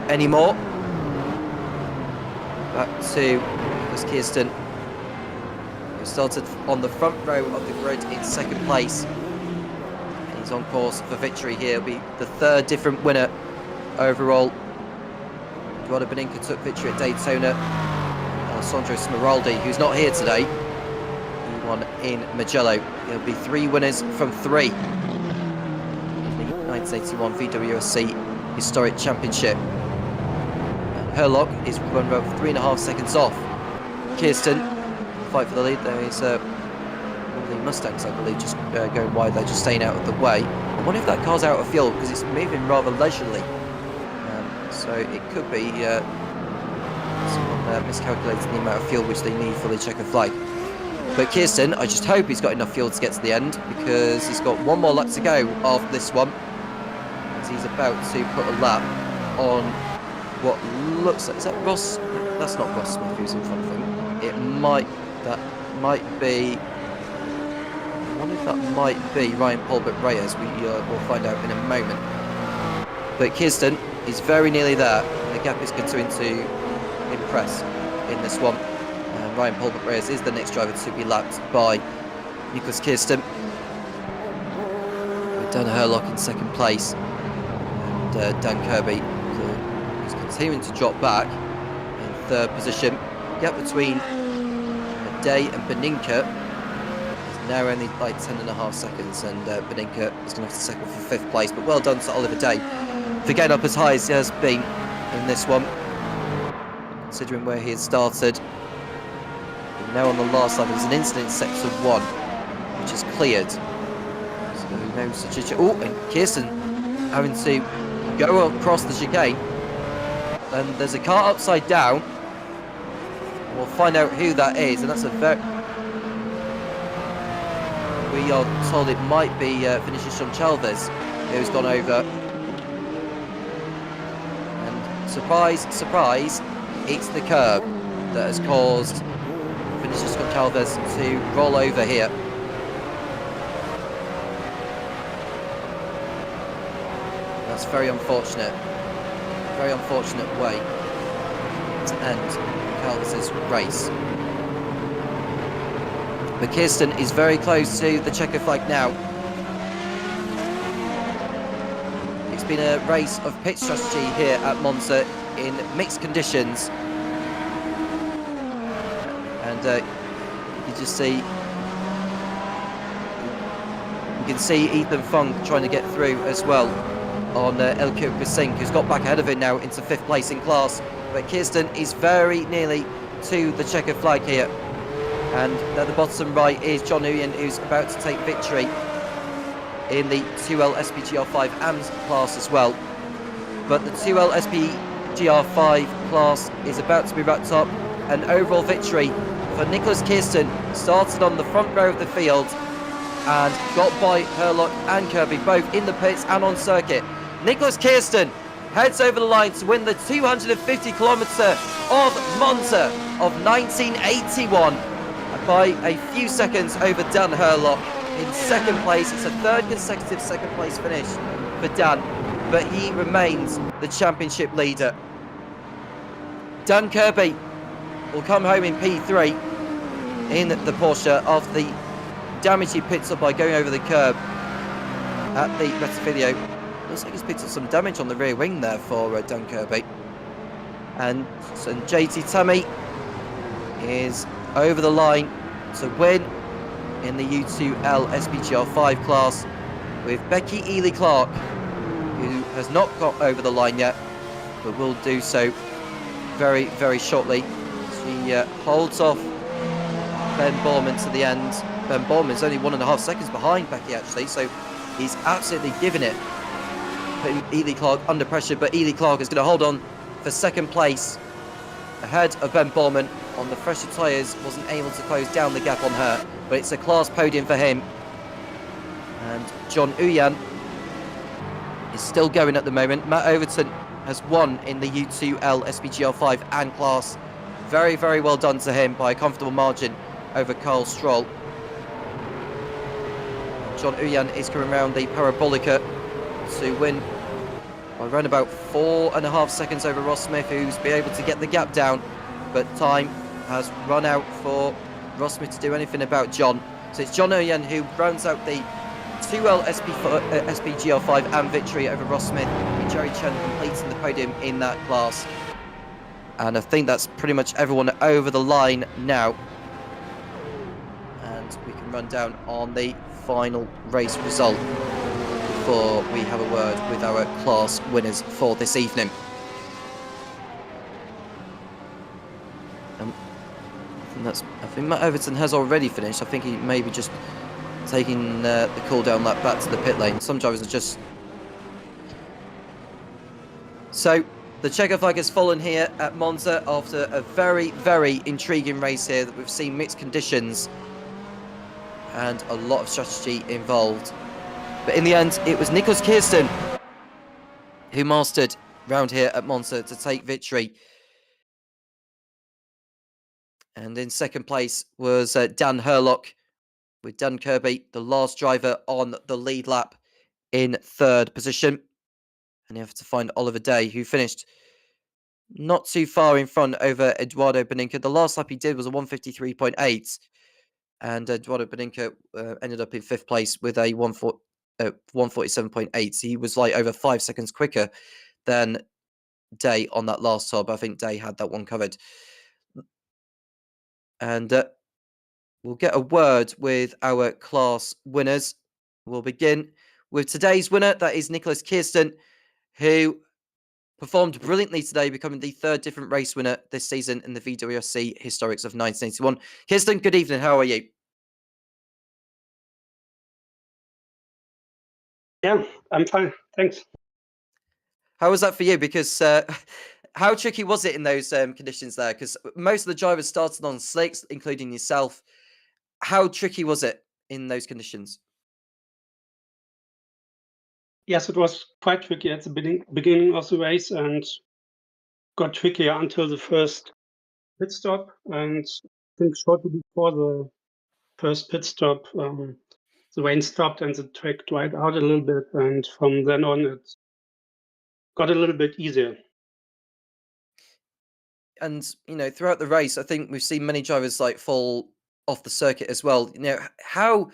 anymore. Back to Nicholas Kirsten, who started on the front row of the grid in 2nd place. And he's on course for victory here. He'll be the 3rd different winner overall. Eduardo Beninca took victory at Daytona. Alessandro Smeraldi, who's not here today, he won in Mugello. There'll be 3 winners from 3 in the 1981 VWSC Historic Championship. And Herlock is run about 3.5 seconds off Kirsten. Fight for the lead. There is one of the Mustangs, I believe, just going wide there, just staying out of the way. I wonder if that car's out of fuel because it's moving rather leisurely. So it could be someone miscalculating the amount of fuel which they need for the checkered flag. But Kirsten, I just hope he's got enough fuel to get to the end, because he's got 1 more lap to go of this one. As he's about to put a lap on what looks like, is that Ross? That's not Ross Smith who's in front of him. That might be, I wonder if that might be Ryan Paulbert Reyes. We'll find out in a moment. But Kirsten is very nearly there, and the gap is continuing to impress in this one. Ryan Paulbert Reyes is the next driver to be lapped by Nicholas Kirsten. With Dan Herlock in 2nd place, and Dan Kirby is continuing to drop back in 3rd position. Gap between Day and Beninca is now only like 10.5 seconds, and Beninca is going to have to settle for 5th place. But well done to Oliver Day for getting up as high as he has been in this one, considering where he had started. Now on the last lap, there's an incident in sector 1, which is cleared. So no such. Oh, and Kirsten having to go across the chicane. And there's a car upside down. We'll find out who that is, and that's a very... We are told it might be Vinicius Chalvez who's gone over. And surprise, surprise, it's the curb that has caused Vinicius Chalvez to roll over here. That's very unfortunate. Very unfortunate way to end Chalvez's race. But Kirsten is very close to the checker flag now. It's been a race of pit strategy here at Monza in mixed conditions. And you just see... You can see Ethan Funk trying to get through as well on Elkio Singh, who's got back ahead of it now into 5th place in class. But Kirsten is very nearly to the checker flag here. And at the bottom right is John Uyen, who's about to take victory in the 2L SPGR5 AMS class as well. But the 2L SPGR5 class is about to be wrapped up. An overall victory for Nicholas Kirsten, started on the front row of the field and got by Herlock and Kirby, both in the pits and on circuit. Nicholas Kirsten heads over the line to win the 250 kilometre of Monza of 1981 by a few seconds over Dan Herlock in 2nd place. It's a 3rd consecutive 2nd place finish for Dan, but he remains the championship leader. Dan Kirby will come home in P3 in the Porsche after the damage he picked up by going over the curb at the Rettifidio. Looks like he's picked up some damage on the rear wing there for Dan Kirby. And JT Tammy is over the line to win in the U2L SPGR5 class with Becky Ely Clark, who has not got over the line yet, but will do so very, very shortly. She holds off Ben Borman to the end. Ben Borman's only 1.5 seconds behind Becky, actually, so he's absolutely giving it. Putting Ely Clark under pressure, but Ely Clark is going to hold on for 2nd place ahead of Ben Borman. On the fresher tyres, wasn't able to close down the gap on her, but it's a class podium for him. And John Uyan is still going at the moment. Matt Overton has won in the U2L SPGR5 and class. Very, very well done to him by a comfortable margin over Carl Stroll. John Uyan is coming around the Parabolica to win by around about 4.5 seconds over Ross Smith, who's been able to get the gap down, but time has run out for Ross Smith to do anything about John. So it's John Uyan who rounds out the 2L SPGR5 and victory over Ross Smith, with Jerry Chen completing the podium in that class. And I think that's pretty much everyone over the line now. And we can run down on the final race result before we have a word with our class winners for this evening. I think Matt Overton has already finished. I think he may be just taking the cool down lap back to the pit lane. Some drivers are just... So the checker flag has fallen here at Monza after a very, very intriguing race here that we've seen mixed conditions and a lot of strategy involved. But in the end, it was Nicholas Kirsten who mastered round here at Monza to take victory. And in 2nd place was Dan Herlock, with Dan Kirby, the last driver on the lead lap, in 3rd position. And you have to find Oliver Day, who finished not too far in front over Eduardo Beninca. The last lap he did was a 153.8. And Eduardo Beninca ended up in 5th place with a 147.8. So he was like over 5 seconds quicker than Day on that last top. I think Day had that one covered. And we'll get a word with our class winners. We'll begin with today's winner. That is Nicholas Kirsten, who performed brilliantly today, becoming the third different race winner this season in the VWSC Historics of 1981. Kirsten, good evening. How are you? Yeah, I'm fine. Thanks. How was that for you? Because how tricky was it in those conditions there? Because most of the drivers started on slicks, including yourself. How tricky was it in those conditions? Yes, it was quite tricky at the beginning of the race and got trickier until the first pit stop. And I think shortly before the first pit stop, the rain stopped and the track dried out a little bit. And from then on, it got a little bit easier. And throughout the race, I think we've seen many drivers like fall off the circuit as well. How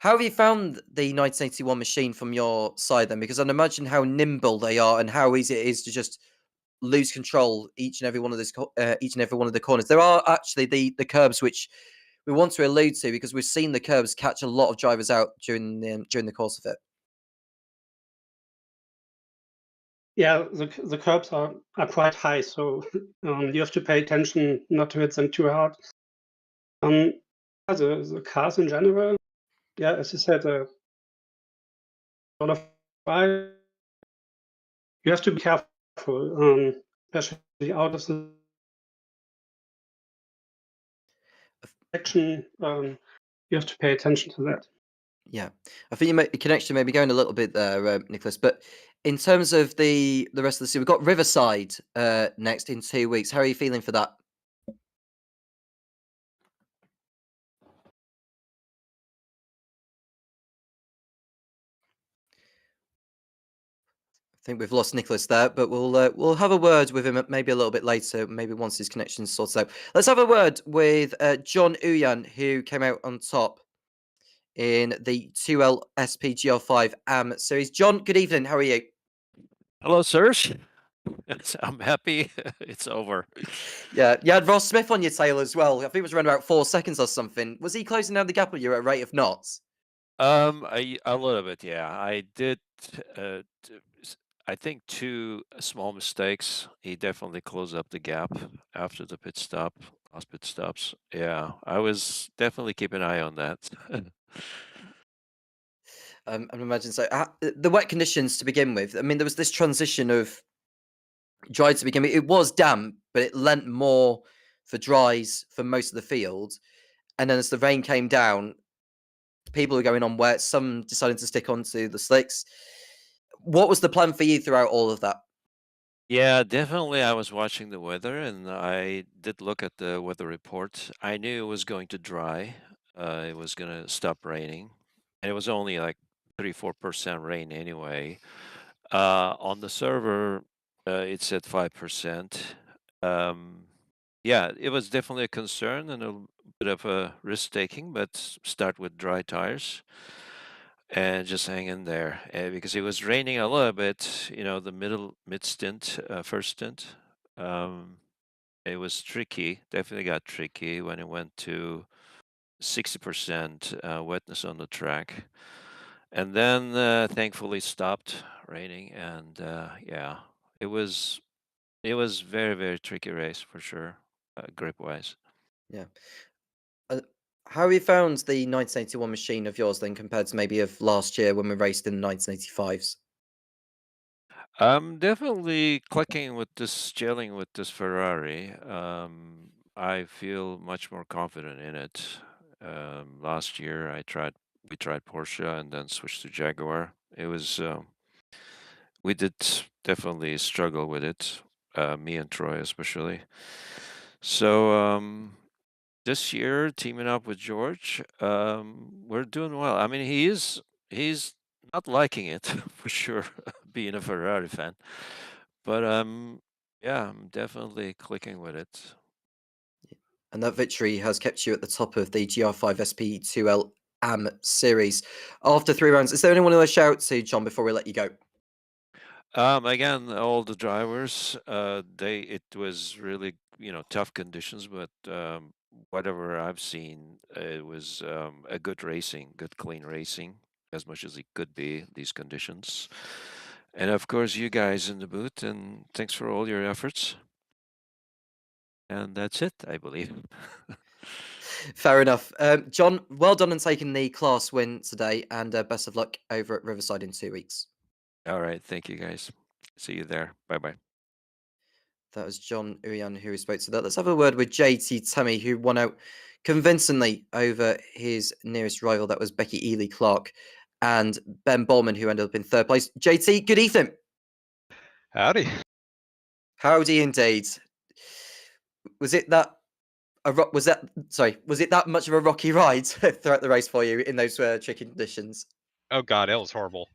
have you found the 1981 machine from your side then? Because I'd imagine how nimble they are and how easy it is to just lose control each and every one of the corners. There are actually the curbs which we want to allude to, because we've seen the curbs catch a lot of drivers out during the course of it. Yeah, the curbs are quite high, so you have to pay attention not to hit them too hard. The cars in general, yeah, as you said, a lot of fire. You have to be careful, especially out of the section. You have to pay attention to that. Yeah, I think your connection may be going a little bit there, Nicholas. But in terms of the rest of the season, we've got Riverside next in 2 weeks. How are you feeling for that? I think we've lost Nicholas there, but we'll have a word with him maybe a little bit later, maybe once his connection sorts out. Let's have a word with John Uyan, who came out on top in the 2L SPGR5 AM series. John, good evening. How are you? Hello, sirs. I'm happy it's over. Yeah, you had Ross Smith on your tail as well. I think it was around about 4 seconds or something. Was he closing down the gap with you at a rate of knots? A little bit, yeah. I did. I think 2 small mistakes. He definitely closed up the gap after the last pit stops. Yeah, I was definitely keeping an eye on that. I imagine so. The wet conditions to begin with. I mean, there was this transition of dry to begin with. It was damp, but it lent more for dries for most of the field. And then as the rain came down, people were going on wet. Some decided to stick onto the slicks. What was the plan for you throughout all of that? Yeah, definitely. I was watching the weather, and I did look at the weather report. I knew it was going to dry. It was going to stop raining, and it was only like 3-4% rain anyway. On the server, it said 5%. Yeah, it was definitely a concern and a bit of a risk taking, but start with dry tires and just hang in there, because it was raining a little bit, the mid stint, first stint. It was tricky, definitely got tricky when it went to 60% wetness on the track. And then thankfully stopped raining, and yeah, it was very, very tricky race for sure, grip wise. Yeah. How have you found the 1981 machine of yours then compared to maybe of last year when we raced in the 1985s? I'm definitely clicking with this, gelling with this Ferrari. I feel much more confident in it. Last year we tried Porsche and then switched to Jaguar. It was, we did definitely struggle with it, me and Troy especially. So this year, teaming up with George, we're doing well. I mean, he's not liking it for sure, being a Ferrari fan, but yeah, I'm definitely clicking with it. And that victory has kept you at the top of the GR5 SP2L AM series after 3 rounds. Is there anyone else to shout to, John, before we let you go? Again, all the drivers, it was really, tough conditions, but whatever I've seen, it was a good clean racing, as much as it could be these conditions. And of course, you guys in the booth, and thanks for all your efforts. And that's it, I believe. Fair enough. John, well done on taking the class win today, and best of luck over at Riverside in 2 weeks. All right. Thank you, guys. See you there. Bye-bye. That was John Urian who spoke to that. Let's have a word with JT Tummy, who won out convincingly over his nearest rival. That was Becky Ely Clark and Ben Bowman, who ended up in third place. JT, good evening. Howdy. Howdy indeed. Was it that much of a rocky ride throughout the race for you in those tricky conditions? Oh god, it was horrible.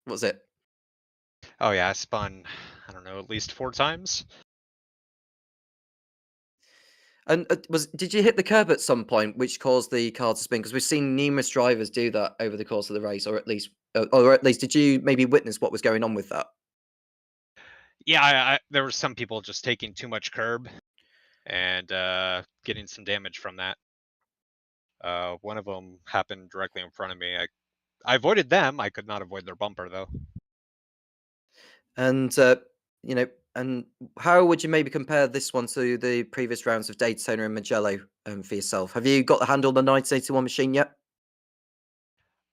What was it? Oh yeah, I spun, I don't know, at least 4 times. And did you hit the curb at some point, which caused the car to spin? Because we've seen numerous drivers do that over the course of the race, or at least did you maybe witness what was going on with that? Yeah, there were some people just taking too much curb and getting some damage from that. One of them happened directly in front of me. I avoided them. I could not avoid their bumper though. And and how would you maybe compare this one to the previous rounds of Daytona and Mugello for yourself? Have you got the handle on the 1981 machine yet?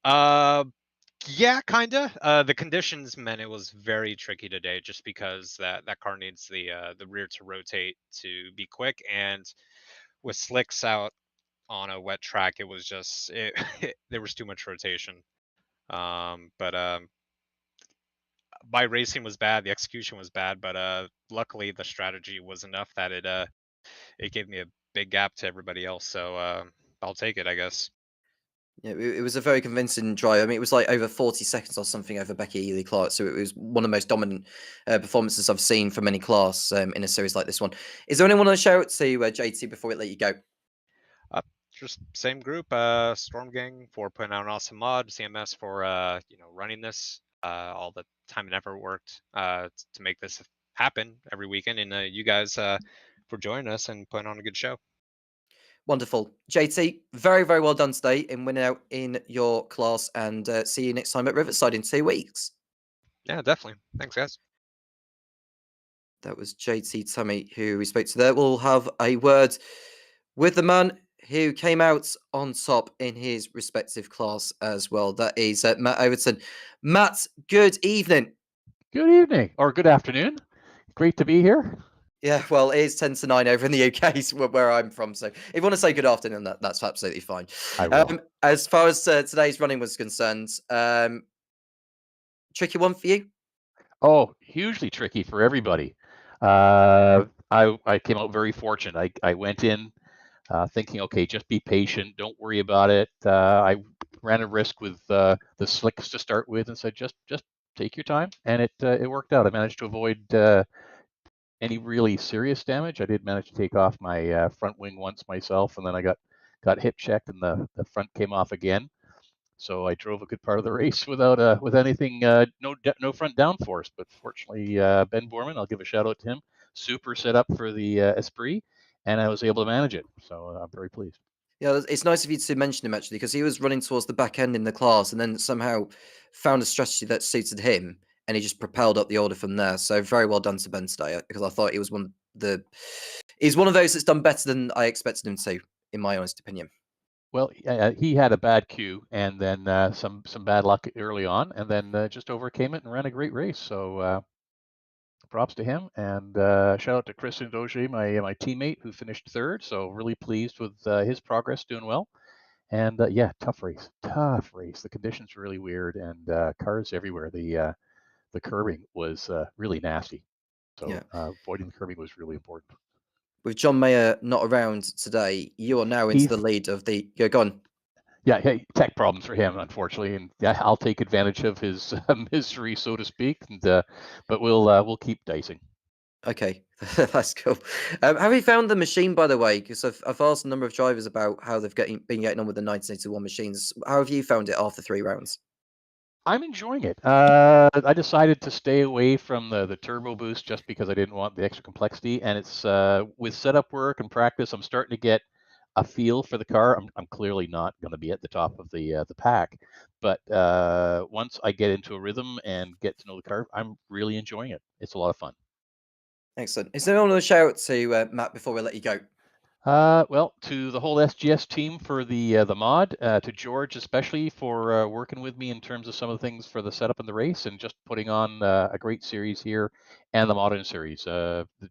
Yeah, kinda. The conditions meant it was very tricky today, just because that car needs the rear to rotate to be quick, and with slicks out on a wet track, it was just there was too much rotation. But my racing was bad, the execution was bad, but luckily the strategy was enough that it gave me a big gap to everybody else. So I'll take it, I guess. Yeah, it was a very convincing drive. I mean, it was like over 40 seconds or something over Becky Ely Clark. So it was one of the most dominant performances I've seen from any class in a series like this one. Is there anyone on the shout to JT before we let you go? Just same group, Storm Gang for putting out an awesome mod, CMS for running this, all the time and effort worked to make this happen every weekend, and you guys for joining us and putting on a good show. Wonderful. JT, very, very well done today in winning out in your class, and see you next time at Riverside in 2 weeks. Yeah, definitely. Thanks, guys. That was JT Tummy who we spoke to there. We'll have a word with the man who came out on top in his respective class as well. That is Matt Overton. Matt, good evening. Good evening, or good afternoon. Great to be here. Yeah, well, it is 10 to 9 over in the UK, where I'm from. So if you want to say good afternoon, that's absolutely fine. I will. As far as today's running was concerned, tricky one for you? Oh, hugely tricky for everybody. I came out very fortunate. I went in thinking, okay, just be patient, don't worry about it. I ran a risk with the slicks to start with, and said just take your time, and it worked out. I managed to avoid any really serious damage. I did manage to take off my front wing once myself, and then I got hip checked, and the front came off again. So I drove a good part of the race without with anything, no front downforce. But fortunately, Ben Borman, I'll give a shout out to him, super set up for the Esprit, and I was able to manage it. So I'm very pleased. Yeah, it's nice of you to mention him actually, because he was running towards the back end in the class, and then somehow found a strategy that suited him, and he just propelled up the order from there. So very well done to Ben today, because I thought he was he's one of those that's done better than I expected him to, in my honest opinion. Well, he had a bad queue, and then some bad luck early on, and then just overcame it and ran a great race. So props to him, and shout out to Chris Ndoje, my teammate, who finished third. So really pleased with his progress, doing well. And yeah, tough race. The conditions were really weird, and cars everywhere. The curbing was really nasty. So Yeah. avoiding the curbing was really important. With John Mayer not around today, you are now into the lead of the. Go on. Yeah, hey, tech problems for him, unfortunately, and yeah, I'll take advantage of his misery, so to speak. And but we'll keep dicing. Okay, that's cool. Have you found the machine, by the way? Because I've asked a number of drivers about how they've been getting on with the 1981 machines. How have you found it after 3 rounds? I'm enjoying it. I decided to stay away from the turbo boost just because I didn't want the extra complexity, and it's with setup work and practice, I'm starting to get a feel for the car. I'm clearly not going to be at the top of the pack, but once I get into a rhythm and get to know the car, I'm really enjoying it. It's a lot of fun. Excellent. Is there anyone to shout out to, Matt, before we let you go? Well, to the whole SGS team for the mod, to George especially for working with me in terms of some of the things for the setup and the race, and just putting on a great series here, and the modern series.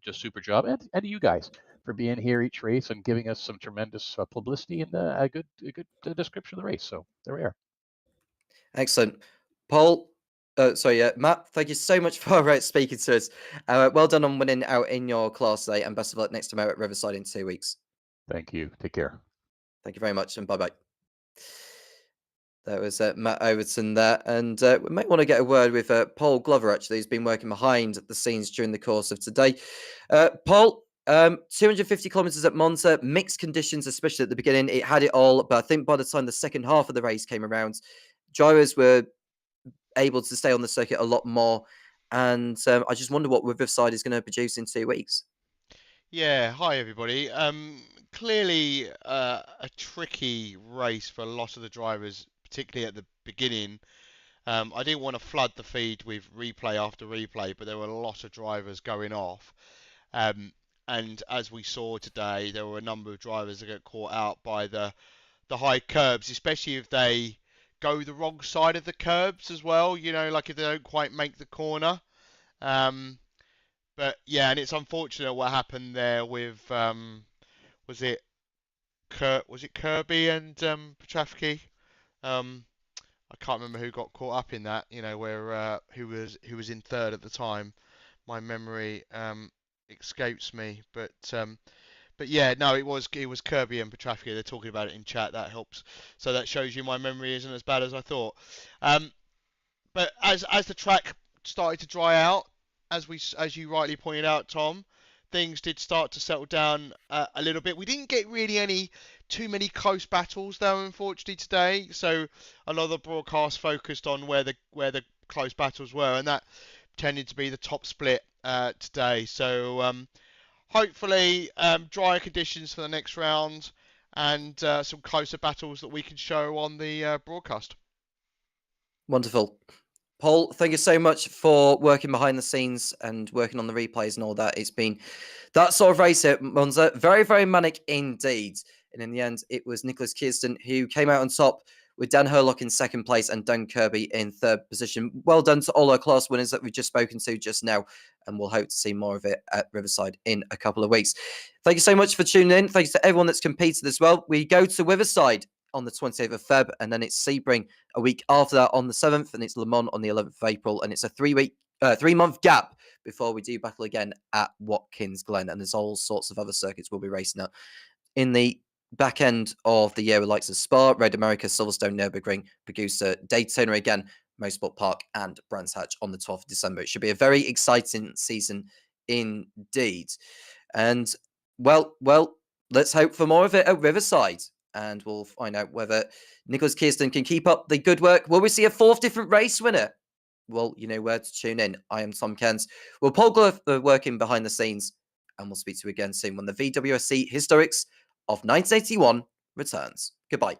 Just super job, and to you guys for being here each race and giving us some tremendous publicity and a good description of the race. So there we are. Excellent. Paul, Matt, thank you so much for speaking to us. Well done on winning out in your class today, and best of luck next time out at Riverside in 2 weeks. Thank you. Take care. Thank you very much, and bye-bye. That was Matt Overton there, and we might want to get a word with Paul Glover, actually, who's been working behind the scenes during the course of today. Paul, 250 kilometers at Monza, mixed conditions, especially at the beginning. It had it all, but I think by the time the second half of the race came around, drivers were able to stay on the circuit a lot more, and I just wonder what Riverside is going to produce in 2 weeks. Yeah, hi everybody. Clearly a tricky race for a lot of the drivers, particularly at the beginning. I didn't want to flood the feed with replay after replay, but there were a lot of drivers going off. And as we saw today, there were a number of drivers that got caught out by the high curbs, especially if they go the wrong side of the curbs as well, you know, like if they don't quite make the corner. But yeah, and it's unfortunate what happened there with was it Kirby and Petrafsky? I can't remember who got caught up in that. You know, where who was in third at the time. My memory escapes me, but yeah, no, it was Kirby and Petrafsky. They're talking about it in chat. That helps. So that shows you my memory isn't as bad as I thought. But as the track started to dry out, as you rightly pointed out, Tom, things did start to settle down a little bit. We didn't get really too many close battles though, unfortunately, today. So a lot of the broadcast focused on where the close battles were, and that tended to be the top split today. So hopefully drier conditions for the next round, and some closer battles that we can show on the broadcast. Wonderful. Paul, thank you so much for working behind the scenes and working on the replays and all that. It's been that sort of race at Monza. Very, very manic indeed. And in the end, it was Nicholas Kirsten who came out on top, with Dan Herlock in second place and Dan Kirby in third position. Well done to all our class winners that we've just spoken to just now, and we'll hope to see more of it at Riverside in a couple of weeks. Thank you so much for tuning in. Thanks to everyone that's competed as well. We go to Riverside on the 28th of Feb, and then it's Sebring a week after that on the 7th, and it's Le Mans on the 11th of April, and it's a 3-month gap before we do battle again at Watkins Glen, and there's all sorts of other circuits we'll be racing at in the back end of the year with likes of Spa, Road America, Silverstone, Nürburgring, Pagusa, Daytona again, Motorsport Park, and Brands Hatch on the 12th of December. It should be a very exciting season indeed. And well, let's hope for more of it at Riverside, and we'll find out whether Nicholas Kirsten can keep up the good work. Will we see a 4th different race winner? Well, you know where to tune in. I am Tom Cairns. Well, Paul Glover working behind the scenes, and we'll speak to you again soon when the VWSC Historics of 1981 returns. Goodbye.